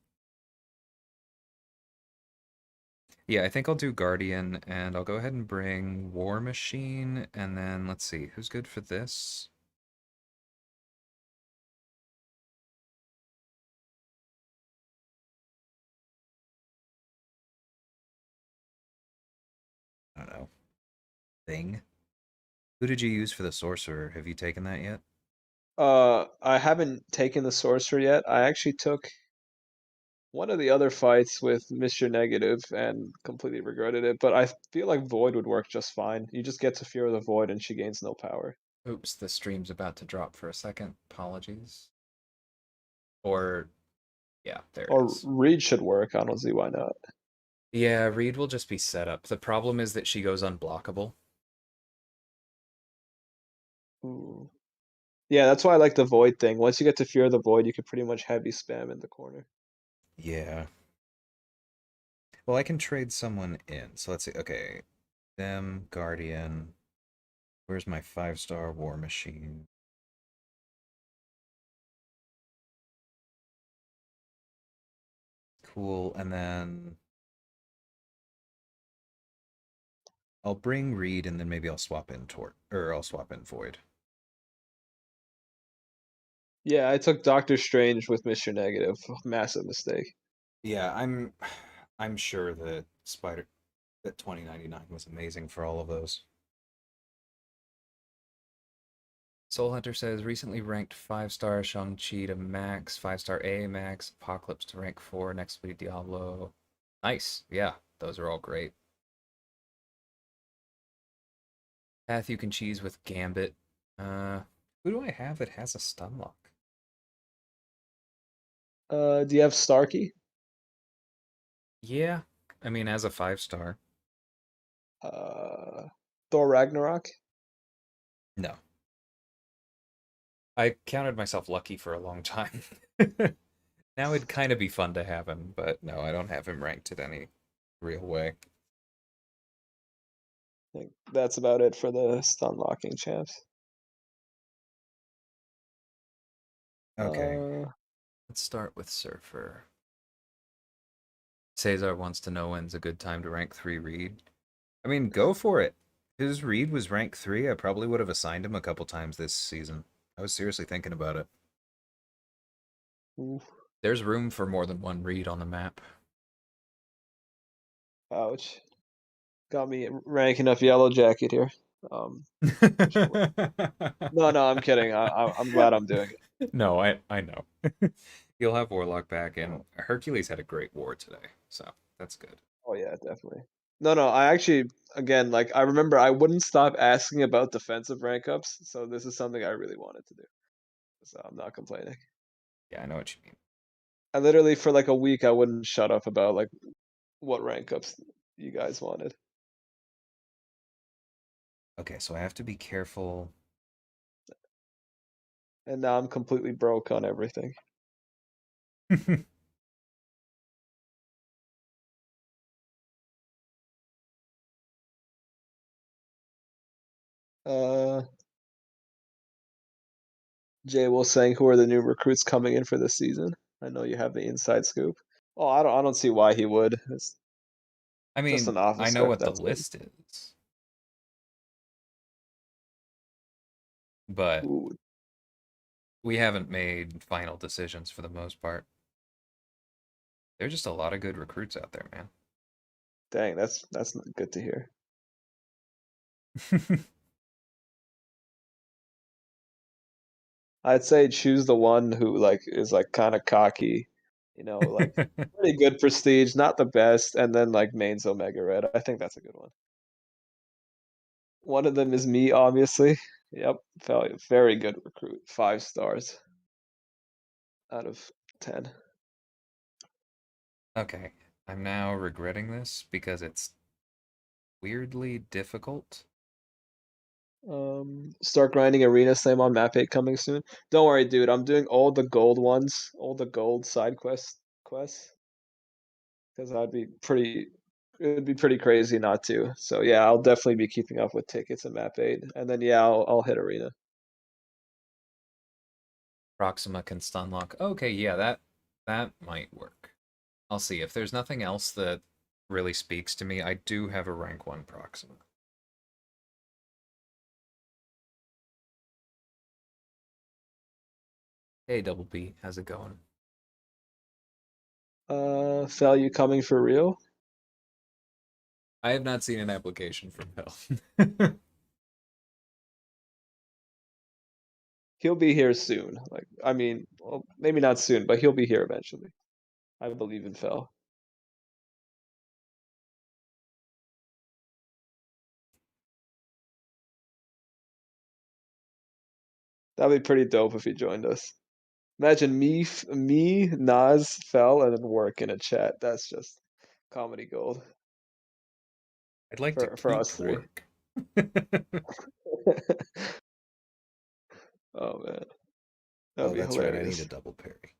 S1: Yeah, I think I'll do Guardian and I'll go ahead and bring War Machine and then let's see, who's good for this? I don't know. Thing. Who did you use for the sorcerer? Have you taken that yet?
S2: I haven't taken the sorcerer yet. I actually took one of the other fights with Mr. Negative and completely regretted it, but I feel like Void would work just fine. You just get to Fear of the Void and she gains no power.
S1: Oops, the stream's about to drop for a second. Apologies. Or yeah, there it
S2: Or
S1: is.
S2: Reed should work. I don't see why not.
S1: Yeah, Reed will just be set up. The problem is that she goes unblockable.
S2: Ooh. Yeah, that's why I like the Void thing. Once you get to Fear of the Void, you can pretty much heavy spam in the corner.
S1: Yeah. Well, I can trade someone in. So let's see. Okay. Them, Guardian. Where's my 5-star War Machine? Cool. And then I'll bring Reed and then maybe I'll swap in Tort or I'll swap in Void.
S2: Yeah, I took Doctor Strange with Mr. Negative. Massive mistake.
S1: Yeah, I'm sure that that 2099 was amazing for all of those. Soul Hunter says recently ranked 5-star Shang-Chi to max, 5-star A max, Apocalypse to rank 4, next week Diablo. Nice. Yeah, those are all great. Path you can cheese with Gambit. Uh, who do I have that has a stun lock?
S2: Do you have Starkey?
S1: Yeah, I mean as a 5-star.
S2: Uh, Thor Ragnarok?
S1: No, I counted myself lucky for a long time. Now it'd kind of be fun to have him, but no, I don't have him ranked in any real way.
S2: I think that's about it for the stun locking champs.
S1: Okay,
S2: Uh,
S1: let's start with Surfer. Cesar wants to know when's a good time to rank 3 Reed. I mean, go for it. His Reed was rank 3. I probably would have assigned him a couple times this season. I was seriously thinking about it.
S2: Oof,
S1: There's room for more than one Reed on the map.
S2: ouch. Got me ranking up Yellow Jacket here. For sure. No, no, I'm kidding. I'm glad I'm doing it.
S1: No, I know. You'll have Warlock back, and Hercules had a great war today, so that's good.
S2: Oh yeah, definitely. No, no, I actually again like I remember I wouldn't stop asking about defensive rank ups, so this is something I really wanted to do. So I'm not complaining.
S1: Yeah, I know what you mean.
S2: I literally for like a week I wouldn't shut up about like what rank ups you guys wanted.
S1: Okay, so I have to be careful.
S2: And now I'm completely broke on everything. Uh Jay was saying who are the new recruits coming in for this season? I know you have the inside scoop. Oh, I don't see why he would. It's
S1: I
S2: just
S1: mean,
S2: an
S1: I know
S2: officer.
S1: what the
S2: That's it.
S1: list is. but
S2: Ooh,
S1: we haven't made final decisions for the most part. There's just a lot of good recruits out there,
S2: dang, that's good to hear.
S1: man.
S2: I'd say choose the one who like is like kind of cocky, like pretty good prestige, not the best, and then like mains Omega Red. I think that's a good one. One of them is me, obviously. Yep, very good recruit. 5 stars out of 10.
S1: Okay, I'm now regretting this because it's weirdly difficult.
S2: Start grinding arena slam on map 8 coming soon. Don't worry, dude. I'm doing all the gold ones, all the gold side quests, because it would be pretty crazy not to. So yeah, I'll definitely be keeping up with tickets and map 8, and then yeah, I'll hit arena.
S1: Proxima can stun lock. Okay, yeah, that might work. I'll see. If there's nothing else that really speaks to me, I do have a rank 1 Proxima. Hey, Double B, how's it going?
S2: Fel, you coming for real?
S1: I have not seen an application from Phil.
S2: He'll be here soon. Like, I mean, well, maybe not soon, but he'll be here eventually. I believe in Fel. That'd be pretty dope if he joined us. Imagine me, Nas, Fel, and then work in a chat. That's just comedy gold
S1: I'd like to
S2: for us
S1: keep
S2: three.
S1: work.
S2: Oh man, that
S1: Oh,
S2: would be
S1: that's right. I need a
S2: hilarious.
S1: double parry.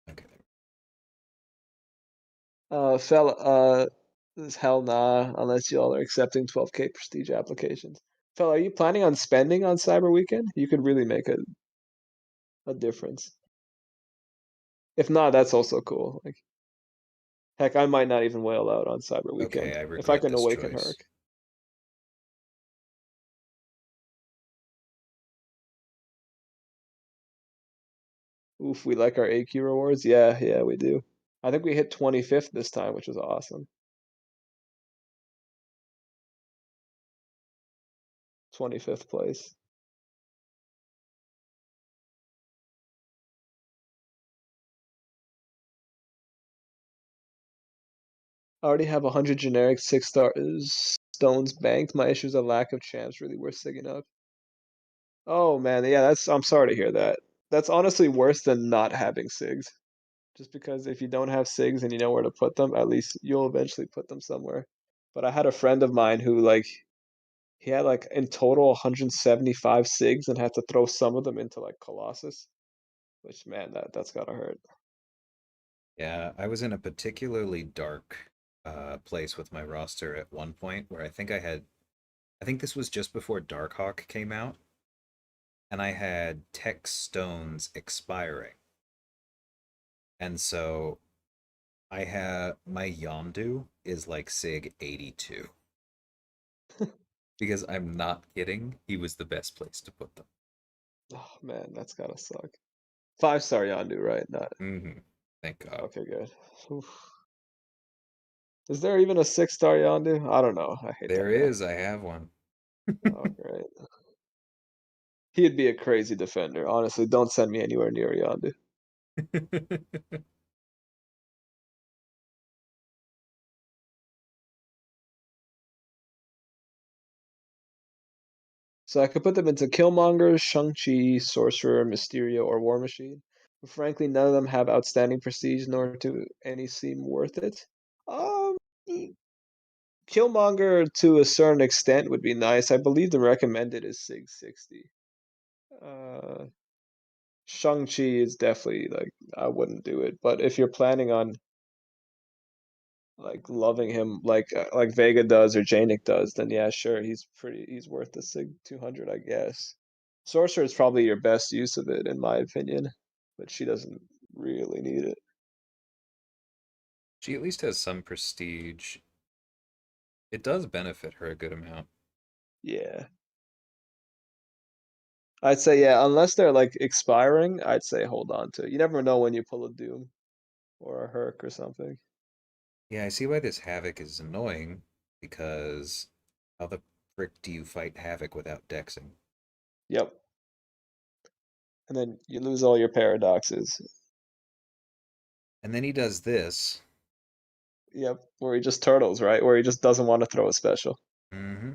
S1: Okay.
S2: Fel, this hell nah, unless y'all are accepting 12K prestige applications. Fel, are you planning on spending on Cyber Weekend? You could really make a difference. If not, that's also cool. Like, heck, I might not even whale out on Cyber
S1: Okay,
S2: Weekend
S1: I
S2: if I
S1: regret
S2: can
S1: this
S2: awaken
S1: choice.
S2: Herc. Oof, we like our AQ rewards. Yeah, yeah, we do. I think we hit 25th this time, which was awesome. 25th place. I already have 100 generic 6 star stones banked. My issue is a lack of champs really worth sigging up. Oh man, yeah, I'm sorry to hear that. That's honestly worse than not having SIGs. Just because if you don't have SIGs and you know where to put them, at least you'll eventually put them somewhere. But I had a friend of mine who like he had like in total 175 SIGs and had to throw some of them into like Colossus, which man, that's gotta hurt.
S1: Yeah, I was in a particularly dark place with my roster at one point where I think this was just before Darkhawk came out, and I had tech stones expiring. And so I have my Yondu is like SIG 82 because I'm not kidding. He was the best place to put them.
S2: Oh man, that's gotta suck. 5 star Yandu, right? Not
S1: Thank God.
S2: okay, good. Oof. Is there even a 6 star Yandu? I don't know. I hate
S1: There
S2: that guy.
S1: is, I have one.
S2: Oh great. He'd be a crazy defender. Honestly, don't send me anywhere near Yandu. So I could put them into Killmonger, Shang-Chi, Sorcerer, Mysterio, or War Machine. But frankly, none of them have outstanding prestige, nor do any seem worth it. Um, Killmonger to a certain extent would be nice. I believe the recommended is Sig 60. Uh, Shang-Chi is definitely like I wouldn't do it, but if you're planning on like loving him like Vega does or Janik does, then yeah, sure, he's worth the Sig 200, I guess. Sorcerer is probably your best use of it in my opinion, but she doesn't really need it.
S1: She at least has some prestige. It does benefit her a good amount.
S2: Yeah. I'd say, yeah, unless they're like expiring, I'd say hold on to it. You never know when you pull a Doom or a Herc or something.
S1: Yeah, I see why this Havoc is annoying, because how the frick do you fight Havoc without dexing?
S2: Yep. And then you lose all your paradoxes.
S1: And then he does this.
S2: Yep. Where he just turtles, right? Where he just doesn't want to throw a special.
S1: Hmm.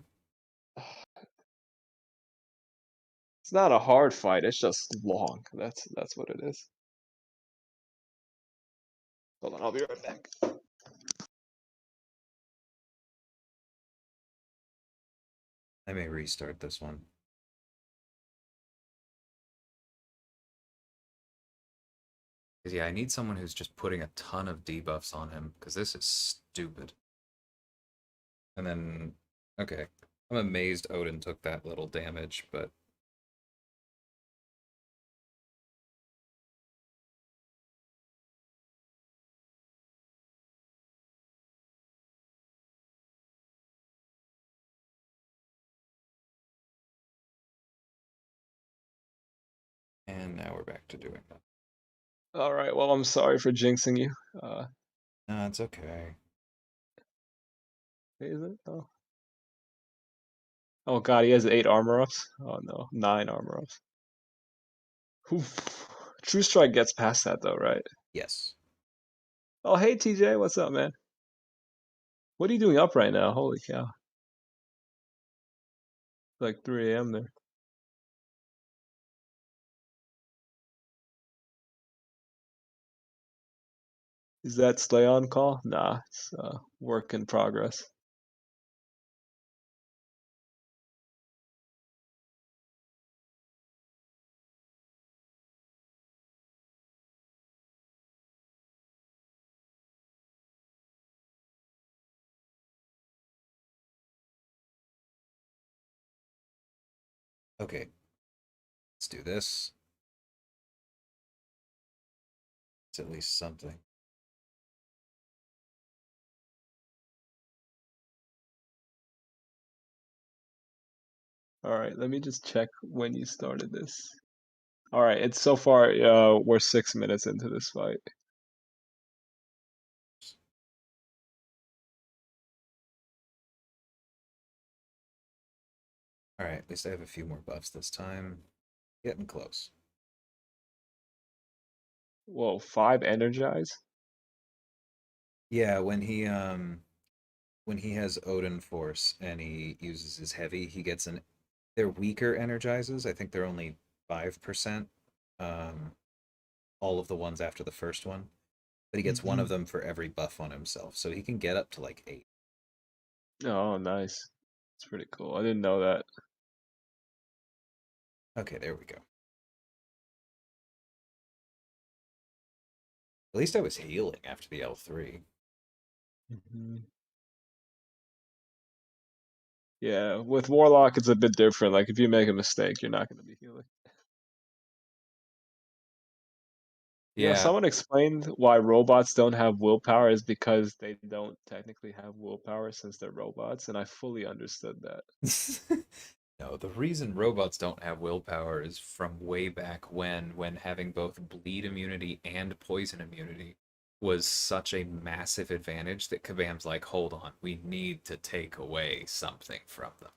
S2: It's not a hard fight, it's just long. That's what it is. Hold on, I'll be right back.
S1: I may restart this one. Because, yeah, I need someone who's just putting a ton of debuffs on him, because this is stupid. And then, okay. I'm amazed Odin took that little damage, but and now we're back to doing that.
S2: Alright, well I'm sorry for jinxing you.
S1: No, it's okay.
S2: Is it? Oh. Oh god, he has 8 armor ups? Oh no, 9 armor ups. Oof. True Strike gets past that though, right?
S1: Yes.
S2: Oh hey TJ, what's up, man? What are you doing up right now? Holy cow. It's like 3 a.m. there. Is that stay on call? Nah, it's work in progress.
S1: Okay. Let's do this. It's at least something.
S2: Alright, let me just check when you started this. Alright, it's so far we're 6 minutes into this fight.
S1: Alright, at least I have a few more buffs this time. Getting close.
S2: Whoa, 5 energize?
S1: Yeah, when he has Odin Force and he uses his heavy, he gets an they're weaker energizes. I think they're only 5%. Um all of the ones after the first one. But he gets one of
S2: Mm-hmm.
S1: them for every buff on himself. So he can get up to like 8.
S2: Oh, nice. It's pretty cool. I didn't know that.
S1: Okay, there we go. At least I was healing after the L3.
S2: Hmm. Yeah, with Warlock, it's a bit different. Like, if you make a mistake, you're not going to be healing. You know,
S1: Yeah.
S2: someone explained why robots don't have willpower is because they don't technically have willpower since they're robots, and I fully understood that.
S1: No, the reason robots don't have willpower is from way back when having both bleed immunity and poison immunity was such a massive advantage that Kabam's like, hold on, we need to take away something from them.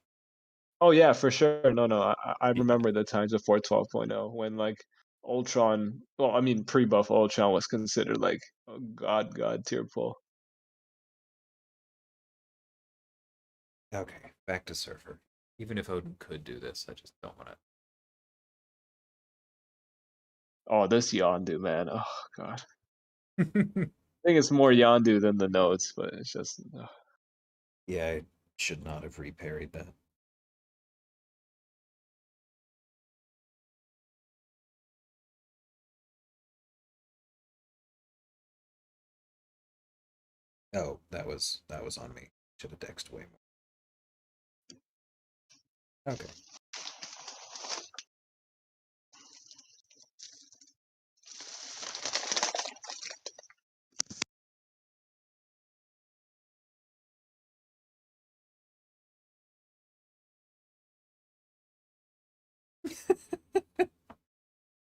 S2: Oh yeah, for sure. No, no, I
S1: Yeah.
S2: remember the times before 12.0 when like Ultron, well, I mean pre-buff Ultron was considered like a god tier pull.
S1: Okay, back to Surfer. Even if Odin could do this, I just don't want
S2: Oh, this Yondu, man. Oh god.
S1: to.
S2: I think it's more Yondu than the notes, but it's just
S1: Yeah, I should not have reparried that. Oh, that was on me. Should have dexed way more. Okay.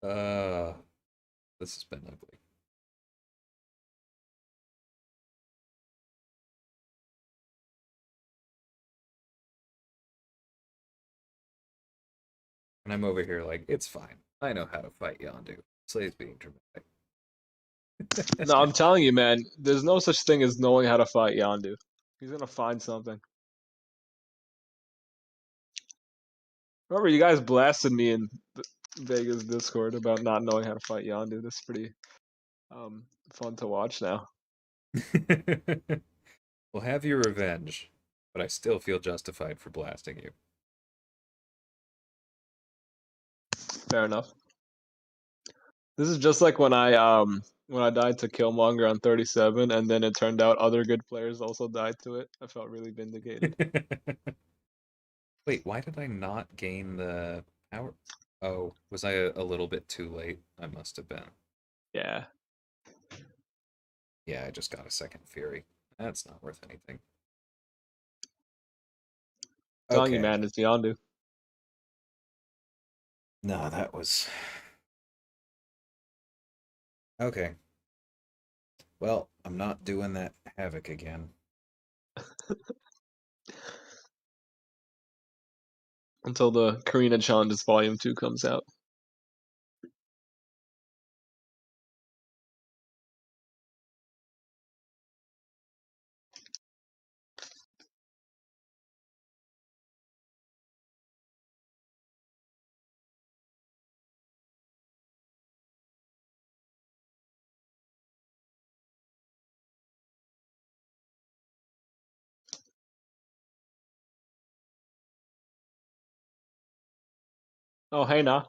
S1: Uh, this has been ugly. And I'm over here like, it's fine. I know how to fight Yondu. Slay's being dramatic.
S2: No, I'm telling you, man, there's no such thing as knowing how to fight Yondu. He's gonna find something. Remember, you guys blasted me in Vegas Discord about not knowing how to fight Yondu. That's pretty um fun to watch now.
S1: Well, have your revenge, but I still feel justified for blasting you.
S2: Fair enough. This is just like when I died to Killmonger on 37, and then it turned out other good players also died to it. I felt really vindicated.
S1: Wait, why did I not gain the power? Oh, was I a little bit too late? I must have been.
S2: Yeah.
S1: Yeah, I just got a second Fury. That's not worth anything.
S2: Telling you,
S1: Okay.
S2: man, it's Yondu.
S1: No, that was. Okay. Well, I'm not doing that Havoc again.
S2: Until the Karina Challenges Volume 2 comes out. Oh, hey, nah.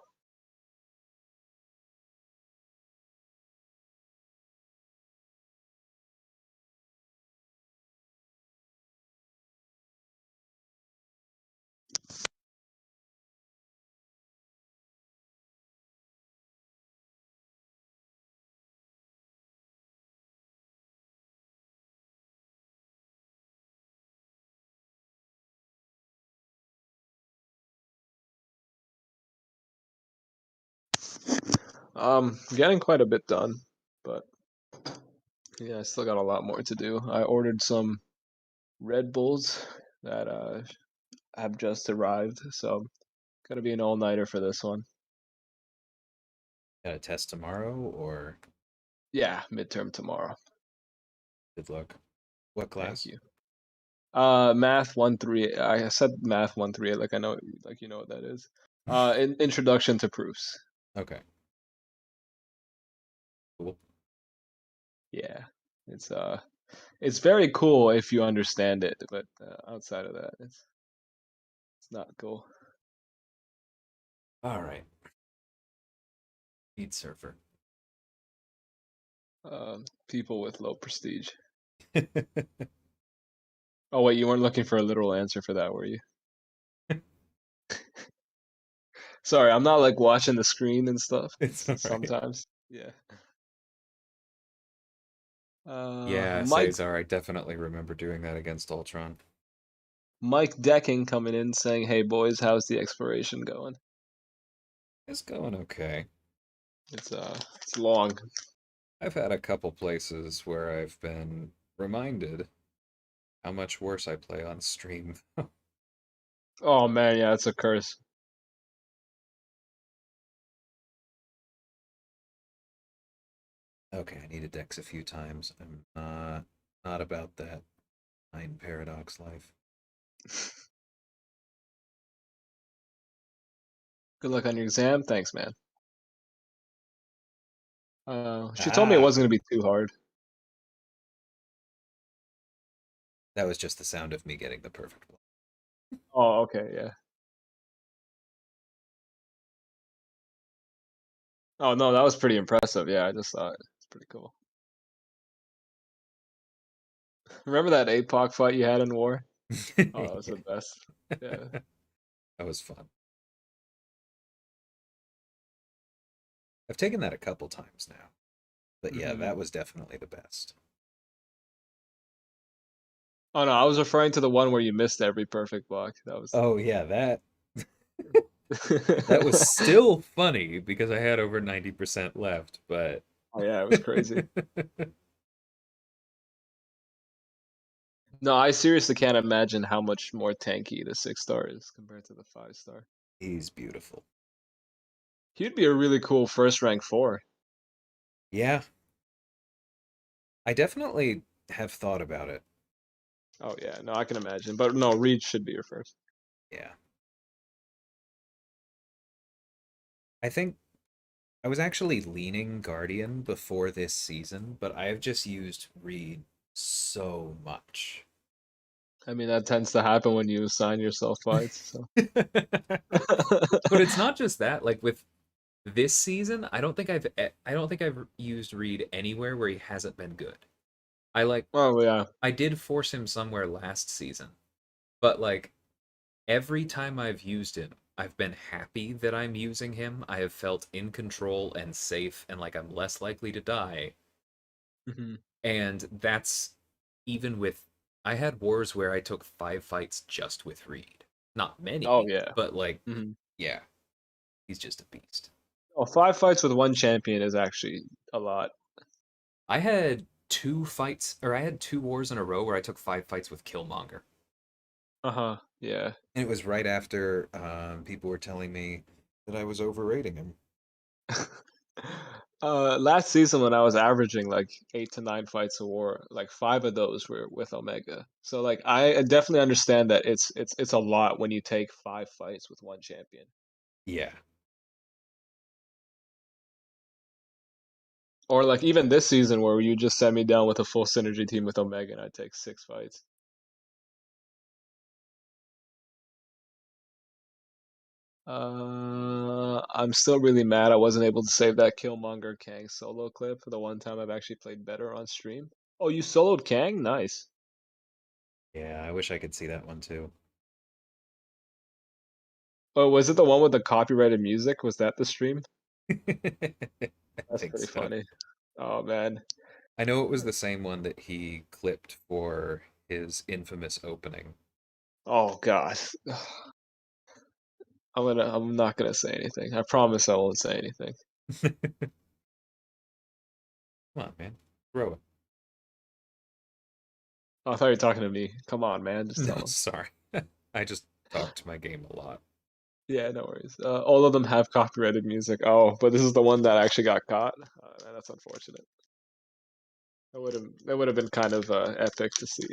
S2: Getting quite a bit done, but yeah, I still got a lot more to do. I ordered some Red Bulls that have just arrived, so gonna be an all-nighter for this one.
S1: Got a test tomorrow, or
S2: Yeah, midterm tomorrow.
S1: good luck? What
S2: Thank
S1: class?
S2: you. Math 138. I said math 138 like I know, like you know what that is. Introduction to proofs.
S1: Okay, cool.
S2: Yeah, it's it's very cool if you understand it, but outside of that, it's not cool.
S1: All right. Beat Surfer.
S2: People with low prestige. Oh wait, you weren't looking for a literal answer for that, were you? Sorry, I'm not like watching the screen and stuff.
S1: It's all right.
S2: Sometimes. Yeah.
S1: Yeah,
S2: Mike
S1: Cesar, I definitely remember doing that against Ultron.
S2: Mike Decking coming in saying, "Hey boys, how's the exploration going?"
S1: It's going okay.
S2: It's long.
S1: I've had a couple places where I've been reminded how much worse I play on stream.
S2: Oh man, yeah, it's a curse.
S1: Okay, I needed Dex a few times. I'm not about that nine paradox life.
S2: Good luck on your exam. Thanks, man. She told me it
S1: Ah,
S2: wasn't gonna be too hard.
S1: that was just the sound of me getting the perfect one.
S2: Oh, okay, yeah. Oh no, that was pretty impressive. Yeah, I just thought it's pretty cool. Remember that APOC fight you had in War? Oh, that was
S1: Yeah.
S2: the best. Yeah.
S1: That was fun. I've taken that a couple times now. But yeah,
S2: Hmm.
S1: that was definitely the best.
S2: Oh no, I was referring to the one where you missed every perfect block. That was
S1: Oh yeah, that That was still funny because I had over 90% left, but
S2: Oh yeah, it was crazy. No, I seriously can't imagine how much more tanky the 6-star is compared to the 5-star.
S1: he's beautiful.
S2: He'd be a really cool first rank 4.
S1: Yeah, I definitely have thought about it.
S2: Oh yeah, no, I can imagine. But no, Reed should be your first.
S1: Yeah. I think I was actually leaning Guardian before this season, but I have just used Reed so much.
S2: I mean, that tends to happen when you assign yourself fights. So.
S1: But it's not just that. Like with this season, I don't think I've used Reed anywhere where he hasn't been good. I like
S2: Oh yeah.
S1: I did force him somewhere last season, but like every time I've used him, I've been happy that I'm using him. I have felt in control and safe and like I'm less likely to die.
S2: Hmm.
S1: And that's even with I had wars where I took 5 fights just with Reed. Not
S2: Oh
S1: many,
S2: yeah.
S1: but like
S2: Hmm.
S1: yeah, he's just a beast.
S2: Oh, 5 fights with one champion is actually a lot.
S1: I had 2 fights or I had 2 wars in a row where I took 5 fights with Killmonger.
S2: Uh-huh. Yeah.
S1: And it was right after people were telling me that I was overrating him.
S2: Last season when I was averaging like 8 to 9 fights a war, like 5 of those were with Omega. So like I definitely understand that it's a lot when you take 5 fights with one champion.
S1: Yeah.
S2: Or like even this season where you just sent me down with a full synergy team with Omega and I take 6 fights. I'm still really mad I wasn't able to save that Killmonger Kang solo clip for the one time I've actually played better on stream. Oh, you soloed Kang? Nice.
S1: Yeah, I wish I could see that one too.
S2: Oh, was it the one with the copyrighted music? Was that the stream?
S1: I
S2: That's
S1: think
S2: pretty
S1: so.
S2: funny. Oh man.
S1: I know it was the same one that he clipped for his infamous opening.
S2: Oh gosh. I'm not gonna say anything. I promise I won't say anything.
S1: Come on, man. Throw it.
S2: Oh, I thought you were talking to me. Come on, man. Just
S1: No,
S2: tell him.
S1: sorry. I just talked my game a lot.
S2: Yeah, no worries. All of them have copyrighted music. Oh, but this is the one that actually got caught. Man, that's unfortunate. That would have been kind of epic to see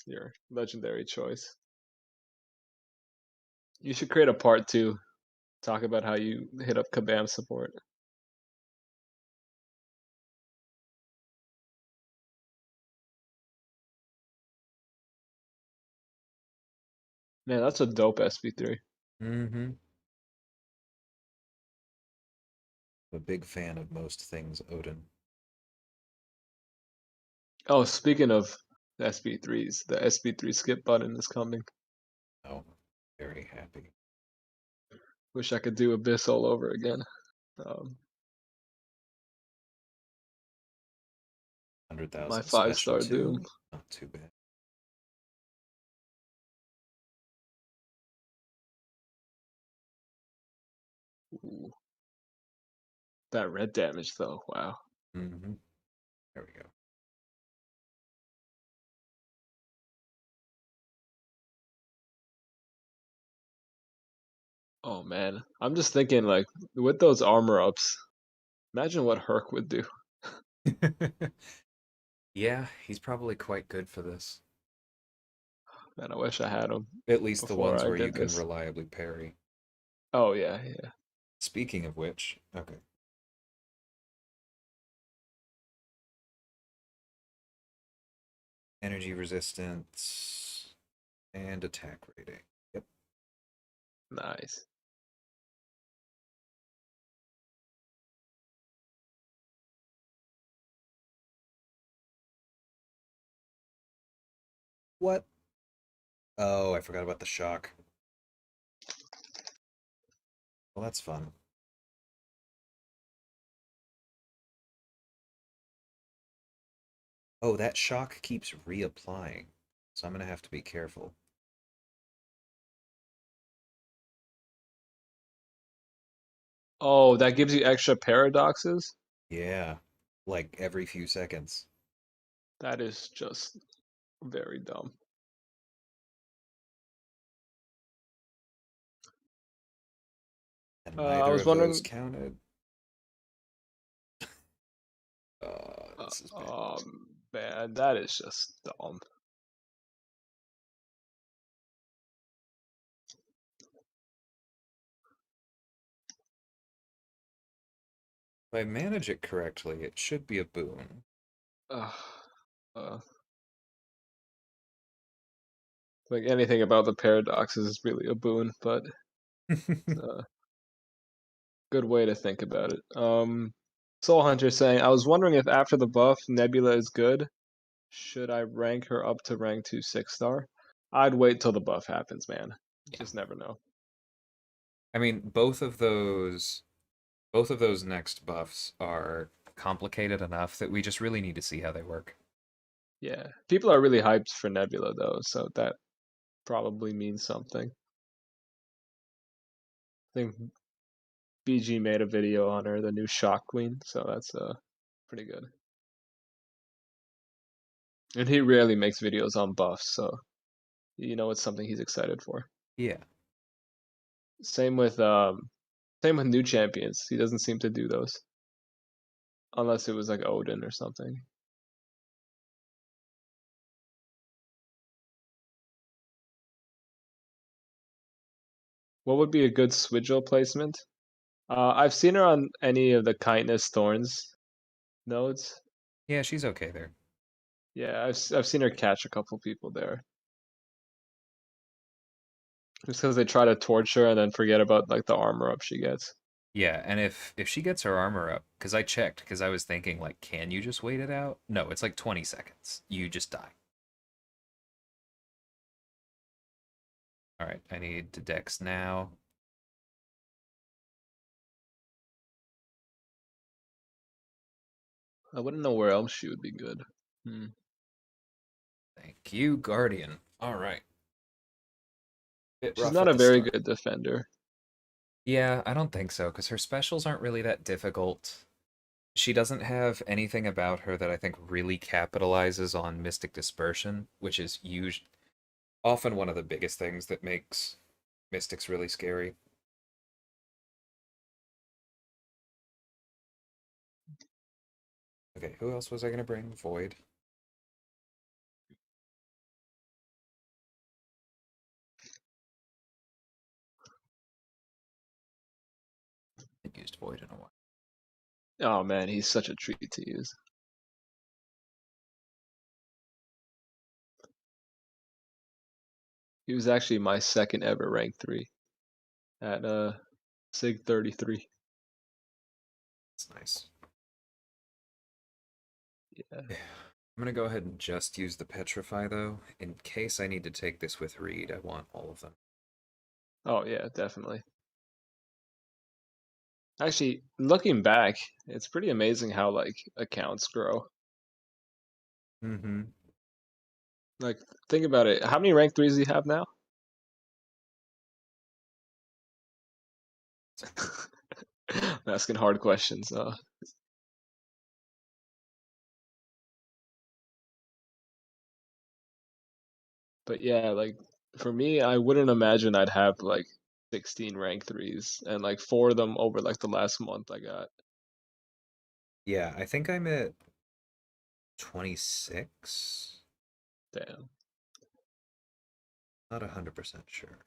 S2: your legendary choice. You should create a part 2. Talk about how you hit up Kabam support. Man, that's a dope SP3.
S1: Mm-hmm. I'm a big fan of most things Odin.
S2: Oh, speaking of SP3s, the SP3 skip button is coming.
S1: Oh, very happy.
S2: Wish I could do Abyss all over again. Um, my
S1: 100,000 special
S2: 5-star Doom.
S1: too. Not too bad.
S2: Ooh, that red damage though. Wow.
S1: Mm-hmm. There we go.
S2: Oh man, I'm just thinking like with those armor ups, imagine what Herc would do.
S1: Yeah, he's probably quite good for this.
S2: Man, I wish I had him
S1: At least the
S2: before
S1: ones
S2: I
S1: where you
S2: did
S1: can
S2: this.
S1: reliably parry.
S2: Oh yeah, yeah.
S1: Speaking of which, okay. Energy resistance and attack rating. Yep.
S2: Nice.
S1: What? Oh, I forgot about the shock. Well, that's fun. Oh, that shock keeps reapplying. So I'm gonna have to be careful.
S2: Oh, that gives you extra paradoxes?
S1: Yeah, like every few seconds.
S2: That is just very dumb.
S1: And
S2: I
S1: neither
S2: was
S1: of those
S2: wondering,
S1: counted. This is bad.
S2: man, that is just dumb.
S1: If I manage it correctly, it should be a boon.
S2: Uh, uh, like anything about the paradoxes is really a boon, but it's a good way to think about it. Soul Hunter saying, I was wondering if after the buff, Nebula is good. Should I rank her up to rank 2 6-star? I'd wait till the buff happens, man.
S1: Yeah.
S2: Just never know.
S1: I mean, both of those next buffs are complicated enough that we just really need to see how they work.
S2: Yeah. People are really hyped for Nebula though, so that probably means something. I think BG made a video on her, the new Shock Queen, so that's pretty good. And he rarely makes videos on buffs, so you know it's something he's excited for.
S1: Yeah.
S2: Same with same with new champions. He doesn't seem to do those unless it was like Odin or something. What would be a good Swidgel placement? I've seen her on any of the Kindness Thorns nodes.
S1: Yeah, she's okay there.
S2: Yeah, I've seen her catch a couple people there. Just because they try to torch her and then forget about like the armor up she gets.
S1: Yeah, and if she gets her armor up, because I checked, because I was thinking like, can you just wait it out? No, it's like 20 seconds. You just die. All right, I need to dex now.
S2: I wouldn't know where else she would be good. Hmm.
S1: Thank you, Guardian. All right. Bit
S2: She's
S1: rough
S2: not
S1: at
S2: a
S1: the
S2: very
S1: start.
S2: good defender.
S1: Yeah, I don't think so, because her specials aren't really that difficult. She doesn't have anything about her that I think really capitalizes on Mystic Dispersion, which is often one of the biggest things that makes Mystics really scary. Okay, who else was I gonna bring? Void. I used Void in a while.
S2: Oh man, he's such a treat to use. He was actually my second ever rank 3 at Sig 33.
S1: It's nice.
S2: Yeah.
S1: Yeah. I'm gonna go ahead and just use the Petrify though. In case I need to take this with Reed, I want all of them.
S2: Oh yeah, definitely. Actually, looking back, it's pretty amazing how like accounts grow.
S1: Mm-hmm.
S2: Like think about it. How many rank 3s do you have now? I'm asking hard questions. But yeah, like for me, I wouldn't imagine I'd have like 16 rank 3s and like 4 of them over like the last month I got.
S1: Yeah, I think I'm at 26.
S2: Damn.
S1: Not 100% sure.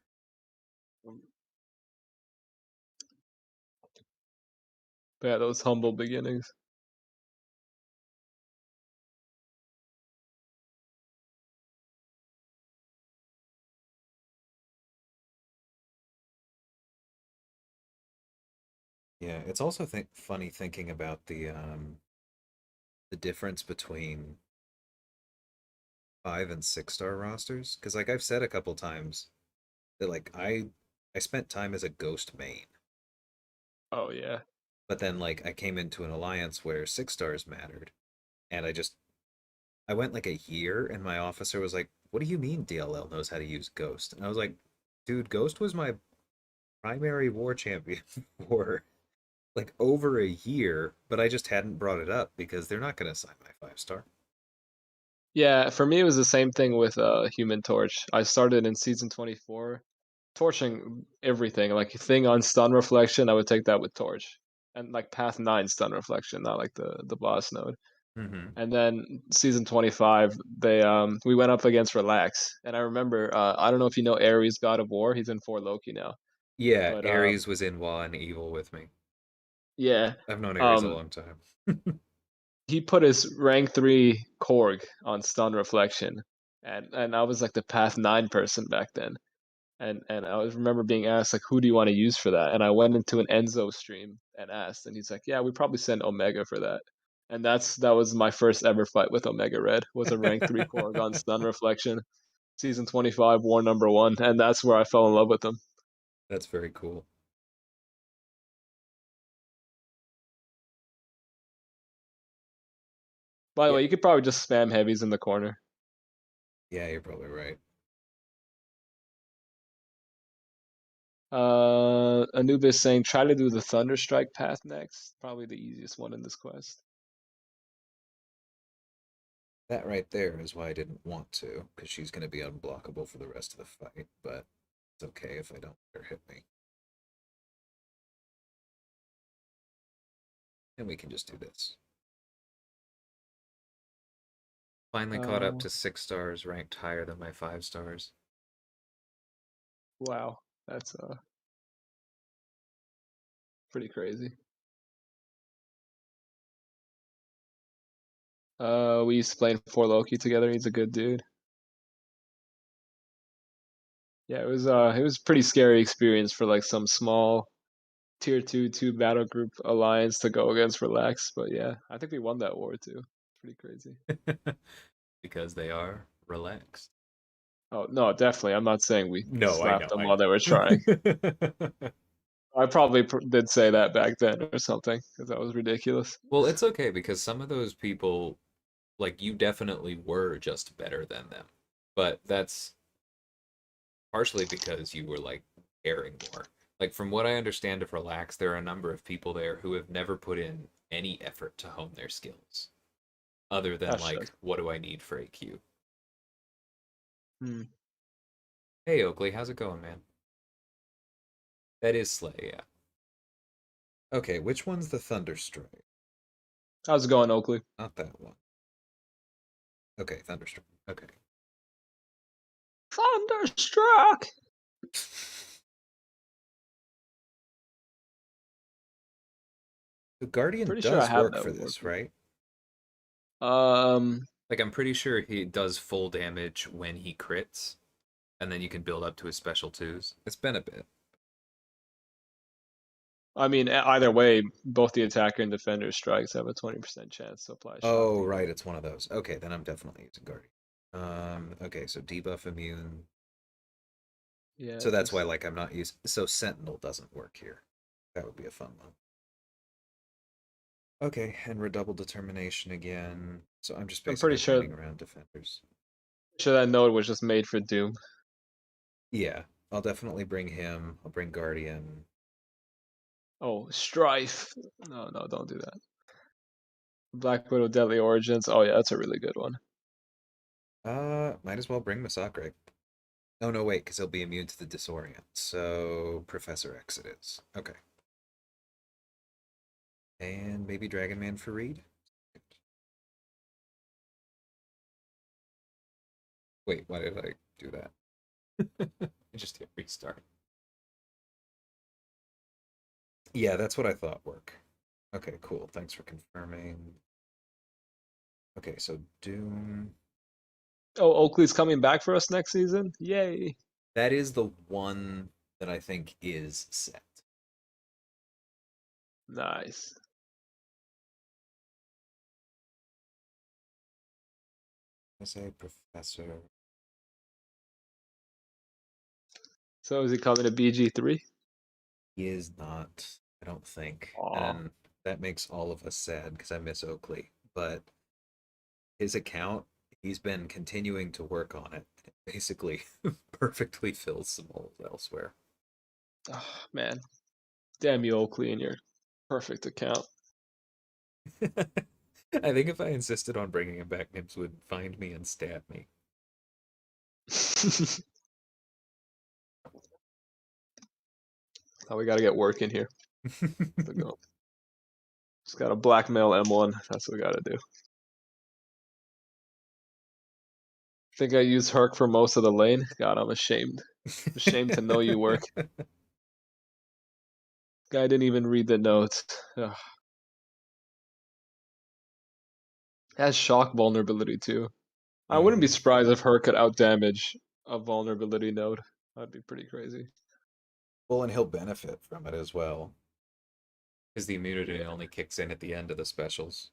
S2: But yeah, those humble beginnings.
S1: Yeah, it's also funny thinking about the difference between 5 and 6 star rosters. Because like I've said a couple times that like I spent time as a ghost main,
S2: Oh yeah.
S1: but then like I came into an alliance where 6 stars mattered, and I went like a year, and my officer was like, "What do you mean DLL knows how to use Ghost?" And I was like, "Dude, Ghost was my primary war champion for like over a year, but I just hadn't brought it up because they're not going to sign my 5 star.
S2: Yeah, for me it was the same thing with Human Torch. I started in season 24, torching everything. Like thing on stun reflection, I would take that with torch. And like path 9 stun reflection, not like the boss node.
S1: Hmm.
S2: And then season 25, they we went up against Relax. And I remember I don't know if you know Ares God of War, he's in 4 Loki now.
S1: Yeah,
S2: But
S1: Ares was in Wa and Evil with me.
S2: yeah.
S1: I've known Ares a
S2: Um
S1: long time.
S2: he put his rank 3 Korg on stun reflection. And I was like the path 9 person back then. And I remember being asked like, who do you want to use for that? And I went into an Enzo stream and asked, and he's like, yeah, we probably send Omega for that. And that was my first ever fight with Omega Red, was a rank 3 Korg on stun reflection, season 25, war number 1, and that's where I fell in love with him.
S1: That's very cool.
S2: By the
S1: Yeah,
S2: way, you could probably just spam heavies in the corner.
S1: yeah, you're probably right.
S2: Anubis saying try to do the Thunderstrike path next. Probably the easiest one in this quest.
S1: That right there is why I didn't want to, because she's going to be unblockable for the rest of the fight, but it's okay if I don't let her hit me. And we can just do this. Finally caught up
S2: Uh,
S1: to 6 stars, ranked higher than my 5 stars.
S2: wow, that's pretty crazy. We used to play in 4 Loki together. He's a good dude. Yeah, it was a pretty scary experience for like some small tier 2 battle group alliance to go against Relax. But yeah, I think we won that war too. Pretty crazy.
S1: Because they are relaxed.
S2: Oh no, definitely. I'm not saying we
S1: No, I
S2: slapped
S1: know,
S2: them
S1: I
S2: while they were trying.
S1: know.
S2: I probably did say that back then or something because that was ridiculous.
S1: Well, it's okay because some of those people, like, you definitely were just better than them. But that's partially because you were, like, caring more. Like, from what I understand of Relax, there are a number of people there who have never put in any effort to hone their skills, other than,
S2: That's
S1: like,
S2: just.
S1: what do I need for AQ?
S2: Hmm.
S1: Hey, Oakley, how's it going, man? That is Slay, yeah. Okay, which one's the Thunderstrike?
S2: How's it going, Oakley?
S1: Not that one. Okay, Thunderstrike. Okay.
S2: Thunderstruck.
S1: The Guardian
S2: Pretty sure I
S1: does
S2: have
S1: work
S2: that
S1: for
S2: war.
S1: this, right?
S2: Um,
S1: Like, I'm pretty sure he does full damage when he crits, and then you can build up to his special twos. It's been a bit.
S2: I mean, either way, both the attacker and defender strikes have a 20% chance to apply shock
S1: Oh,
S2: to
S1: right,
S2: hit.
S1: it's one of those. Okay, then I'm definitely using Guardian. Okay, so debuff immune.
S2: Yeah,
S1: So that's why,
S2: just
S1: like, I'm not using. So Sentinel doesn't work here. That would be a fun one. Okay, and redouble determination again. So I'm just
S2: I'm pretty
S1: basically
S2: sure
S1: painting around defenders.
S2: that node was just made for Doom.
S1: Yeah, I'll definitely bring him. I'll bring Guardian.
S2: Oh, Strife. No, no, don't do that. Black Widow Deadly Origins. Oh yeah, that's a really good one.
S1: Might as well bring Masacre. Oh no, wait, because he'll be immune to the disorient. So Professor X it is. Okay. And maybe Dragon Man for Reed? Wait, why did I do that? I just hit restart. Yeah, that's what I thought work. Okay, cool. Thanks for confirming. Okay, so Doom.
S2: Oh, Oakley's coming back for us next season. Yay!
S1: That is the one that I think is set.
S2: Nice.
S1: I say Professor.
S2: So is he coming to BG3?
S1: He is not, I don't think.
S2: Aw.
S1: And that makes all of us sad because I miss Oakley. But his account, he's been continuing to work on it. It basically perfectly fills some holes elsewhere.
S2: Oh, man. Damn you, Oakley, and your Perfect account.
S1: I think if I insisted on bringing him back, Nibs would find me and stab me.
S2: Oh, we gotta get work in here. Just gotta blackmail M1. That's what we gotta do. Think I used Herc for most of the lane? God, I'm ashamed. Ashamed to know you work. Guy didn't even read the notes. Ugh. Has shock vulnerability too. I wouldn't be surprised if Herc could outdamage a vulnerability node. That'd be pretty crazy.
S1: Well, and he'll benefit from it as well, because the immunity
S2: Yeah.
S1: only kicks in at the end of the specials.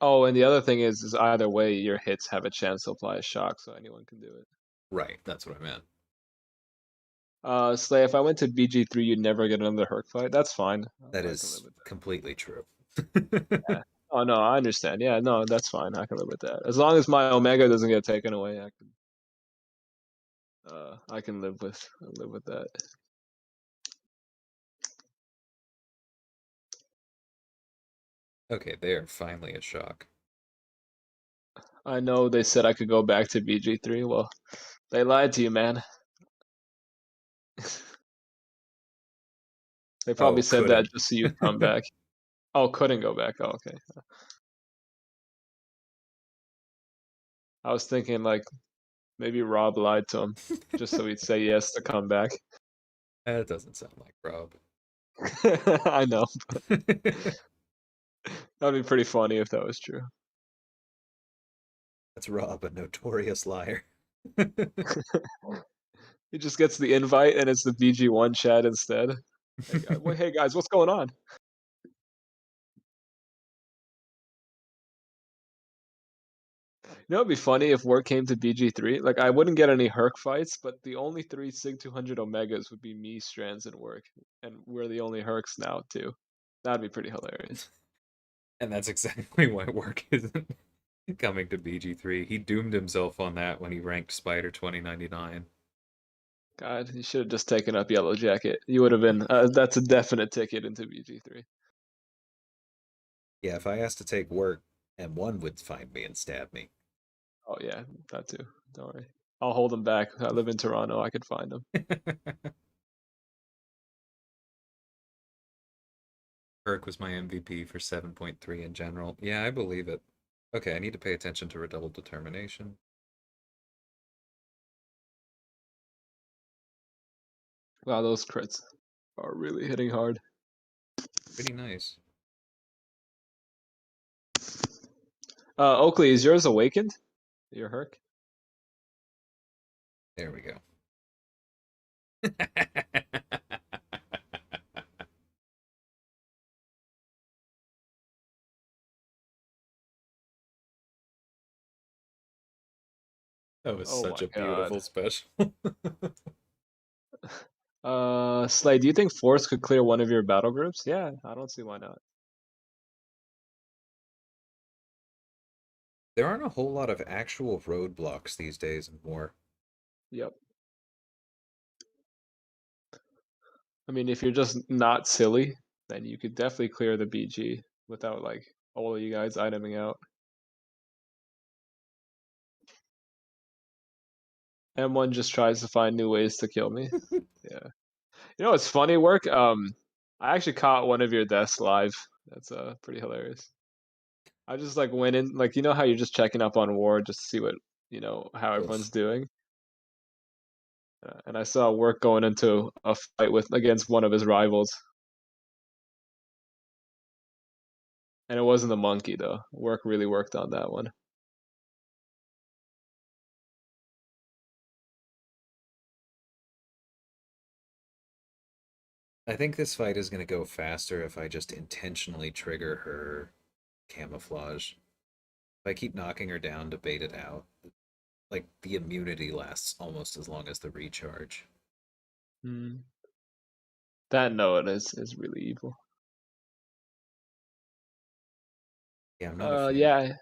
S2: Oh, and the other thing is either way, your hits have a chance to apply a shock, so anyone can do it.
S1: Right, that's what I meant.
S2: Slay, if I went to BG3, you'd never get another Herc fight. That's fine.
S1: That
S2: I can live
S1: is
S2: with
S1: completely true.
S2: that. Oh no, I understand. Yeah, no, that's fine. I can live with that. As long as my Omega doesn't get taken away, I can live with that.
S1: Okay, they are finally a shock.
S2: I know they said I could go back to BG3. Well, they lied to you, man. They probably
S1: Oh,
S2: said that
S1: couldn't.
S2: just so you'd come back. Oh, couldn't go back. Oh, okay. I was thinking like maybe Rob lied to him just so he'd say yes to come back.
S1: That doesn't sound like Rob.
S2: I know. That'd be pretty funny if that was true.
S1: That's Rob, a notorious liar.
S2: He just gets the invite and it's the BG1 chat instead. Hey guys, what's going on? You know, it'd be funny if work came to BG3. Like, I wouldn't get any Herc fights, but the only three Sig 200 Omegas would be me, Strands, and work. And we're the only Hercs now, too. That'd be pretty hilarious.
S1: And that's exactly why work isn't coming to BG3. He doomed himself on that when he ranked Spider 2099.
S2: God, you should have just taken up Yellow Jacket. You would have been, that's a definite ticket into BG3.
S1: Yeah, if I asked to take work, M1 would find me and stab me.
S2: Oh, yeah, that too. Don't worry. I'll hold him back. I live in Toronto. I could find him.
S1: Kirk was my MVP for 7.3 in general. Yeah, I believe it. Okay, I need to pay attention to redoubled determination.
S2: Wow, those crits are really hitting hard.
S1: Pretty nice.
S2: Oakley, is yours awakened? Your Herc?
S1: There we go. That was
S2: Oh
S1: such
S2: my
S1: a
S2: god.
S1: beautiful special.
S2: Slay, do you think Force could clear one of your battle groups? Yeah, I don't see why not.
S1: There aren't a whole lot of actual roadblocks these days in war.
S2: Yep. I mean, if you're just not silly, then you could definitely clear the BG without like all of you guys iteming out. M1 just tries to find new ways to kill me. Yeah. You know what's funny, work? I actually caught one of your deaths live. That's pretty hilarious. I just like went in, like, you know how you're just checking up on war just to see what, how
S1: Oof.
S2: everyone's doing. And I saw work going into a fight with against one of his rivals. And it wasn't the monkey though. Work really worked on that one.
S1: I think this fight is going to go faster if I just intentionally trigger her camouflage. If I keep knocking her down to bait it out, like the immunity lasts almost as long as the recharge.
S2: Hmm. That note is really evil.
S1: Yeah, I'm not a fan.
S2: Yeah.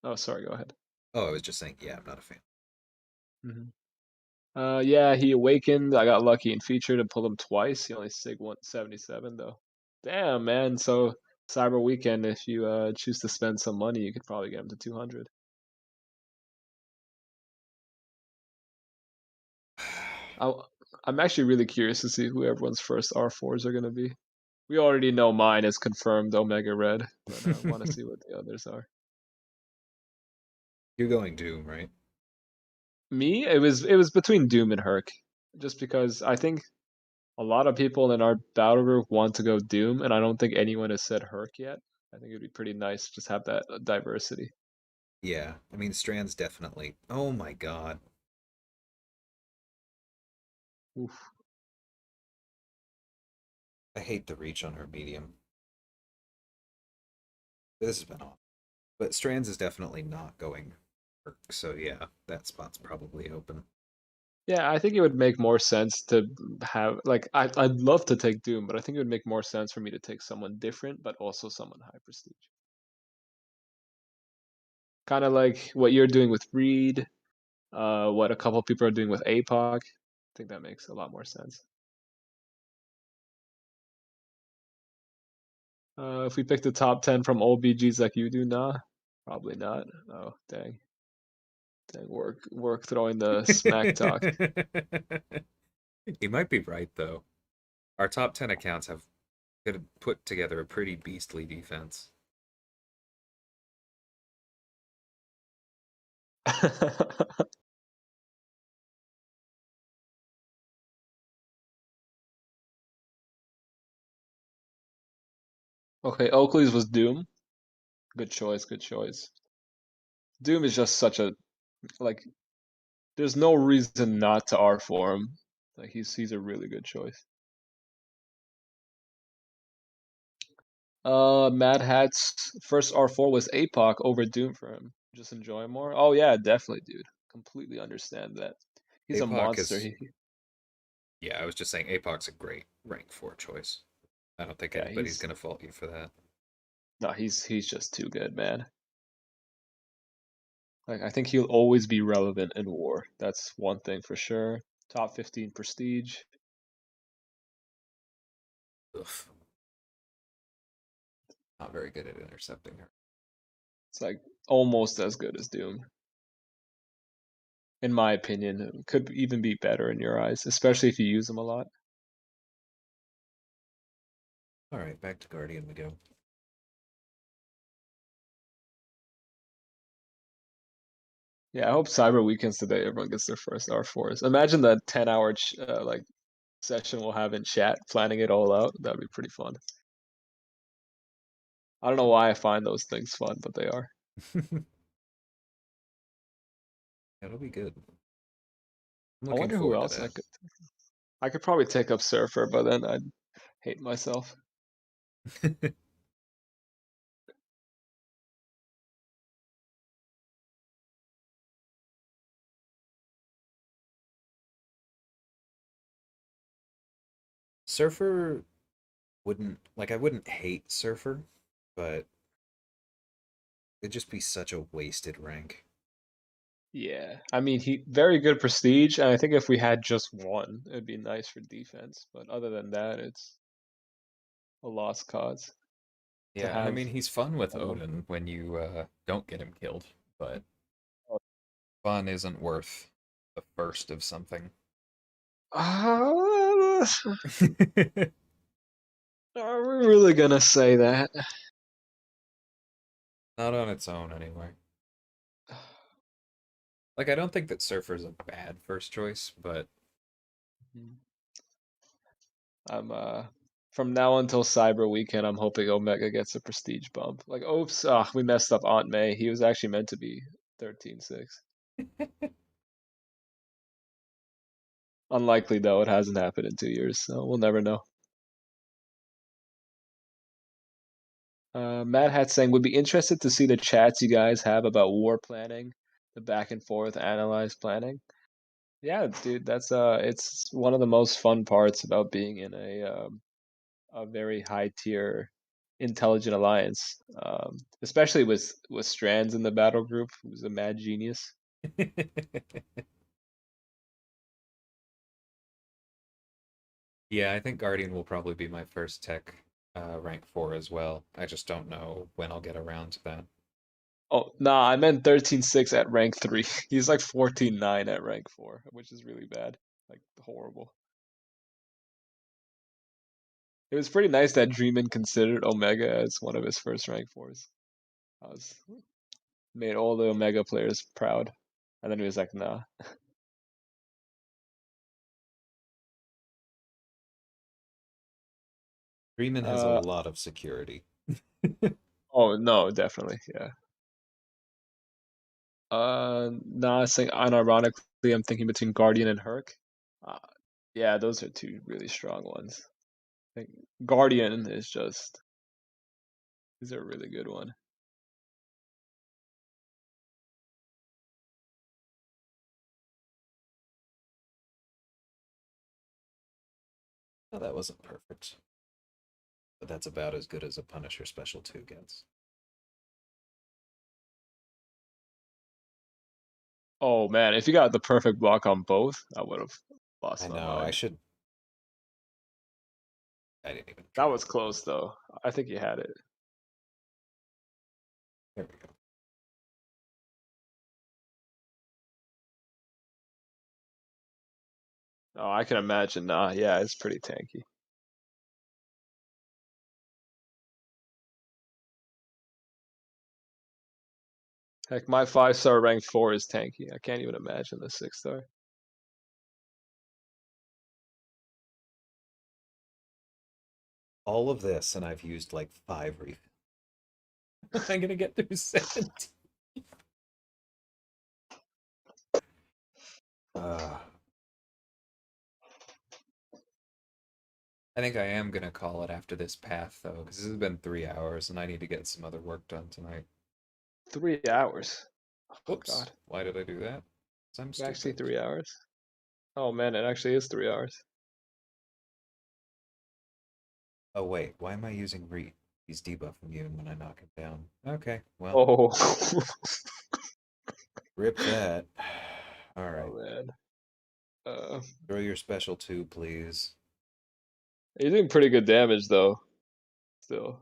S2: Oh, sorry. Go ahead.
S1: Oh, I was just saying, yeah, I'm not a fan.
S2: Yeah. He awakened. I got lucky and featured and pulled him twice. He only sig 177 though. Damn, man. So Cyber Weekend, if you choose to spend some money, you could probably get him to 200. I, I'm actually really curious to see who everyone's first R4s are gonna be. We already know mine is confirmed Omega Red, but I want to see what the others are.
S1: You're going Doom, right?
S2: Me, it was between Doom and Herc, just because I think a lot of people in our battle group want to go Doom, and I don't think anyone has said Herc yet. I think it'd be pretty nice to just have that diversity.
S1: Yeah, I mean Strand's definitely. Oh my god,
S2: Oof.
S1: I hate the reach on her medium. This has been off, but Strands is definitely not going. So yeah, that spot's probably open.
S2: Yeah, I think it would make more sense to have like I'd love to take Doom, but I think it would make more sense for me to take someone different, but also someone high prestige. Kind of like what you're doing with Reed, what a couple people are doing with APOC. I think that makes a lot more sense. If we pick the top 10 from old BGs like you do, nah, probably not. Oh, dang. Dang, work throwing the smack talk.
S1: You might be right though. Our top 10 accounts have could put together a pretty beastly defense.
S2: Okay, Oakley's was Doom. Good choice, good choice. Doom is just such a like there's no reason not to R for him. Like he's a really good choice. Mad Hat's first R4 was APOC over Doom for him. Just enjoy him more. Oh yeah, definitely, dude. Completely understand that. He's a
S1: APOC
S2: monster.
S1: is, yeah, I was just saying APOC's a great rank 4 choice. I don't think
S2: Yeah,
S1: anybody's
S2: he's
S1: going to fault you for that.
S2: no, he's just too good, man. Like I think he'll always be relevant in war. That's one thing for sure. Top 15 prestige.
S1: Ugh, not very good at intercepting her.
S2: It's like almost as good as Doom. In my opinion, it could even be better in your eyes, especially if you use them a lot.
S1: All right, back to Guardian we go.
S2: Yeah, I hope Cyber Weekends today everyone gets their first R4s. Imagine that 10-hour like session we'll have in chat planning it all out. That'd be pretty fun. I don't know why I find those things fun, but they are.
S1: That'll be good. I'm
S2: I
S1: looking
S2: wonder who
S1: forward to
S2: else
S1: that.
S2: I could probably take up Surfer, but then I'd hate myself.
S1: Surfer wouldn't like I wouldn't hate Surfer, but it'd just be such a wasted rank.
S2: Yeah, I mean he very good prestige, and I think if we had just one, it'd be nice for defense. But other than that, it's a lost cause to
S1: Yeah, and I
S2: have
S1: mean he's fun with
S2: someone.
S1: Odin when you don't get him killed, but
S2: Oh.
S1: fun isn't worth the first of something.
S2: Ah, are we really gonna say that?
S1: Not on its own anyway. Like I don't think that Surfer's a bad first choice, but
S2: I'm from now until Cyber Weekend, I'm hoping Omega gets a prestige bump. Like, oops, ah, we messed up Aunt May. He was actually meant to be 13-6. Unlikely though, it hasn't happened in 2 years, so we'll never know. Mad Hat saying would be interested to see the chats you guys have about war planning, the back and forth analyze planning. Yeah, dude, that's it's one of the most fun parts about being in a very high tier intelligent alliance, especially with Strands in the battle group, who's a mad genius.
S1: yeah, I think Guardian will probably be my first tech. rank 4 as well. I just don't know when I'll get around to that.
S2: Oh, nah, I meant 13.6 at rank 3. He's like 14.9 at rank 4, which is really bad. Like horrible. It was pretty nice that Dreamin considered Omega as one of his first rank 4s. I was made all the Omega players proud. And then he was like, nah.
S1: Freeman has a
S2: Uh
S1: lot of security.
S2: oh no, definitely, yeah. Nah, saying unironically, I'm thinking between Guardian and Herc. Uh, yeah, those are two really strong ones. I think Guardian is a really good one.
S1: Oh, that wasn't perfect, but that's about as good as a Punisher Special 2 gets.
S2: Oh man, if you got the perfect block on both, I would have
S1: I
S2: lost my
S1: know, I
S2: mind.
S1: should. I didn't even
S2: That
S1: try
S2: was
S1: to.
S2: close though. I think you had it.
S1: There we go.
S2: Oh, I can imagine. Nah, yeah, it's pretty tanky. Heck, my 5-star rank 4 is tanky. I can't even imagine the 6-star.
S1: All of this, and I've used like 5 refills. I'm gonna get through 17. Uh, I think I am gonna call it after this path though, because this has been 3 hours, and I need to get some other work done tonight.
S2: 3 hours. Oh
S1: Whoops!
S2: God,
S1: Why did I do that? 'Cause I'm
S2: it's actually
S1: stupid.
S2: 3 hours. Oh man, it actually is 3 hours.
S1: Oh wait, why am I using Reed? He's debuffing you when I knock him down. Okay, well,
S2: Oh,
S1: rip that. All
S2: oh
S1: right,
S2: man. Uh,
S1: throw your special 2, please.
S2: you're doing pretty good damage though. Still,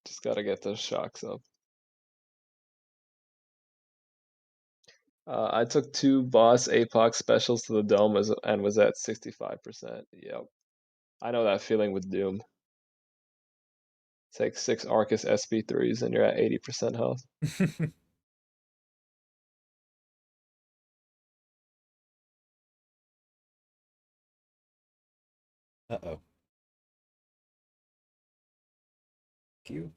S2: just gotta get those shocks up. I took 2 boss APOC specials to the dome and was at 65%. Yep. I know that feeling with Doom. Take 6 Arcus SP3s and you're at 80% health.
S1: Uh-oh. Q.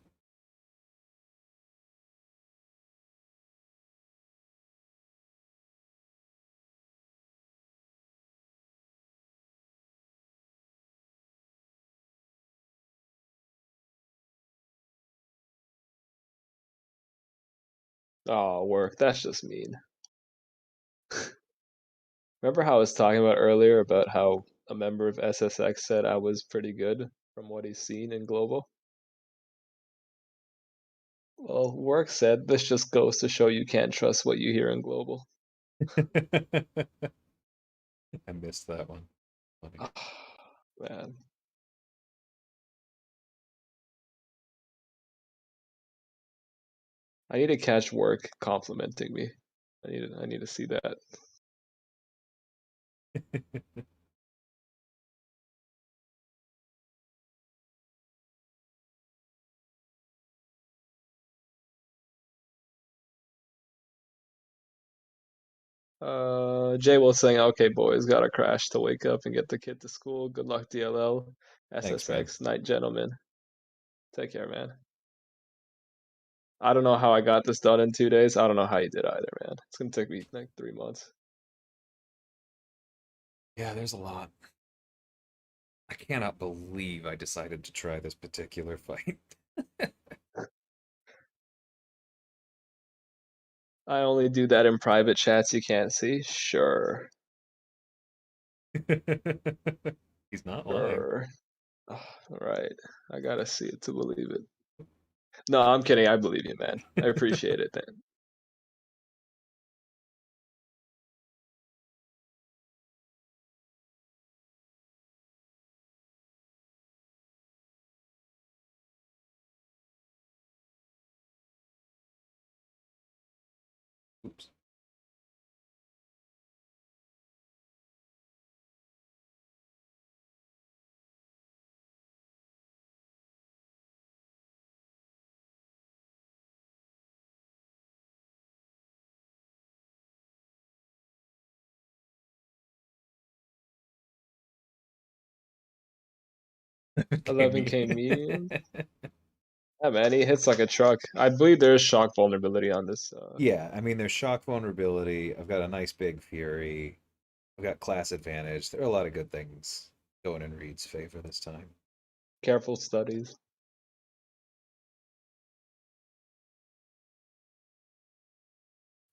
S2: Oh, work. That's just mean. Remember how I was talking about earlier about how a member of SSX said I was pretty good from what he's seen in global? Well, work said this just goes to show you can't trust what you hear in global.
S1: I missed that one. Funny.
S2: Man, I need to catch work complimenting me. I need to see that. Jay was saying, okay, boys, gotta crash to wake up and get the kid to school. Good luck, DLL,
S1: Thanks, man.
S2: SSX, night gentlemen. Take care, man. I don't know how I got this done in 2 days. I don't know how you did either, man. It's gonna take me like 3 months.
S1: Yeah, there's a lot. I cannot believe I decided to try this particular fight.
S2: I only do that in private chats you can't see. Sure,
S1: He's not lying.
S2: sure. All right, I gotta see it to believe it. No, I'm kidding. I believe you, man. I appreciate it, man.
S1: Okay,
S2: 11k medium. Yeah, man, he hits like a truck. I believe there is shock vulnerability on this.
S1: Yeah, I mean, there's shock vulnerability. I've got a nice big fury. I've got class advantage. There are a lot of good things going in Reed's favor this time.
S2: Careful studies.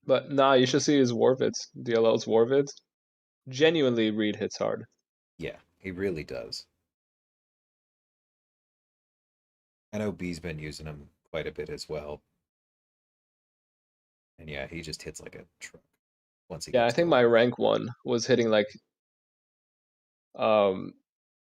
S2: But nah, you should see his Warvids. DLL's Warvids. Genuinely, Reed hits hard.
S1: Yeah, he really does. I know B's been using him quite a bit as well. And yeah, he just hits like a truck once he
S2: Yeah, I
S1: gets
S2: think my
S1: going.
S2: rank one was hitting like um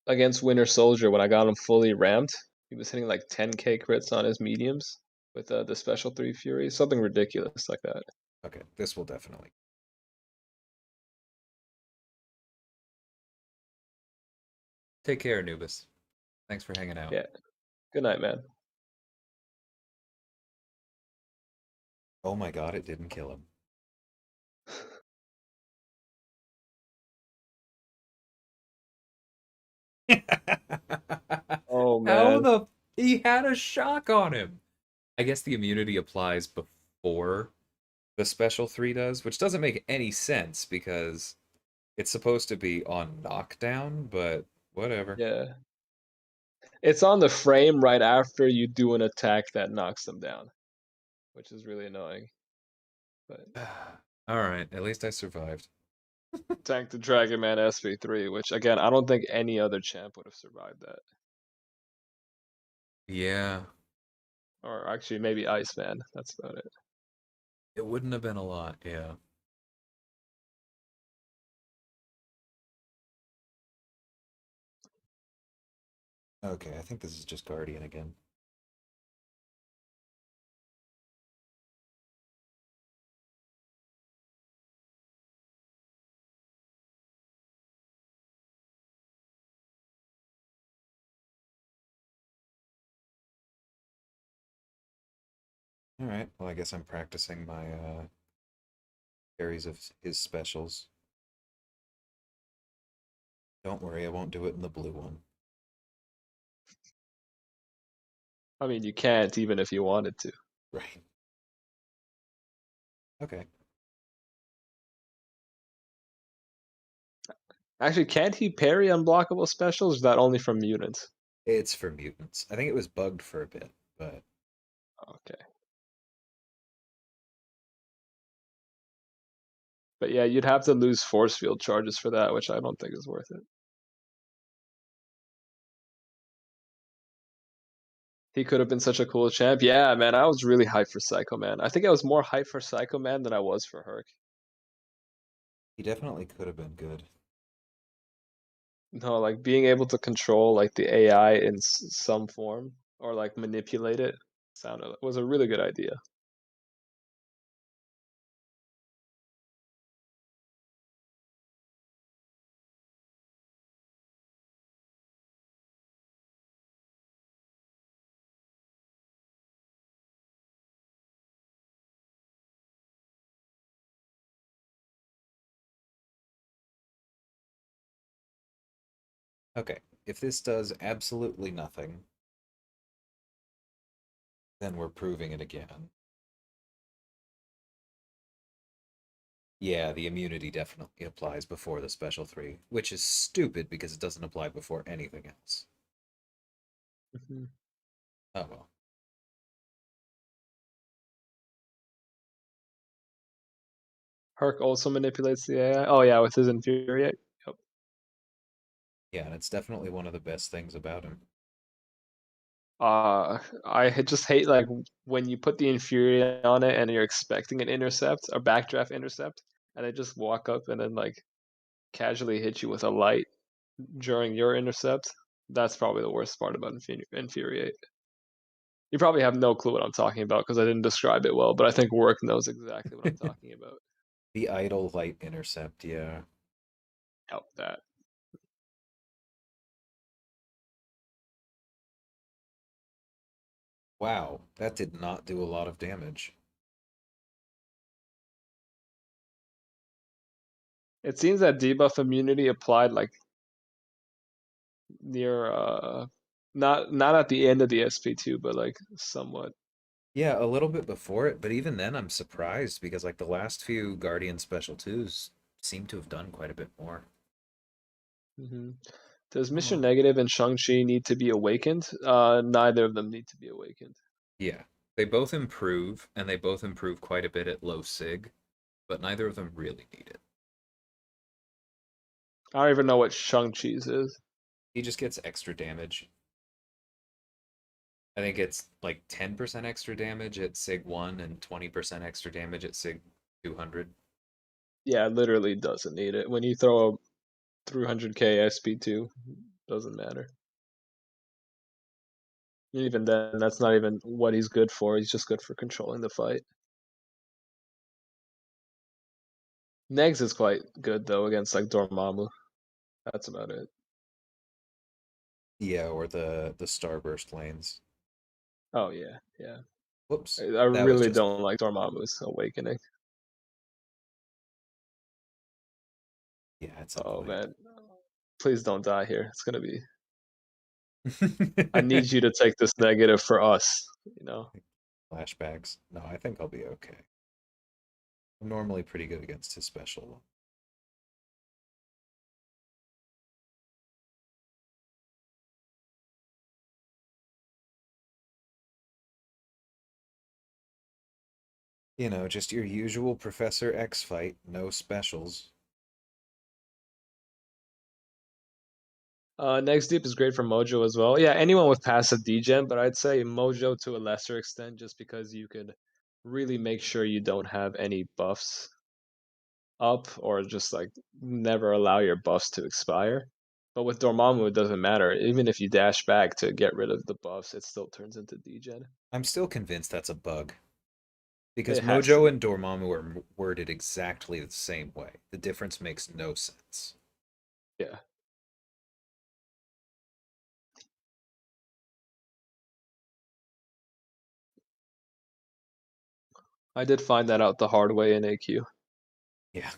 S2: against Winter Soldier when I got him fully ramped. He was hitting like 10k crits on his mediums with the special 3 Fury, something ridiculous like that.
S1: Okay, this will definitely. Take care, Anubis. Thanks for hanging out.
S2: Yeah. Good night, man.
S1: Oh my god, it didn't kill him.
S2: Oh
S1: How
S2: man.
S1: the he had a shock on him. I guess the immunity applies before the special 3 does, which doesn't make any sense because it's supposed to be on knockdown, but whatever.
S2: Yeah. It's on the frame right after you do an attack that knocks them down, which is really annoying. But
S1: All right, at least I survived.
S2: Tank the Dragon Man SV3, which again, I don't think any other champ would have survived that.
S1: Yeah,
S2: Or actually, maybe Iceman. That's about it.
S1: it wouldn't have been a lot. Yeah. Okay, I think this is just Guardian again. All right, well, I guess I'm practicing my carries of his specials. Don't worry, I won't do it in the blue one.
S2: I mean, you can't even if you wanted to.
S1: Right. Okay.
S2: Actually, can't he parry unblockable specials? Or is that only from mutants?
S1: It's for mutants. I think it was bugged for a bit, but
S2: Okay. But yeah, you'd have to lose force field charges for that, which I don't think is worth it. He could have been such a cool champ. Yeah, man, I was really hyped for Psycho Man. I think I was more hyped for Psycho Man than I was for Herc.
S1: he definitely could have been good.
S2: No, like being able to control like the AI in some form or like manipulate it sounded was a really good idea.
S1: Okay, if this does absolutely nothing, then we're proving it again. Yeah, the immunity definitely applies before the special 3, which is stupid because it doesn't apply before anything else.
S2: Mhm.
S1: Oh well.
S2: Herc also manipulates the AI. Oh yeah, with his infuriate. Yep.
S1: Yeah, and it's definitely one of the best things about him.
S2: Just hate like when you put the infuriate on it and you're expecting an intercept, a backdraft intercept, and they just walk up and then like casually hit you with a light during your intercept. That's probably the worst part about infuriate. You probably have no clue what I'm talking about because I didn't describe it well, but I think Work knows exactly what I'm talking about.
S1: The idle light intercept, yeah.
S2: Help that.
S1: Wow, that did not do a lot of damage.
S2: It seems that debuff immunity applied like near not at the end of the SP2, but like somewhat.
S1: Yeah, a little bit before it, but even then I'm surprised because like the last few Guardian Special 2s seem to have done quite a bit more.
S2: Hmm. Does Mr.
S1: Oh.
S2: Negative and Shang-Chi need to be awakened? Neither of them need to be awakened.
S1: Yeah. They both improve, and they both improve quite a bit at low sig, but neither of them really need it.
S2: I don't even know what Shang-Chi's is.
S1: He just gets extra damage. I think it's like 10% extra damage at Sig 1 and 20% extra damage at Sig 200.
S2: Yeah, literally doesn't need it. When you throw a 300k SP2, doesn't matter. Even then, that's not even what he's good for. He's just good for controlling the fight. Negs is quite good though against like Dormammu. That's about it.
S1: Yeah, or the Starburst lanes.
S2: Oh yeah, yeah.
S1: Whoops.
S2: I
S1: That was
S2: really
S1: just
S2: don't like Dormammu's awakening.
S1: yeah, it's
S2: Oh
S1: annoying.
S2: man, please don't die here. It's gonna be. I need you to take this negative for us. You know.
S1: Flashbacks. No, I think I'll be okay. I'm normally pretty good against his special. You know, just your usual Professor X fight, no specials.
S2: Next Deep is great for Mojo as well. Yeah, anyone with passive degen, but I'd say Mojo to a lesser extent, just because you could really make sure you don't have any buffs up, or just like never allow your buffs to expire. But with Dormammu, it doesn't matter. Even if you dash back to get rid of the buffs, it still turns into degen.
S1: I'm still convinced that's a bug because
S2: It has to
S1: Mojo
S2: be.
S1: and Dormammu are worded exactly the same way. The difference makes no sense.
S2: Yeah. I did find that out the hard way in AQ.
S1: Yeah.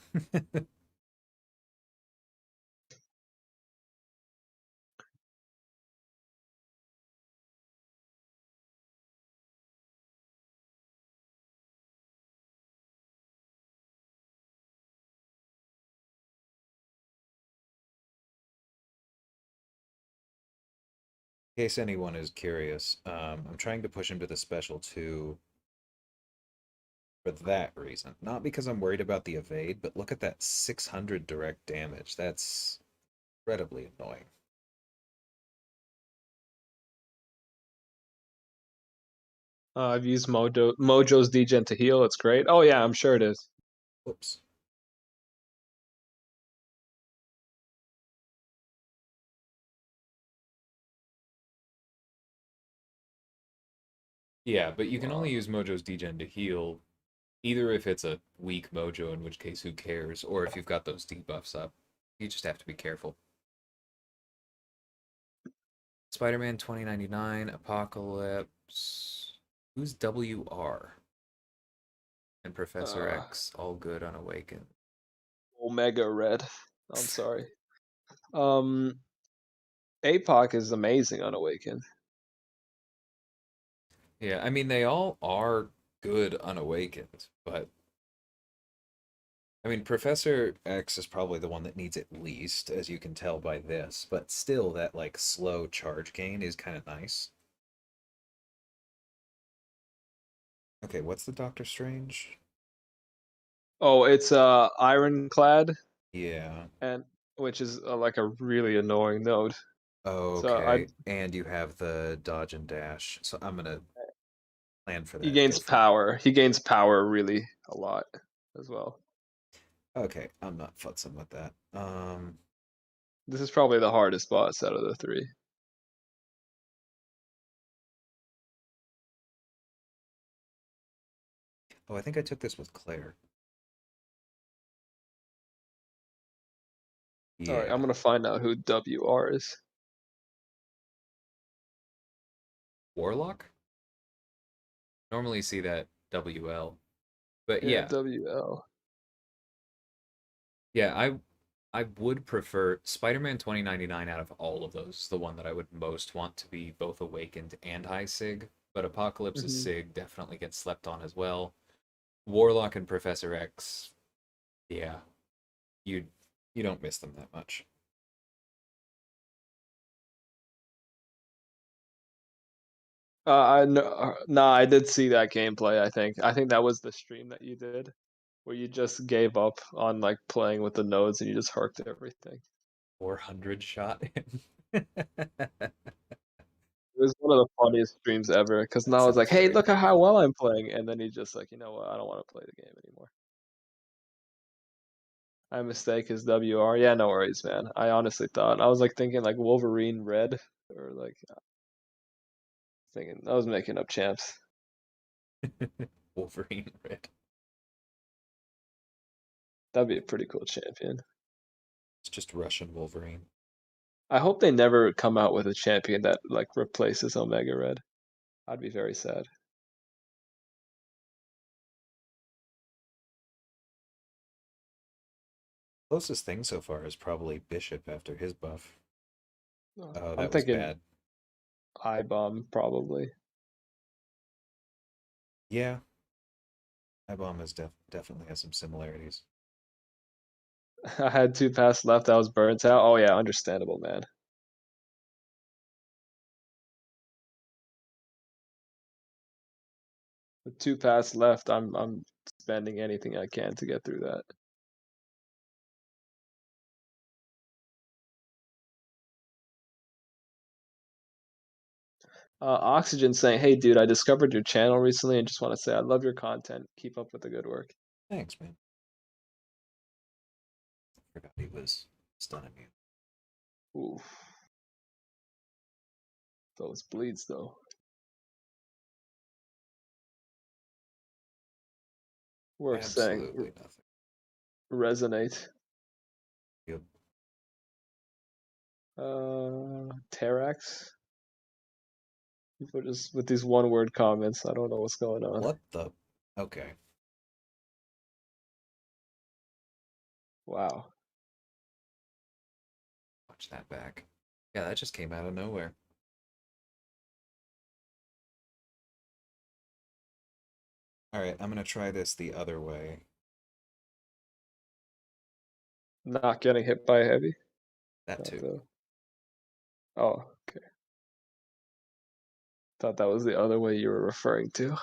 S1: In case anyone is curious, I'm trying to push him to the special 2 for that reason. Not because I'm worried about the evade, but look at that 600 direct damage. That's incredibly annoying.
S2: I've used Mojo's degen to heal. It's great. Oh yeah, I'm sure it is.
S1: Whoops. Yeah, but you can only
S2: Wow.
S1: use Mojo's degen to heal either if it's a weak Mojo, in which case who cares, or if you've got those debuffs up. You just have to be careful. Spider-Man 2099, Apocalypse. Who's WR? And Professor
S2: Uh,
S1: X, all good unawakened.
S2: Omega Red. I'm sorry. Um, APOC is amazing on Awakened.
S1: Yeah, I mean they all are good unawakened, but I mean Professor X is probably the one that needs it least, as you can tell by this, but still that like slow charge gain is kind of nice. Okay, what's the Doctor Strange?
S2: Oh, it's Ironclad,
S1: Yeah.
S2: and which is like a really annoying node. So I
S1: Okay, and you have the dodge and dash. So I'm gonna plan for
S2: he
S1: that. Go
S2: gains
S1: for it.
S2: power. He gains power really a lot as well.
S1: Okay, I'm not futzing with that.
S2: This is probably the hardest boss out of the three.
S1: Oh, I think I took this with Claire.
S2: All right, I'm
S1: Yeah.
S2: gonna find out who WR is.
S1: Warlock? Normally see that WL. But
S2: Yeah,
S1: yeah.
S2: WL.
S1: Yeah, I would prefer Spider-Man 2099 out of all of those, is the one that I would most want to be both Awakened and High Sig, but Apocalypse's
S2: Hmm.
S1: Sig definitely gets slept on as well. Warlock and Professor X, yeah, you you don't miss them that much.
S2: I know, nah, I did see that gameplay. I think that was the stream that you did, where you just gave up on like playing with the nodes and you just harked everything.
S1: 400 shot him.
S2: It was one of the funniest streams ever because
S1: That
S2: now I was like,
S1: sounds
S2: "Hey,
S1: very
S2: look at how
S1: painful.
S2: well I'm playing," and then he's just like, "You know what? I don't want to play the game anymore." My mistake is WR. Yeah, no worries, man. I honestly thought I was like thinking like Wolverine Red or like thinking I was making up champs.
S1: Wolverine Red.
S2: That'd be a pretty cool champion.
S1: It's just Russian Wolverine.
S2: I hope they never come out with a champion that like replaces Omega Red. I'd be very sad.
S1: Closest thing so far is probably Bishop after his buff. Oh,
S2: I'm
S1: that was
S2: thinking
S1: bad.
S2: I-bomb probably.
S1: Yeah, Ibom is definitely has some similarities.
S2: I had 2 pass left. I was burnt out. Oh yeah, understandable, man. With 2 pass left, I'm spending anything I can to get through that. Oxygen saying, "Hey, dude, I discovered your channel recently and just want to say I love your content. Keep up with the good work."
S1: Thanks, man. Forgot he was stun immune.
S2: Oof, those bleeds though. Worth saying.
S1: Absolutely nothing.
S2: Resonate.
S1: Yep.
S2: Terax. People just with these one-word comments. I don't know what's going on.
S1: What the? Okay.
S2: Wow.
S1: Watch that back. Yeah, that just came out of nowhere. All right, I'm gonna try this the other way.
S2: Not getting hit by heavy.
S1: That
S2: Not
S1: too.
S2: the. Oh, okay. Thought that was the other way you were referring to.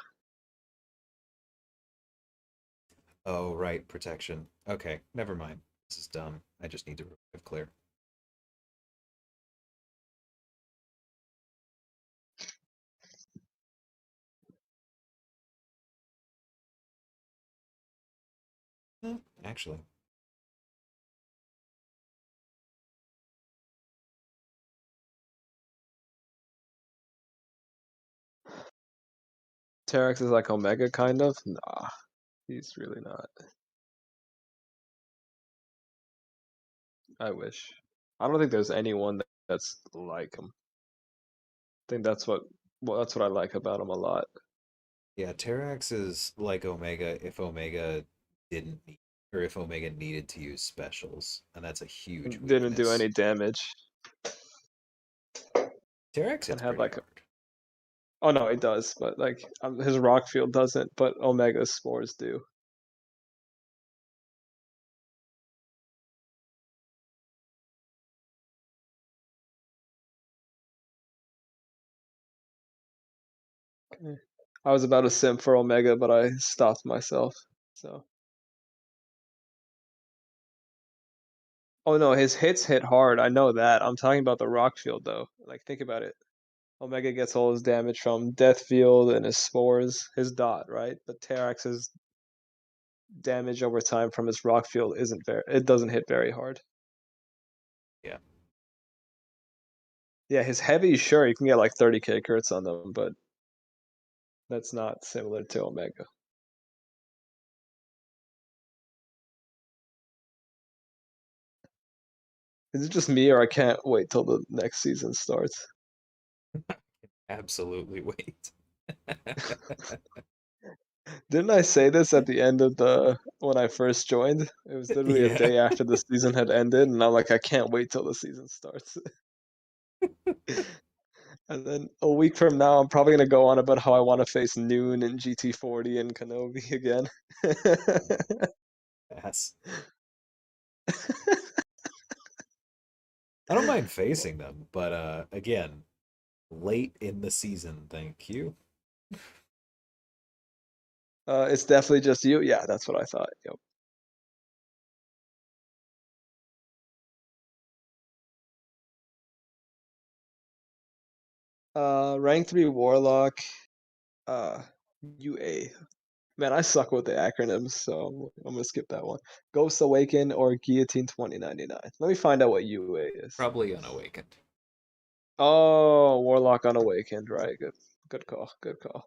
S1: Oh, right, protection. Okay, never mind. This is dumb. I just need to revive clear. Actually,
S2: Terex is like Omega, kind of. Nah, he's really not. I wish. I don't think there's anyone that's like him. I think that's what. Well, that's what I like about him a lot.
S1: yeah, Terrax is like Omega if Omega didn't need, or if Omega needed to use specials, and that's a huge
S2: Didn't do
S1: weakness.
S2: any damage
S1: Terrax
S2: and
S1: hits
S2: had
S1: pretty
S2: like.
S1: hard.
S2: Oh no, he does, but like his rock field doesn't. But Omega spores do. I was about to simp for Omega, but I stopped myself. So. Oh no, his hits hit hard. I know that. I'm talking about the rock field though. Like think about it. Omega gets all his damage from Death Field and his spores, his dot, right? But Terax's damage over time from his rock field isn't very. It doesn't hit very hard.
S1: Yeah.
S2: Yeah, his heavy, sure, you can get like 30k crits on them, but that's not similar to Omega. Is it just me, or I can't wait till the next season starts?
S1: Absolutely wait.
S2: Didn't I say this at the end of the when I first joined? It was literally a
S1: Yeah.
S2: day after the season had ended, and I'm like, I can't wait till the season starts. And then a week from now, I'm probably gonna go on about how I want to face Noon and GT40 and Kenobi again.
S1: Yes. I don't mind facing them, but again, late in the season, thank you.
S2: It's definitely just you. Yeah, that's what I thought. Yep. Rank 3 Warlock, uh, UA. Man, I suck with the acronyms, so I'm gonna skip that one. Ghost Awaken or Guillotine 2099. Let me find out what UA is.
S1: Probably unawakened.
S2: Oh, Warlock Unawakened, right? Good call. Good call.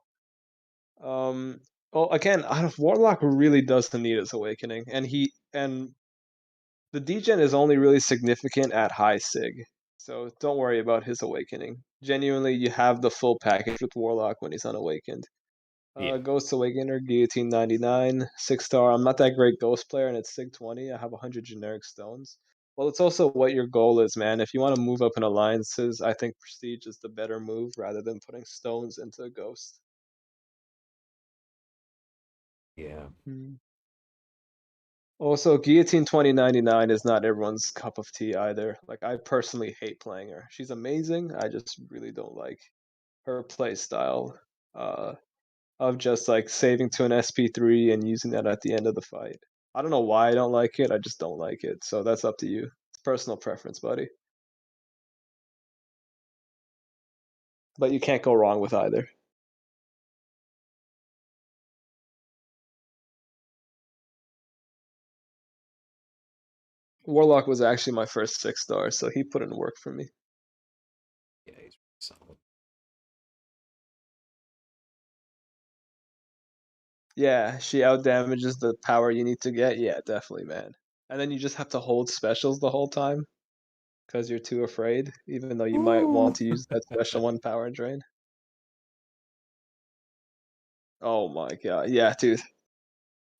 S2: Um, well, again, Warlock really doesn't need his awakening, and the degen is only really significant at high sig, so don't worry about his awakening. Genuinely, you have the full package with Warlock when he's unawakened.
S1: Yeah.
S2: Ghost Awakener, Guillotine 99, 6 star. I'm not that great Ghost player, and it's Sig 20. I have 100 generic stones. Well, it's also what your goal is, man. If you want to move up in alliances, I think Prestige is the better move rather than putting stones into Ghost.
S1: Yeah.
S2: Hmm. Also, Guillotine 2099 is not everyone's cup of tea either. Like, I personally hate playing her. She's amazing. I just really don't like her play style. Of just like saving to an SP3 and using that at the end of the fight. I don't know why I don't like it. I just don't like it. So that's up to you. It's personal preference, buddy. But you can't go wrong with either. Warlock was actually my first 6 star, so he put in work for me.
S1: Yeah, he's solid.
S2: Yeah, she out damages the power you need to get. Yeah, definitely, man. And then you just have to hold specials the whole time because you're too afraid, even though you might
S1: Ooh.
S2: want to use that special one power drain. Oh my god. Yeah, dude.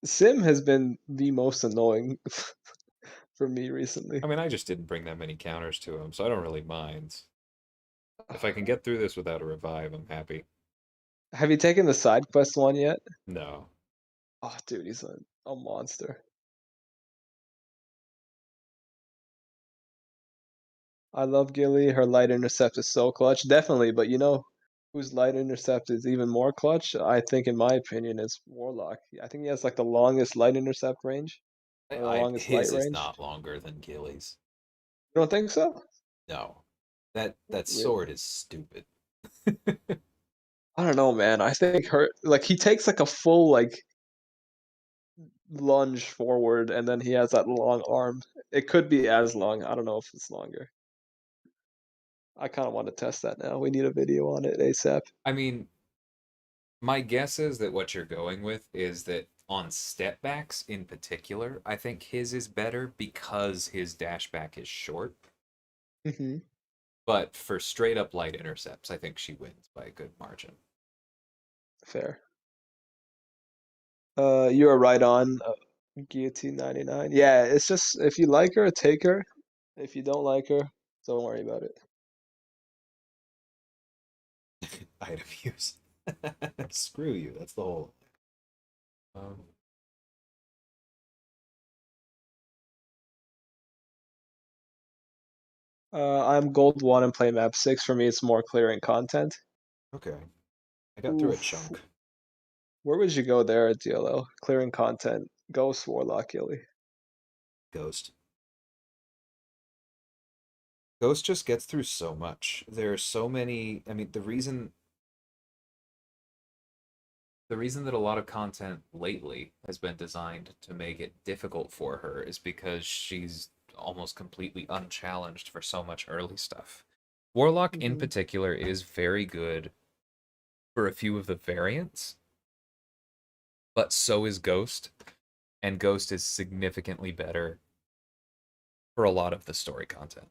S2: Sim has been the most annoying for me recently.
S1: I mean, I just didn't bring that many counters to him, so I don't really mind. If I can get through this without a revive, I'm happy.
S2: Have you taken the side quest one yet?
S1: No.
S2: Oh, dude, he's a monster. I love Gilly. Her light intercept is so clutch. Definitely, but you know whose light intercept is even more clutch? I think, in my opinion, is Warlock. I think he has like the longest light intercept range or the longest light
S1: His is
S2: range.
S1: not longer than Gilly's.
S2: You don't think so?
S1: No. That
S2: Really?
S1: sword is stupid.
S2: I don't know, man. I think her like he takes like a full like lunge forward and then he has that long arm. It could be as long. I don't know if it's longer. I kind of want to test that now. We need a video on it ASAP.
S1: I mean, my guess is that what you're going with is that on step backs in particular, I think his is better because his dash back is short.
S2: Hmm.
S1: But for straight up light intercepts, I think she wins by a good margin.
S2: Fair. You are right on. Guillotine 99. Yeah, it's just if you like her, take her. If you don't like her, don't worry about it.
S1: Item use. Screw you. That's the whole. Um,
S2: I'm gold 1 and play map 6. For me, it's more clearing content.
S1: okay. I got through a
S2: Oof.
S1: chunk.
S2: Where would you go there at DLO? Clearing content. Ghost Warlock Gilly.
S1: Ghost. Ghost just gets through so much. There are so many. I mean, the reason that a lot of content lately has been designed to make it difficult for her is because she's almost completely unchallenged for so much early stuff. Warlock in
S2: Hmm.
S1: particular is very good for a few of the variants, but so is Ghost, and Ghost is significantly better for a lot of the story content.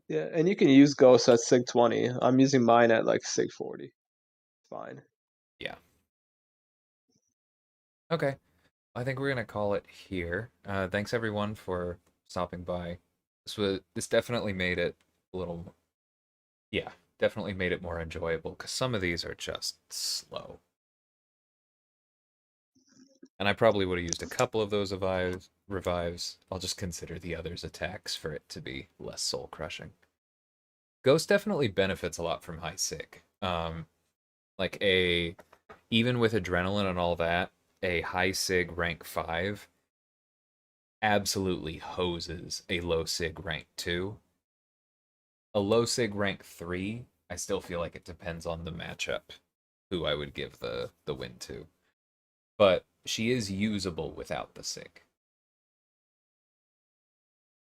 S2: Yeah, and you can use Ghost at Sig 20. I'm using mine at like Sig 40. Fine.
S1: Yeah. Okay. I think we're gonna call it here. Thanks everyone for stopping by. This definitely made it a little, yeah, definitely made it more enjoyable because some of these are just slow. And I probably would have used a couple of those revives. I'll just consider the others attacks for it to be less soul crushing. Ghost definitely benefits a lot from high sig. Like a even with adrenaline and all that, a high sig rank 5 absolutely hoses a low sig rank 2. A low sig rank 3, I still feel like it depends on the matchup who I would give the win to. But she is usable without the sig.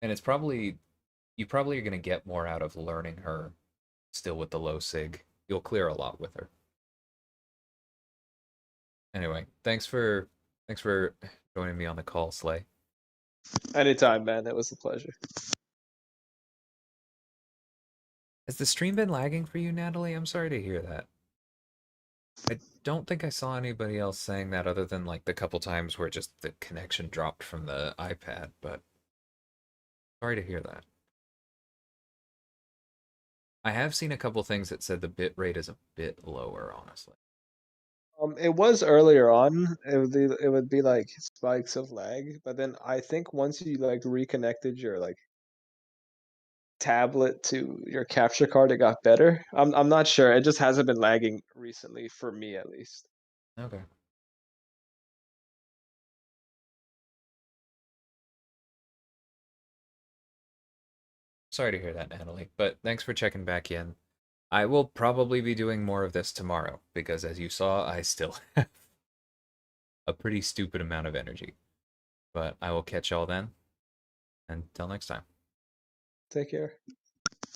S1: And it's probably you probably are going to get more out of learning her still with the low sig. You'll clear a lot with her. Anyway, thanks for joining me on the call, Slay.
S2: Anytime, man. It was a pleasure.
S1: Has the stream been lagging for you, Natalie? I'm sorry to hear that. I don't think I saw anybody else saying that other than like the couple times where just the connection dropped from the iPad, but sorry to hear that. I have seen a couple things that said the bit rate is a bit lower, honestly.
S2: It was earlier on. It would be like spikes of lag, but then I think once you like reconnected your like tablet to your capture card, it got better. I'm not sure. It just hasn't been lagging recently for me at least.
S1: Okay. Sorry to hear that, Natalie, but thanks for checking back in. I will probably be doing more of this tomorrow because, as you saw, I still have a pretty stupid amount of energy. But I will catch y'all then. Until next time.
S2: Take care.